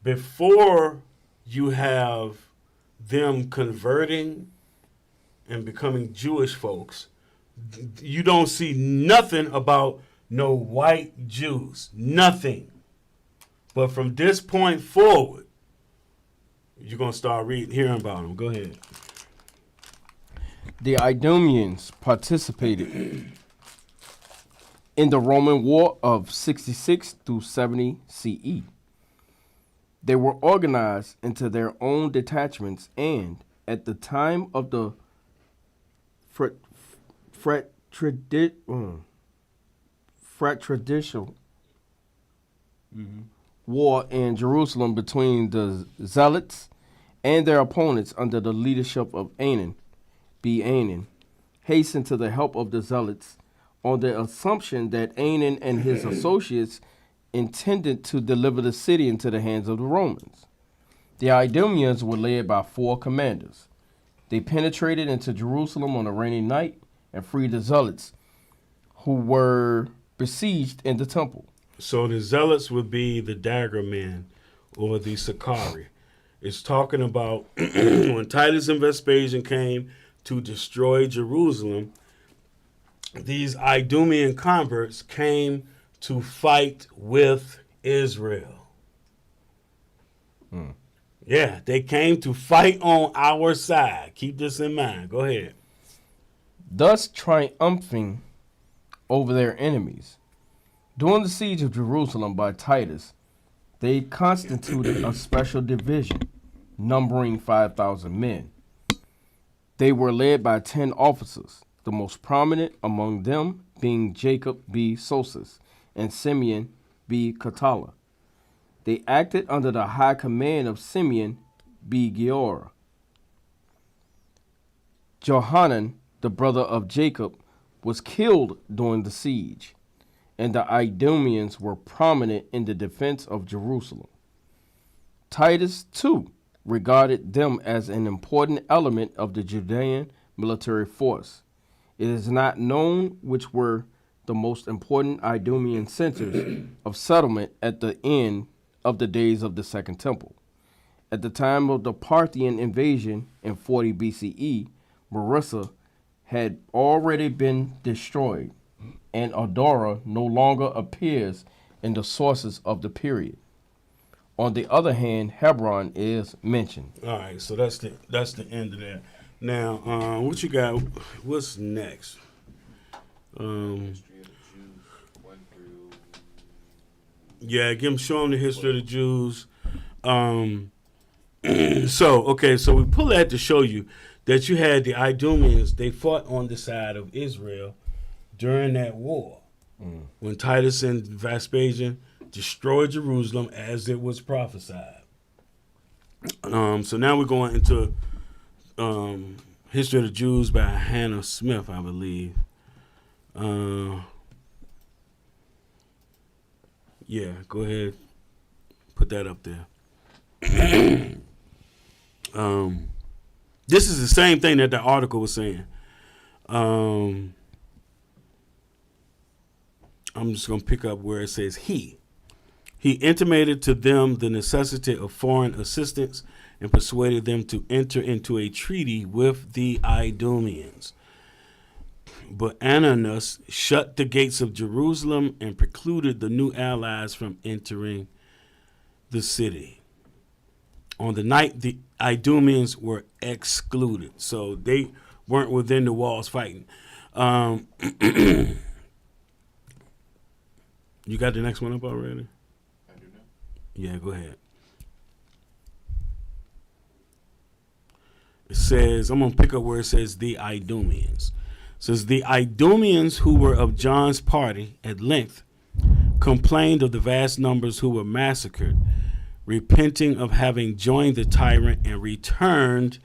before you have them converting and becoming Jewish folks, you don't see nothing about no white Jews. Nothing. But from this point forward, you're going to start hearing about them. Go ahead. The Idumeans participated in the Roman War of 66 through 70 CE. They were organized into their own detachments and, at the time of the fratricidal war in Jerusalem between the Zealots and their opponents under the leadership of Anan, hastened to the help of the Zealots on the assumption that Anan and his associates intended to deliver the city into the hands of the Romans. The Idumeans were led by 4 commanders. They penetrated into Jerusalem on a rainy night and freed the Zealots, who were besieged in the temple. So the Zealots would be the dagger men or the Sicarii. It's talking about when Titus and Vespasian came to destroy Jerusalem, these Idumean converts came to fight with Israel. Yeah, they came to fight on our side. Keep this in mind. Go ahead. Thus triumphing over their enemies. During the siege of Jerusalem by Titus, they constituted a special division, numbering 5,000 men. They were led by 10 officers, the most prominent among them being Jacob B. Sosis and Simeon B. Catala. They acted under the high command of Simeon B. Giora. Johanan, the brother of Jacob, was killed during the siege, and the Idumeans were prominent in the defense of Jerusalem. Titus, too, regarded them as an important element of the Judean military force. It is not known which were the most important Idumean centers of settlement at the end of the days of the Second Temple. At the time of the Parthian invasion in 40 BCE, Marissa had already been destroyed, and Adora no longer appears in the sources of the period. On the other hand, Hebron is mentioned. All right, so that's the end of that. Now, what you got? What's next? Yeah, show them the history of the Jews. So we pull that to show you that you had the Idumeans. They fought on the side of Israel during that war when Titus and Vespasian destroyed Jerusalem as it was prophesied. So now we're going into History of the Jews by Hannah Smith, I believe. Yeah, go ahead. Put that up there. This is the same thing that the article was saying. I'm just going to pick up where it says he intimated to them the necessity of foreign assistance and persuaded them to enter into a treaty with the Idumeans. But Ananus shut the gates of Jerusalem and precluded the new allies from entering the city. On the night the Idumeans were excluded. So they weren't within the walls fighting. You got the next one up already? I do not. Yeah, go ahead. It says, I'm going to pick up where it says the Idumeans. It says, the Idumeans who were of John's party at length complained of the vast numbers who were massacred, repenting of having joined the tyrant and returned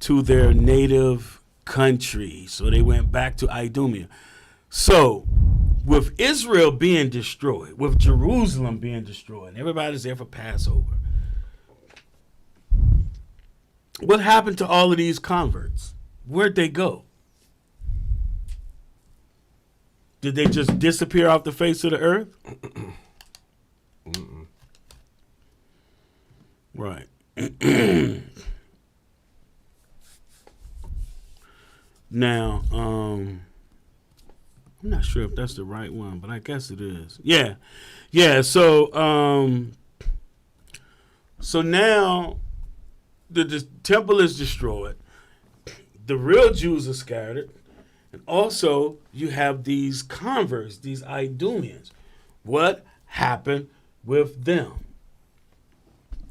to their native country. So they went back to Idumea. So with Israel being destroyed, with Jerusalem being destroyed, and everybody's there for Passover, what happened to all of these converts? Where'd they go? Did they just disappear off the face of the earth? Right. Now, I'm not sure if that's the right one, but I guess it is. Yeah. Yeah, so now the temple is destroyed. The real Jews are scattered. And also, you have these converts, these Idumeans. What happened with them?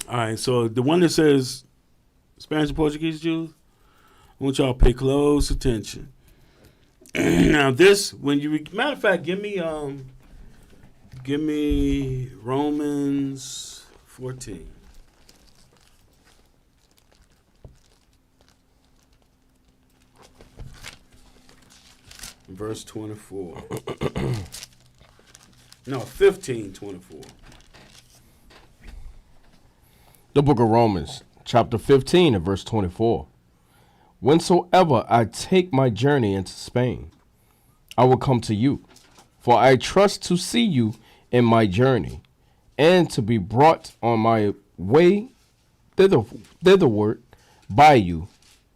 All right, so the one that says Spanish and Portuguese Jews, I want y'all to pay close attention. Now this, when you matter of fact, give me Romans 14. Verse 24. No, 15:24. The book of Romans, chapter 15 and verse 24. Whensoever I take my journey into Spain, I will come to you, for I trust to see you in my journey, and to be brought on my way thitherward by you,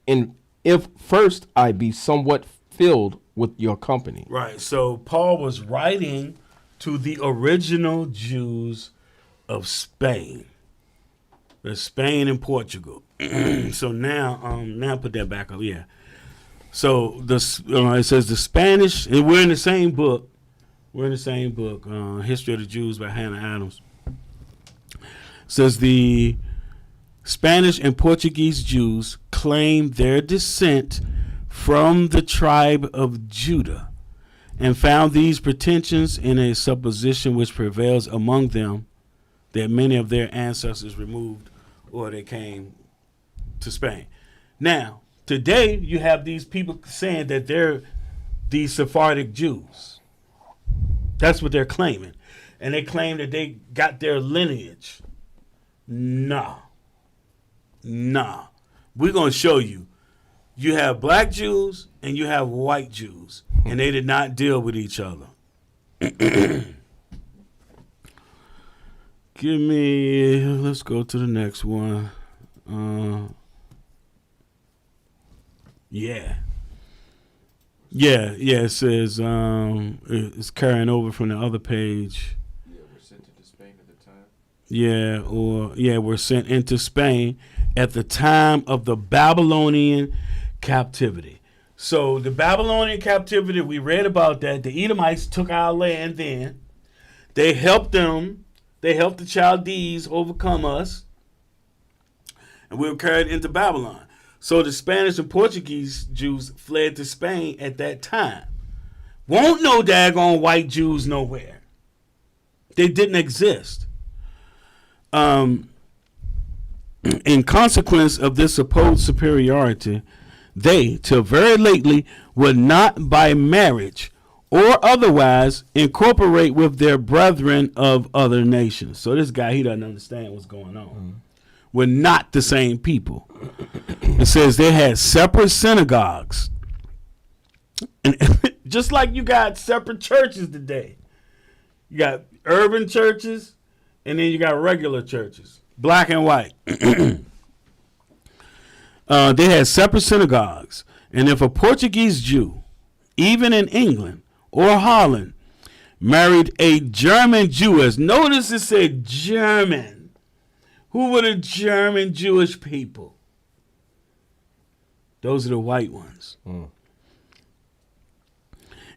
and if first I be somewhat filled with your company. Right. So Paul was writing to the original Jews of Spain. There's Spain and Portugal. So now put that back up. Yeah. So it says the Spanish, and we're in the same book. We're in the same book, History of the Jews by Hannah Adams. It says the Spanish and Portuguese Jews claim their descent from the tribe of Judah, and found these pretensions in a supposition which prevails among them, that many of their ancestors removed or they came to Spain. Now, today you have these people saying that they're the Sephardic Jews. That's what they're claiming. And they claim that they got their lineage. Nah. We're going to show you. You have black Jews and you have white Jews, and they did not deal with each other. Let's go to the next one. Yeah, it says it's carrying over from the other page. Yeah, we're sent into Spain at the time. We're sent into Spain at the time of the Babylonian captivity. So the Babylonian captivity, we read about that. The Edomites took our land then. They helped them. They helped the Chaldees overcome us. And we were carried into Babylon. So the Spanish and Portuguese Jews fled to Spain at that time. Won't no daggone white Jews nowhere. They didn't exist. In consequence of this supposed superiority, they, till very lately, would not by marriage or otherwise incorporate with their brethren of other nations. So this guy, he doesn't understand what's going on. We're not the same people. It says they had separate synagogues. And just like you got separate churches today. You got urban churches, and then you got regular churches, black and white. They had separate synagogues. And if a Portuguese Jew, even in England or Holland, married a German Jewess, notice it said German. Who were the German Jewish people? Those are the white ones.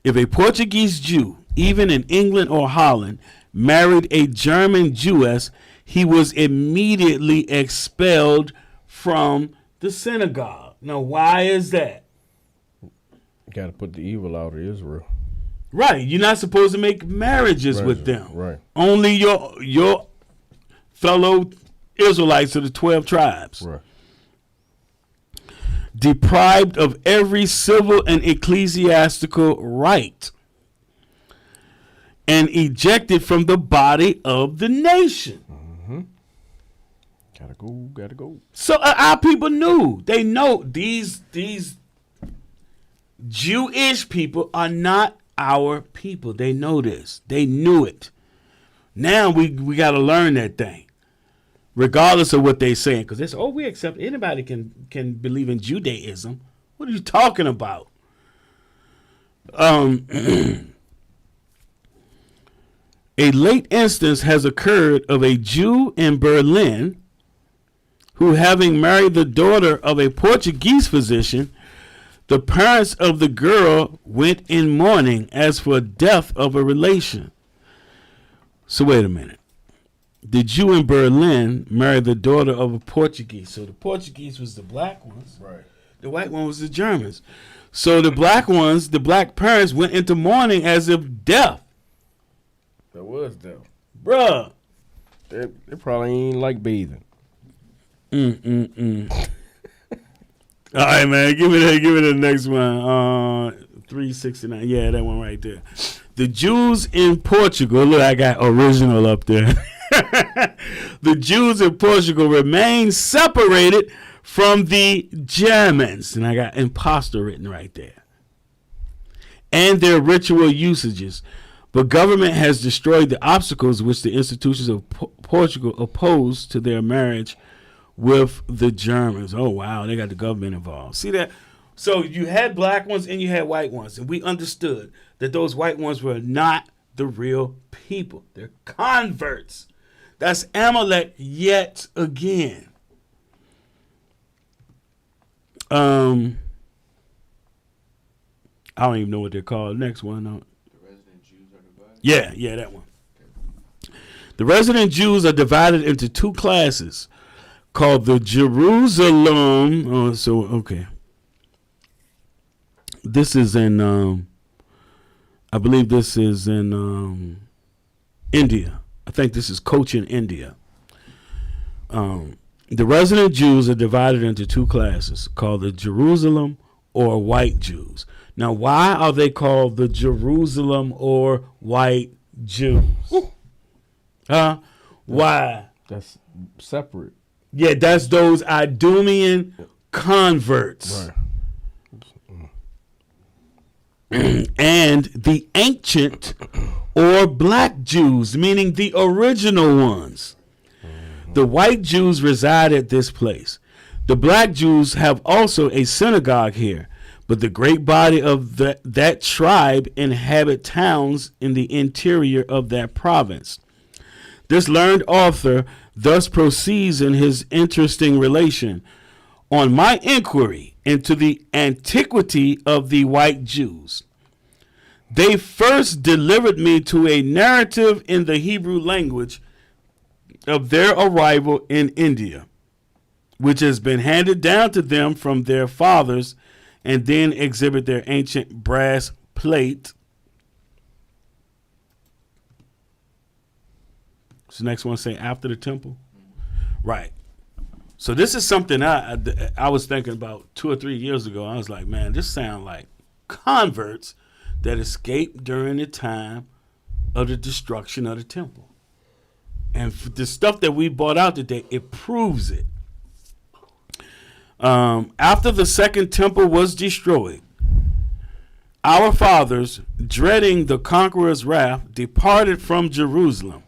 If a Portuguese Jew, even in England or Holland, married a German Jewess, he was immediately expelled from the synagogue. Now, why is that? Got to put the evil out of Israel. Right. You're not supposed to make marriages with them. Right. Only your fellow Israelites of the 12 tribes. Right. Deprived of every civil and ecclesiastical right. And ejected from the body of the nation. Gotta go. So our people knew. They know these Jewish people are not our people. They know this. They knew it. Now we got to learn that thing, regardless of what they're saying. Because they say, we accept anybody can believe in Judaism. What are you talking about? A late instance has occurred of a Jew in Berlin who, having married the daughter of a Portuguese physician, the parents of the girl went in mourning as for death of a relation. So wait a minute. The Jew in Berlin married the daughter of a Portuguese. So the Portuguese was the black ones. Right. The white one was the Germans. So the black ones, the black parents went into mourning as if death. That was them. Bruh. They probably ain't like bathing. All right, man. Give me the next one. 369. Yeah, that one right there. The Jews in Portugal. Look, I got original up there. The Jews in Portugal remain separated from the Germans. And I got imposter written right there. And their ritual usages. But government has destroyed the obstacles which the institutions of Portugal opposed to their marriage with the Germans. Oh, wow. They got the government involved. See that? So you had black ones and you had white ones. And we understood that those white ones were not the real people. They're converts. That's Amalek yet again. I don't even know what they're called. Next one. The resident Jews are divided. Yeah, that one. The resident Jews are divided into two classes called the Jerusalem. Okay. This is in, I believe this is in India. I think this is Cochin, India. The resident Jews are divided into two classes called the Jerusalem or white Jews. Now, why are they called the Jerusalem or white Jews? Why? That's separate. Yeah, that's those Idumean converts. Right. And the ancient or black Jews, meaning the original ones. The white Jews reside at this place. The black Jews have also a synagogue here, but the great body of that tribe inhabit towns in the interior of that province. This learned author thus proceeds in his interesting relation. On my inquiry into the antiquity of the white Jews, they first delivered me to a narrative in the Hebrew language of their arrival in India, which has been handed down to them from their fathers, and then exhibit their ancient brass plate. So next one say after the temple. Right. So this is something I was thinking about 2 or 3 years ago. I was like, man, this sounds like converts that escaped during the time of the destruction of the temple. And the stuff that we brought out today, it proves it. After the second temple was destroyed, our fathers, dreading the conqueror's wrath, departed from Jerusalem.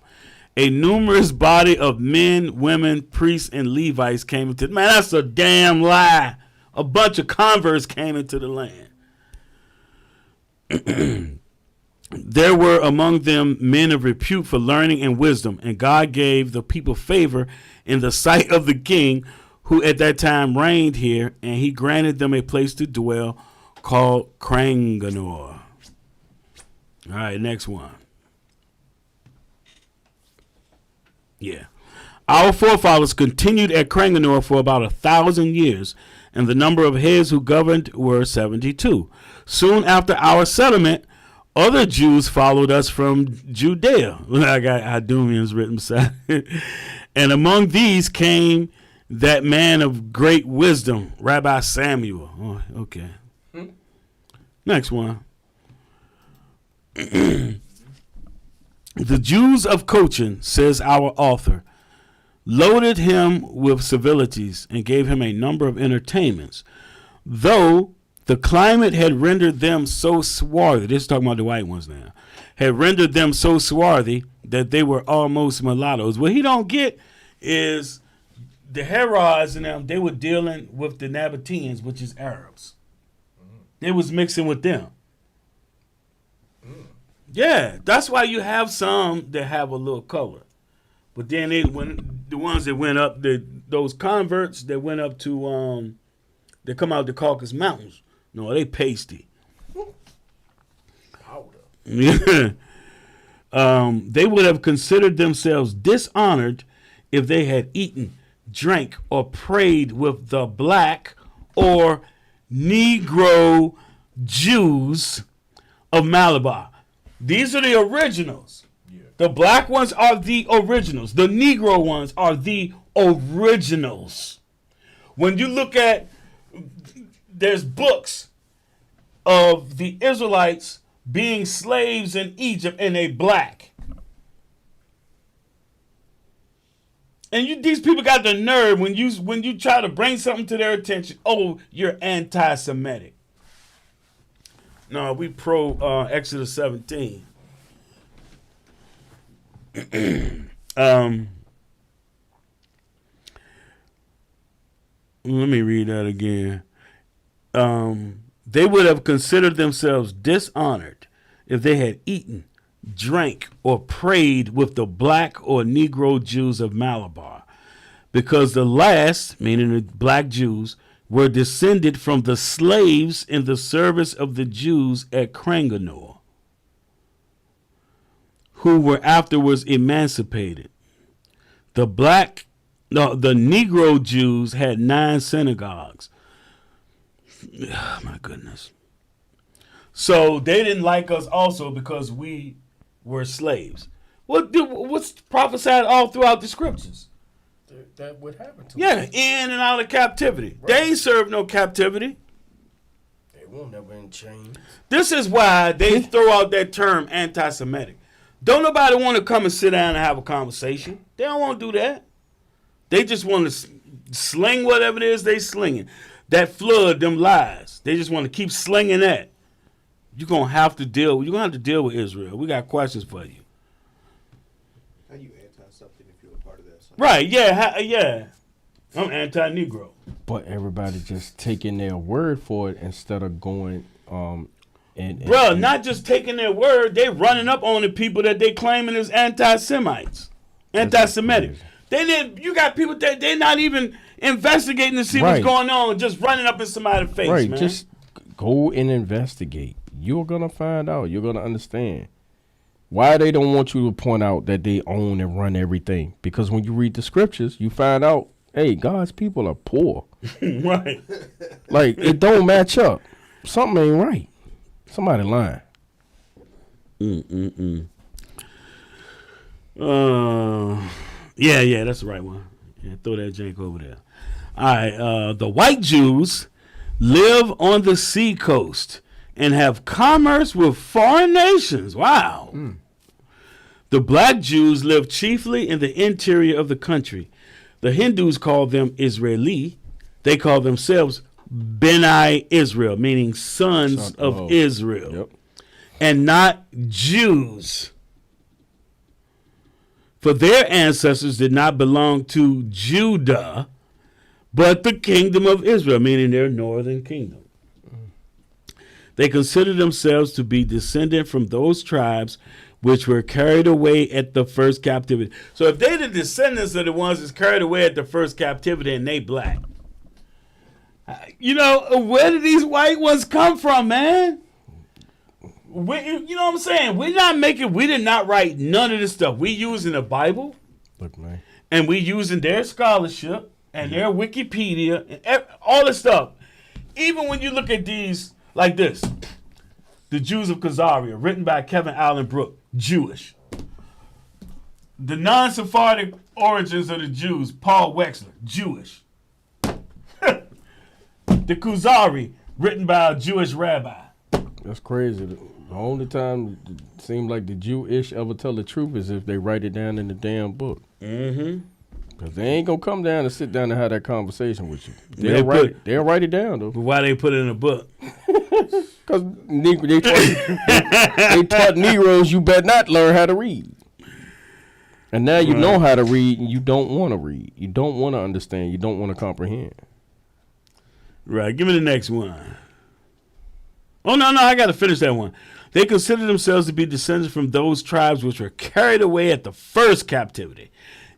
A numerous body of men, women, priests, and Levites came into. Man, that's a damn lie. A bunch of converts came into the land. There were among them men of repute for learning and wisdom, and God gave the people favor in the sight of the king, who at that time reigned here, and he granted them a place to dwell called Kranganor. All right, next one. Yeah. Our forefathers continued at Kranganor for about 1,000 years, and the number of heads who governed were 72. Soon after our settlement, other Jews followed us from Judea. I got Idumeans written beside it. And among these came that man of great wisdom, Rabbi Samuel. Oh, okay. Next one. The Jews of Cochin, says our author, loaded him with civilities and gave him a number of entertainments, though the climate had rendered them so swarthy, this is talking about the white ones now, had rendered them so swarthy that they were almost mulattoes. What he don't get is the Herods and them, they were dealing with the Nabateans, which is Arabs. They was mixing with them. Yeah, that's why you have some that have a little color. But then when the ones that went up, those converts that went up to, they come out the Caucasus Mountains. No, they pasty. Powder. They would have considered themselves dishonored if they had eaten, drank, or prayed with the black or Negro Jews of Malabar. These are the originals. Yeah. The black ones are the originals. The Negro ones are the originals. When you look at, there's books of the Israelites being slaves in Egypt and they black. And these people got the nerve when you try to bring something to their attention. Oh, you're anti-Semitic. No, we pro Exodus 17. Let me read that again. They would have considered themselves dishonored if they had eaten, drank, or prayed with the black or Negro Jews of Malabar, because the last, meaning the black Jews, were descended from the slaves in the service of the Jews at Kranganor, who were afterwards emancipated. The Negro Jews had 9 synagogues. Oh, my goodness. So they didn't like us also because we were slaves. What's prophesied all throughout the scriptures? That would happen to Yeah, in and out of captivity. Right. They ain't served no captivity. They won't never in chains. This is why they throw out that term anti-Semitic. Don't nobody want to come and sit down and have a conversation. They don't want to do that. They just want to sling whatever it is they slinging. That flood, them lies. They just want to keep slinging that. You're going to have to deal with Israel. We got questions for you. How you anti-something if you're a part of that? Something? Right, yeah. I'm anti-Negro. But everybody just taking their word for it instead of going Bro, not just taking their word, they running up on the people that they claiming is anti-Semites. Anti-Semitic. You got people that they're not even investigating to see what's going on, just running up in somebody's face, man. Just go and investigate. You're going to find out. You're going to understand why they don't want you to point out that they own and run everything. Because when you read the scriptures, you find out, hey, God's people are poor. Right. Like, it don't match up. Something ain't right. Somebody lying. Yeah, that's the right one. Yeah, throw that jank over there. All right, the white Jews live on the sea coast and have commerce with foreign nations. Wow. The black Jews live chiefly in the interior of the country. The Hindus call them Israeli. They call themselves Beni Israel, meaning sons of Israel, and not Jews. For their ancestors did not belong to Judah, but the kingdom of Israel, meaning their northern kingdom. They consider themselves to be descended from those tribes which were carried away at the first captivity. So if they the descendants of the ones that's carried away at the first captivity and they black, where did these white ones come from, man? You know what I'm saying? We did not write none of this stuff. We using the Bible. Look, man. And we using their scholarship and their Wikipedia and all this stuff. Even when you look at these like this, The Jews of Khazaria, written by Kevin Allen Brooke, Jewish. The Non-Sephardic Origins of the Jews, Paul Wexler, Jewish. The Kuzari, written by a Jewish rabbi. That's crazy. The only time it seems like the Jewish ever tell the truth is if they write it down in the damn book. Mm-hmm. Because they ain't going to come down and sit down and have that conversation with you. They'll They'll write it down, though. Why they put it in a book? Because they taught Negroes you better not learn how to read. And now you know how to read and you don't want to read. You don't want to understand. You don't want to comprehend. Right. Give me the next one. Oh, no, I got to finish that one. They consider themselves to be descendants from those tribes which were carried away at the first captivity.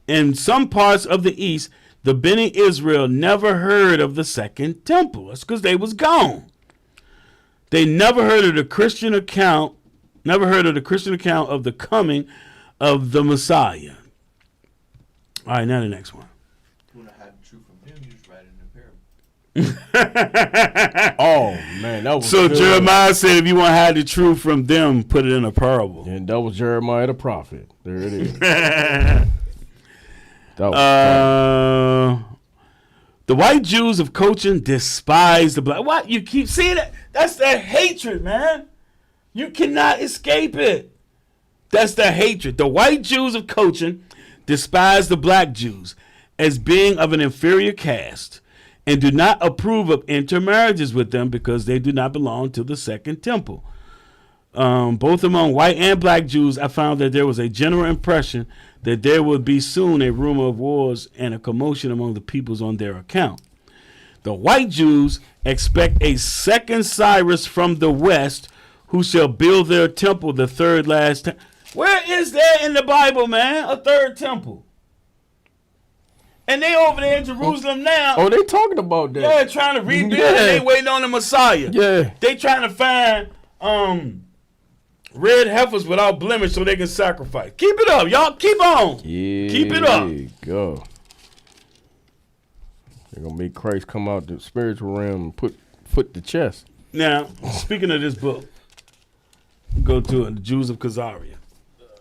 In some parts of the East, the Bene Israel never heard of the second temple. That's because they was gone. They never heard of the Christian account of the coming of the Messiah. All right, now the next one. You want to hide the truth from him, you just write it in a parable. Oh, man. That was So good. Jeremiah said if you want to hide the truth from them, put it in a parable. And that was Jeremiah the prophet. There it is. That was The white Jews of Cochin despise the black. What? You keep seeing it? That's their hatred, man. You cannot escape it. That's their hatred. The white Jews of Cochin despise the black Jews as being of an inferior caste and do not approve of intermarriages with them because they do not belong to the second temple. Both among white and black Jews, I found that there was a general impression that there would be soon a rumor of wars and a commotion among the peoples on their account. The white Jews expect a second Cyrus from the west who shall build their temple, the third last time. Where is there in the Bible, man, a third temple? And they over there in Jerusalem now. Oh, they talking about that. Yeah, trying to rebuild Yeah. and they waiting on the Messiah. Yeah. They trying to find red heifers without blemish so they can sacrifice. Keep it up, y'all. Keep on. Yeah. Keep it up. There you go. They're going to make Christ come out the spiritual realm and put the chest. Now, speaking of this book, go to it, The Jews of Khazaria.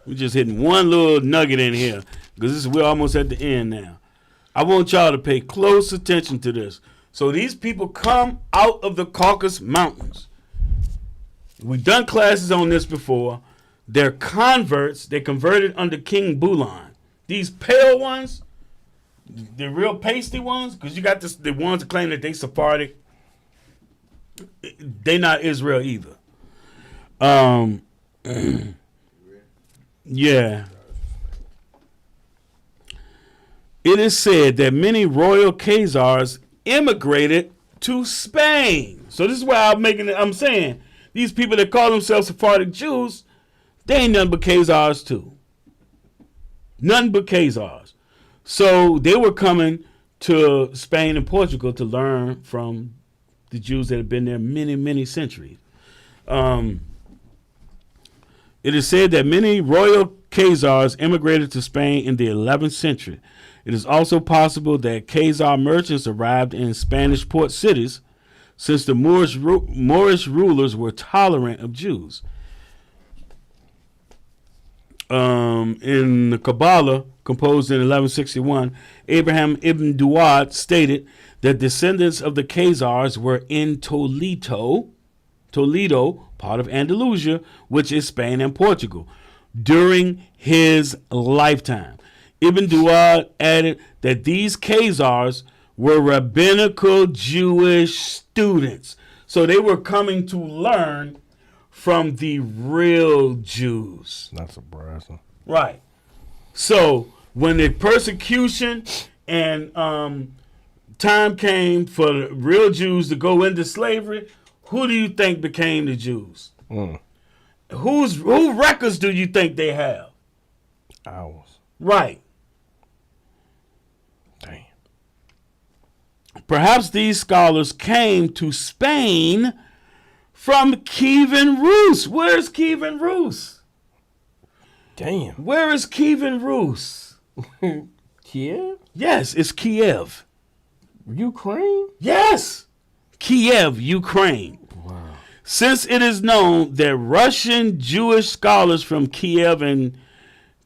We're just hitting one little nugget in here because we're almost at the end now. I want y'all to pay close attention to this. So these people come out of the Caucasus Mountains. We've done classes on this before. They're converts. They converted under King Bulan. These pale ones, the real pasty ones, because you got the ones that claim that they Sephardic. They not Israel either. Yeah. It is said that many royal Khazars immigrated to Spain. So this is why I'm saying these people that call themselves Sephardic Jews, they ain't nothing but Khazars too. Nothing but Khazars. So they were coming to Spain and Portugal to learn from the Jews that have been there many, many centuries. It is said that many royal Khazars immigrated to Spain in the 11th century. It is also possible that Khazar merchants arrived in Spanish port cities since the Moorish rulers were tolerant of Jews. In the Kabbalah, composed in 1161, Abraham ibn Duad stated that descendants of the Khazars were in Toledo, part of Andalusia, which is Spain and Portugal, during his lifetime. Ibn Duad added that these Khazars were rabbinical Jewish students. So they were coming to learn from the real Jews. Not surprising. Right. So when the persecution and time came for the real Jews to go into slavery, who do you think became the Jews? who records do you think they have? Ours. Right. Damn. Perhaps these scholars came to Spain from Kievan Rus. Where's Kievan Rus? Damn. Where is Kievan Rus? Kiev? Yes, it's Kiev. Ukraine? Yes. Kiev, Ukraine. Wow. Since it is known that Russian Jewish scholars from Kiev and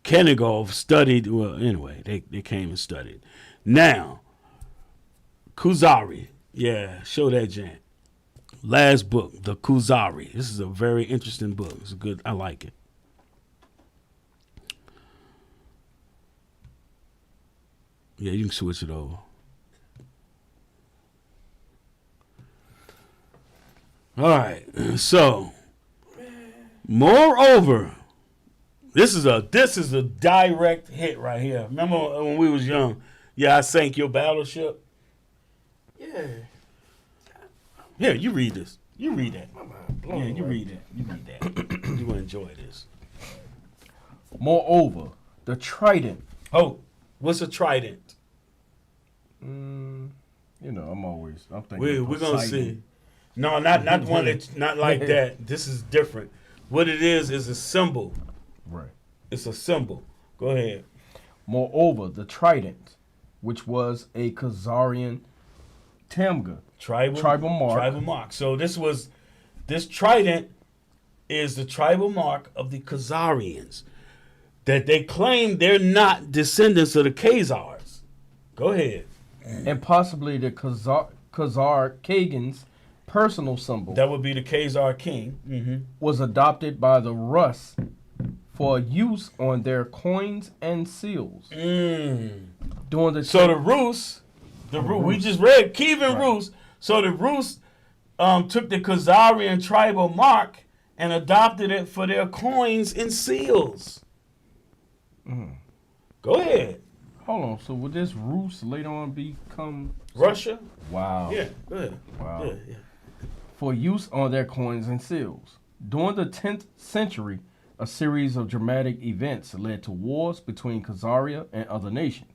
Kenigov studied, well, anyway, they came and studied. Now, Kuzari. Yeah, show that, Jan. Last book, the Kuzari. This is a very interesting book. It's good. I like it. Yeah, you can switch it over. All right. So, moreover, this is a direct hit right here. Remember when we was young? Yeah, I sank your battleship. Yeah. Yeah, you read this. You read that. My mind blown Yeah, you away. read that. You read that. You will enjoy this. Moreover, the trident. Oh, what's a trident? You know, I'm thinking. We're gonna Poseidon. see. No, not one that not like that. This is different. What it is a symbol. Right. It's a symbol. Go ahead. Moreover, the trident, which was a Khazarian tamga, tribal mark. Tribal mark. So this trident is the tribal mark of the Khazarians. That they claim they're not descendants of the Khazars. Go ahead. and possibly the Khazar Kagan's personal symbol, That would be the Khazar king. Mm-hmm. was adopted by the Rus for use on their coins and seals. During the So the Rus, we just read Kievan Right. Rus. So the Rus took the Khazarian tribal mark and adopted it for their coins and seals. Go ahead. Hold on. So would this Rus later on become Russia? Wow? Yeah, go ahead. Wow. Yeah. For use on their coins and seals. During the 10th century, a series of dramatic events led to wars between Khazaria and other nations.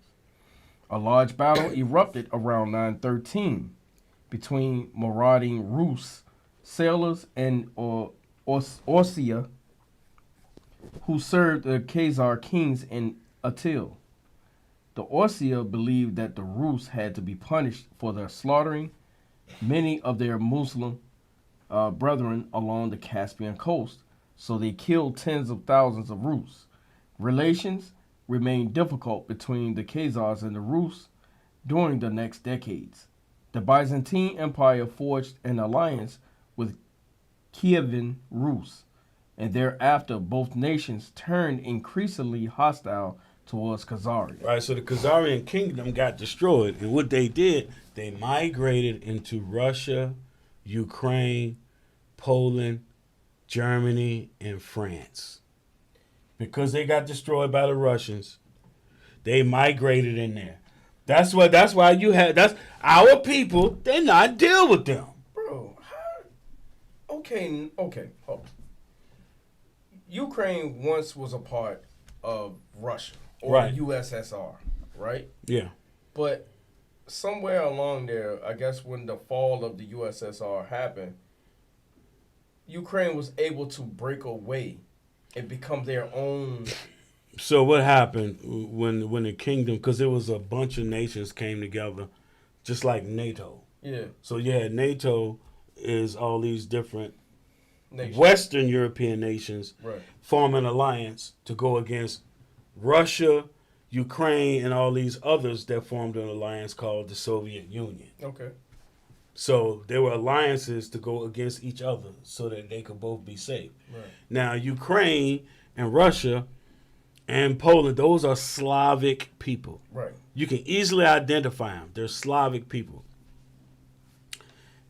A large battle erupted around 913 between marauding Rus sailors and Orsia, who served the Khazar kings in Atil. The Orsia believed that the Rus had to be punished for their slaughtering many of their Muslim brethren along the Caspian coast, so they killed tens of thousands of Rus. Relations remained difficult between the Khazars and the Rus during the next decades. The Byzantine Empire forged an alliance with Kievan Rus, and thereafter both nations turned increasingly hostile towards Khazaria. Right, so the Khazarian kingdom got destroyed, and what they did, they migrated into Russia, Ukraine, Poland, Germany, and France. Because they got destroyed by the Russians, they migrated in there. That's why you had that's our people. They not deal with them. Bro, how? Okay, hold on. Ukraine once was a part of Russia or Right. USSR, right? Yeah. But somewhere along there, I guess when the fall of the USSR happened, Ukraine was able to break away and become their own. So what happened when the kingdom? Because there was a bunch of nations came together, just like NATO. Yeah, So yeah, NATO is all these different nation. Western European nations Right. form an alliance to go against Russia, Ukraine, and all these others that formed an alliance called the Soviet Union. Okay. So there were alliances to go against each other so that they could both be safe. Right. Now, Ukraine and Russia and Poland, those are Slavic people. Right. You can easily identify them. They're Slavic people.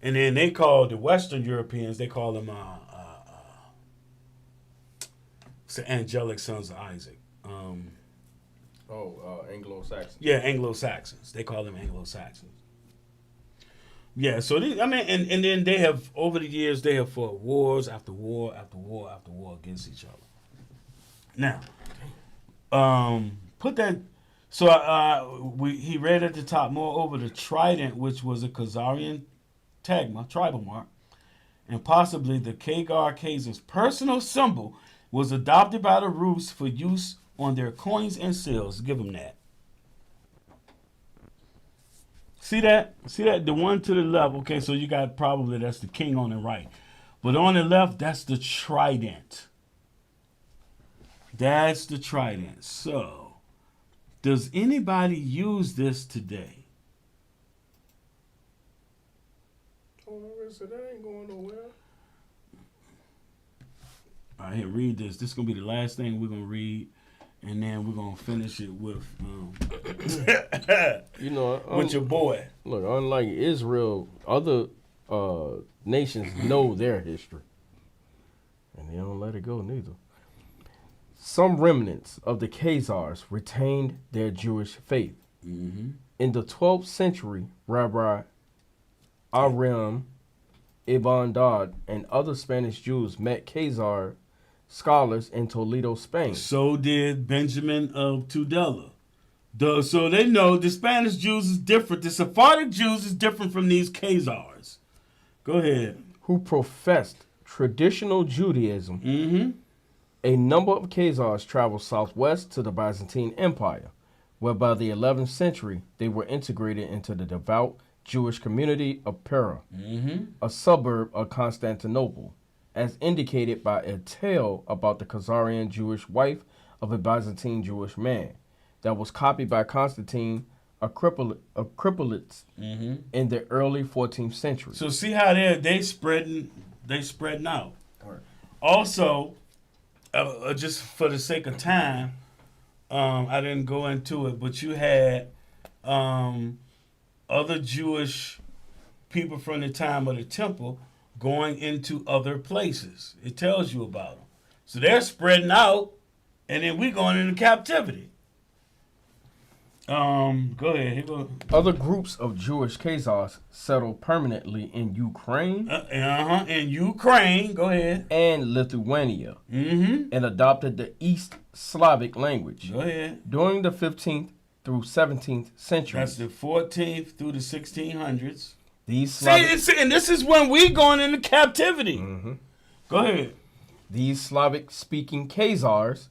And then they call the Western Europeans, they call them it's the angelic sons of Isaac. Anglo-Saxon. Yeah, Anglo-Saxons. They call them Anglo-Saxons. Yeah, so and then they have over the years they have fought wars after war after war after war against each other. Now, put that. So he read at the top. Moreover, the trident, which was a Khazarian tagma tribal mark, and possibly the Kagar Khazar's personal symbol, was adopted by the Rus for use on their coins and seals. Give them that. See that? See that? The one to the left. Okay, so you got probably that's the king on the right. But on the left, that's the trident. That's the trident. So, does anybody use this today? Oh, so that ain't going nowhere. All right, here, read this. This is going to be the last thing we're going to read. And then we're going to finish it with with your boy. Look, unlike Israel, other nations know their history. And they don't let it go neither. Some remnants of the Khazars retained their Jewish faith. Mm-hmm. In the 12th century, Rabbi Aram Ibn Dad and other Spanish Jews met Khazar scholars in Toledo, Spain. So did Benjamin of Tudela. So they know the Spanish Jews is different. The Sephardic Jews is different from these Khazars. Go ahead. Who professed traditional Judaism. Mm-hmm. A number of Khazars traveled southwest to the Byzantine Empire, where by the 11th century they were integrated into the devout Jewish community of Pera, a suburb of Constantinople, as indicated by a tale about the Khazarian Jewish wife of a Byzantine Jewish man that was copied by Constantine Acropolis in the early 14th century. So see how they spreading out. Right. Also, just for the sake of time, I didn't go into it, but you had other Jewish people from the time of the temple going into other places. It tells you about them. So they're spreading out, and then we going into captivity. Go ahead. Here go. Other groups of Jewish Khazars settled permanently in Ukraine In Ukraine. Go ahead. and Lithuania Mm-hmm. and adopted the East Slavic language. Go ahead. During the 15th through 17th centuries, That's the 14th through the 1600s. these Slavic, And this is when we going into captivity. Go ahead. these Slavic-speaking Khazars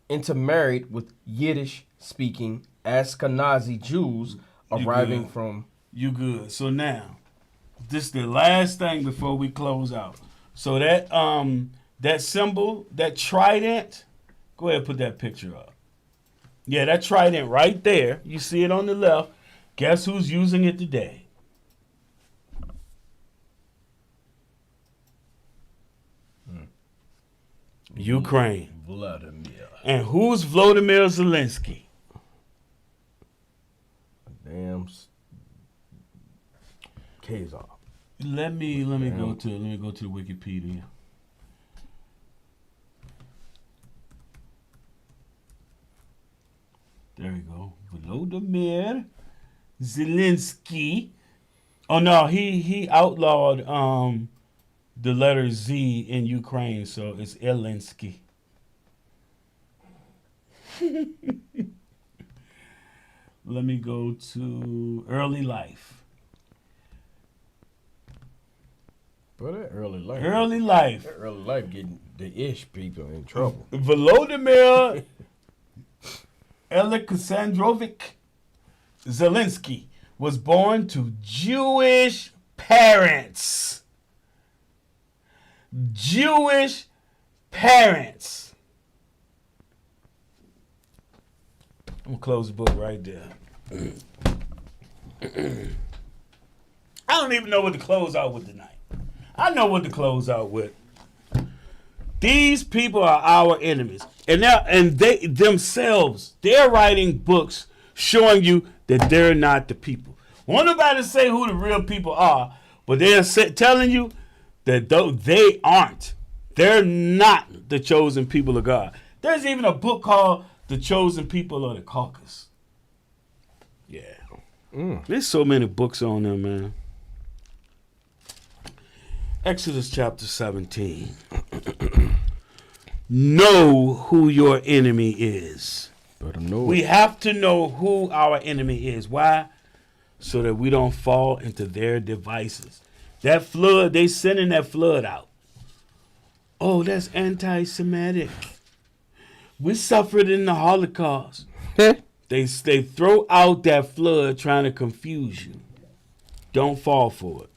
intermarried with Yiddish-speaking Ashkenazi Jews arriving good. from. You good. So now, this is the last thing before we close out. So that symbol, that trident, go ahead and put that picture up. Yeah, that trident right there. You see it on the left. Guess who's using it today? Ukraine. Vladimir. And who's Volodymyr Zelensky? Damn Khazar. Let me go to the Wikipedia. There we go. Volodymyr Zelensky. Oh no, he outlawed the letter Z in Ukraine, so it's Zelensky. Let me go to early life. But that early life. Early life. That early life getting the ish people in trouble. Volodymyr Alexandrovich Zelensky was born to Jewish parents. Jewish parents. I'm going to close the book right there. I don't even know what to close out with tonight. I know what to close out with. These people are our enemies. And they themselves, they're writing books showing you that they're not the people. Won't nobody say who the real people are, but they're telling you that they aren't. They're not the chosen people of God. There's even a book called The Chosen People of the Caucasus. Yeah. There's so many books on them, man. Exodus chapter 17. Know who your enemy is. Better know We it. have to know who our enemy is. Why? So that we don't fall into their devices. That flood, they sending that flood out. Oh, that's anti-Semitic. We suffered in the Holocaust. They throw out that flood trying to confuse you. Don't fall for it.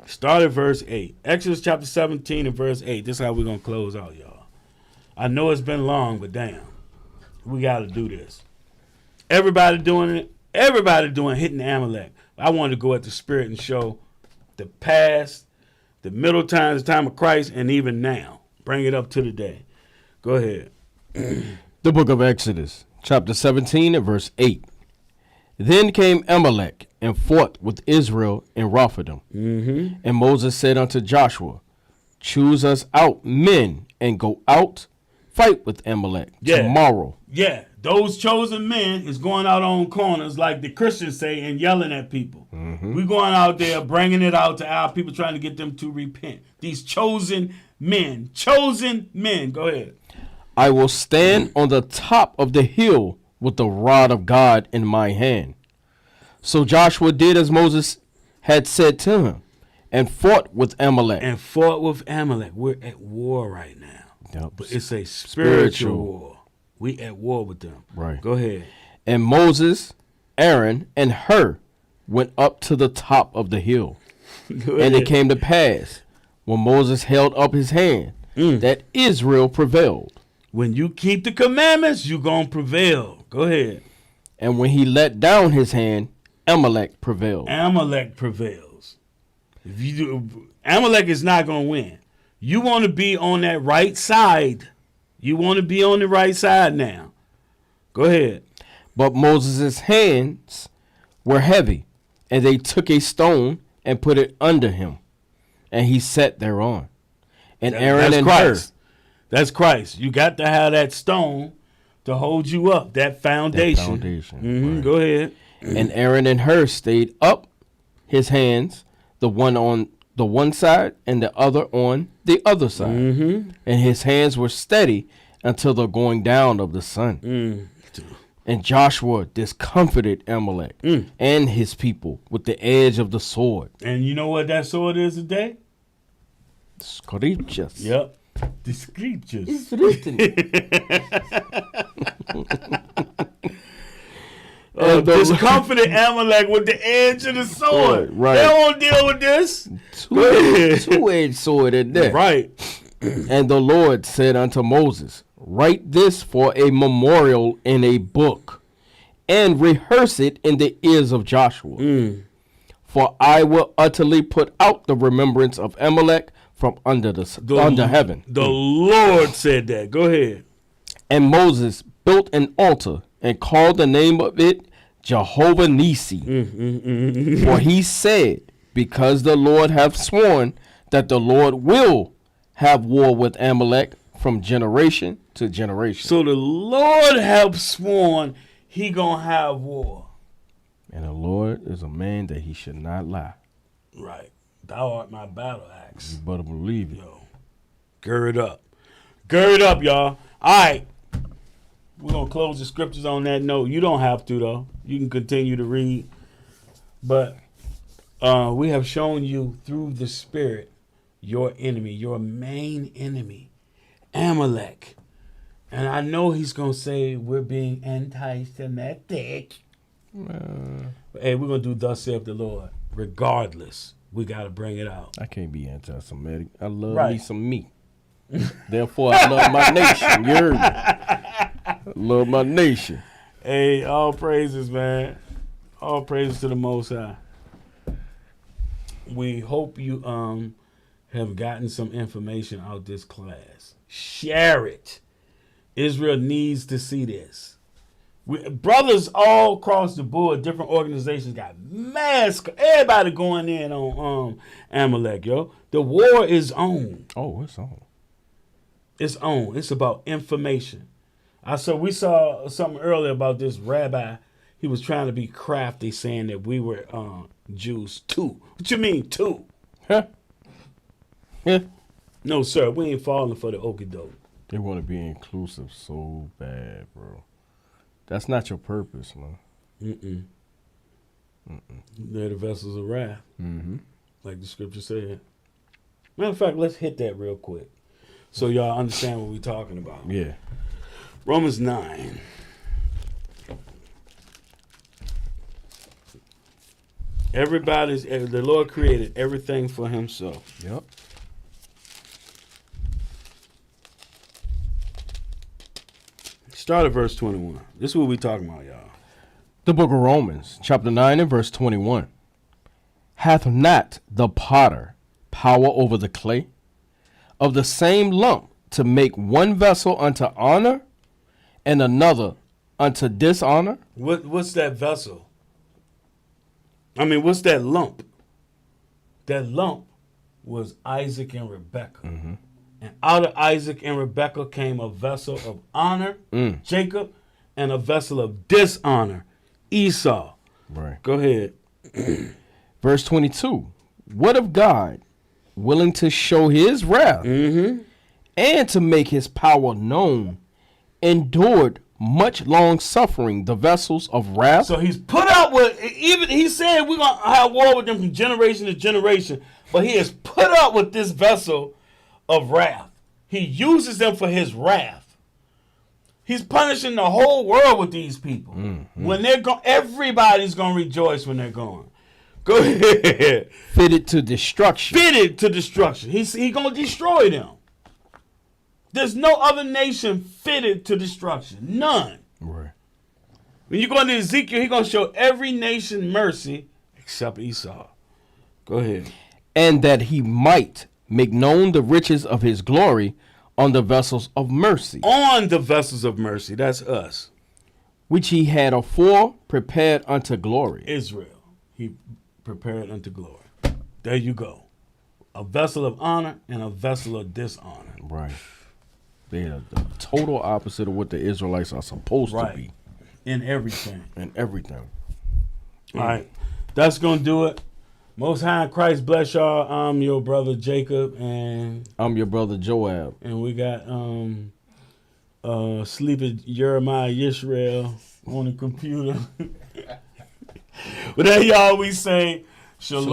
Start at verse 8. Exodus chapter 17 and verse 8. This is how we're going to close out, y'all. I know it's been long, but damn. We got to do this. Everybody doing it. Everybody doing hitting Amalek. I wanted to go at the spirit and show the past, the middle times, the time of Christ, and even now. Bring it up to the day. Go ahead. The book of Exodus, chapter 17 and verse 8. Then came Amalek and fought with Israel in Rephidim. Mm-hmm. And Moses said unto Joshua, choose us out men and go out, fight with Amalek tomorrow. Yeah, those chosen men is going out on corners like the Christians say and yelling at people. Mm-hmm. We're going out there bringing it out to our people, trying to get them to repent. These chosen men. Go ahead. I will stand on the top of the hill with the rod of God in my hand. So Joshua did as Moses had said to him and fought with Amalek. We're at war right now. Yep. But it's a spiritual war. We at war with them. Right. Go ahead. And Moses, Aaron, and Hur went up to the top of the hill. Go And ahead. it came to pass, when Moses held up his hand, that Israel prevailed. When you keep the commandments, you're going to prevail. Go ahead. And when he let down his hand, Amalek prevailed. Amalek prevails. If you do, Amalek is not going to win. You want to be on that right side. You want to be on the right side now. Go ahead. But Moses' hands were heavy, and they took a stone and put it under him, and he sat thereon. And Aaron That's and Christ. That's Christ. You got to have that stone to hold you up, that foundation. Right. Go ahead. And Aaron and Hur stayed up his hands, the one on the one side and the other on the other side. Mm-hmm. And his hands were steady until the going down of the sun. And Joshua discomfited Amalek and his people with the edge of the sword. And you know what that sword is today? Scriptures. Yep. The scriptures. It's written. Discomfited Amalek with the edge of the sword. Right. They don't deal with this. Two-edged sword in there. Right. And the Lord said unto Moses, write this for a memorial in a book, and rehearse it in the ears of Joshua. For I will utterly put out the remembrance of Amalek from under heaven. The Lord said that. Go ahead. And Moses built an altar and called the name of it Jehovah Nissi. For he said, because the Lord hath sworn that the Lord will have war with Amalek from generation to generation. So the Lord have sworn he gonna have war. And the Lord is a man that he should not lie. Right. Thou art my battle axe. You better believe it. Yo. Gird up. Gird up, y'all. All right. We're going to close the scriptures on that note. You don't have to, though. You can continue to read. But we have shown you through the Spirit your enemy, your main enemy, Amalek. And I know he's going to say we're being anti-Semitic. But, hey, we're going to do thus saith the Lord. Regardless, we got to bring it out. I can't be anti-Semitic. I love Right. me some meat. Therefore, I love my nation. You heard me? I love my nation. Hey, all praises, man. All praises to the Most High. We hope you have gotten some information out this class. Share it. Israel needs to see this. Brothers all across the board, different organizations got mass. Everybody going in on Amalek, yo. The war is on. Oh, it's on. It's on. It's about information. We saw something earlier about this rabbi. he was trying to be crafty, saying that we were Jews too. What you mean too? Huh? Yeah. No, sir, we ain't falling for the okie doke. They want to be inclusive so bad, bro. That's not your purpose, man. They're the vessels of wrath, Mm-hmm. like the scripture said. Matter of fact, let's hit that real quick so y'all understand what we're talking about. Yeah. Romans 9. The Lord created everything for himself. Yep. Start at verse 21. This is what we talking about, y'all. The book of Romans, chapter 9 and verse 21. Hath not the potter power over the clay, of the same lump to make one vessel unto honor and another unto dishonor? What's that vessel? I mean, what's that lump? That lump was Isaac and Rebekah. Mm-hmm. And out of Isaac and Rebekah came a vessel of honor, Jacob, and a vessel of dishonor, Esau. Right. Go ahead. Verse 22. What if God, willing to show his wrath and to make his power known, endured much long suffering the vessels of wrath? So he's put out with, even he said we're going to have war with them from generation to generation, but he has put up with this vessel of wrath. He uses them for his wrath. He's punishing the whole world with these people. When they're gone, everybody's going to rejoice when they're gone. Go ahead. Fitted to destruction. Fitted to destruction. He's going to destroy them. There's no other nation fitted to destruction. None. Right. When you go into Ezekiel, he's going to show every nation mercy except Esau. Go ahead. And that he might make known the riches of his glory on the vessels of mercy, On the vessels of mercy. That's us. which he had afore prepared unto glory. Israel. He prepared unto glory. There you go. A vessel of honor and a vessel of dishonor. Right. They are the total opposite of what the Israelites are supposed to be In everything. in everything. All right. That's going to do it. Most High in Christ bless y'all. I'm your brother Jacob, and I'm your brother Joab. we got sleeping Jeremiah Yisrael on the computer. But then he always say, Shalom.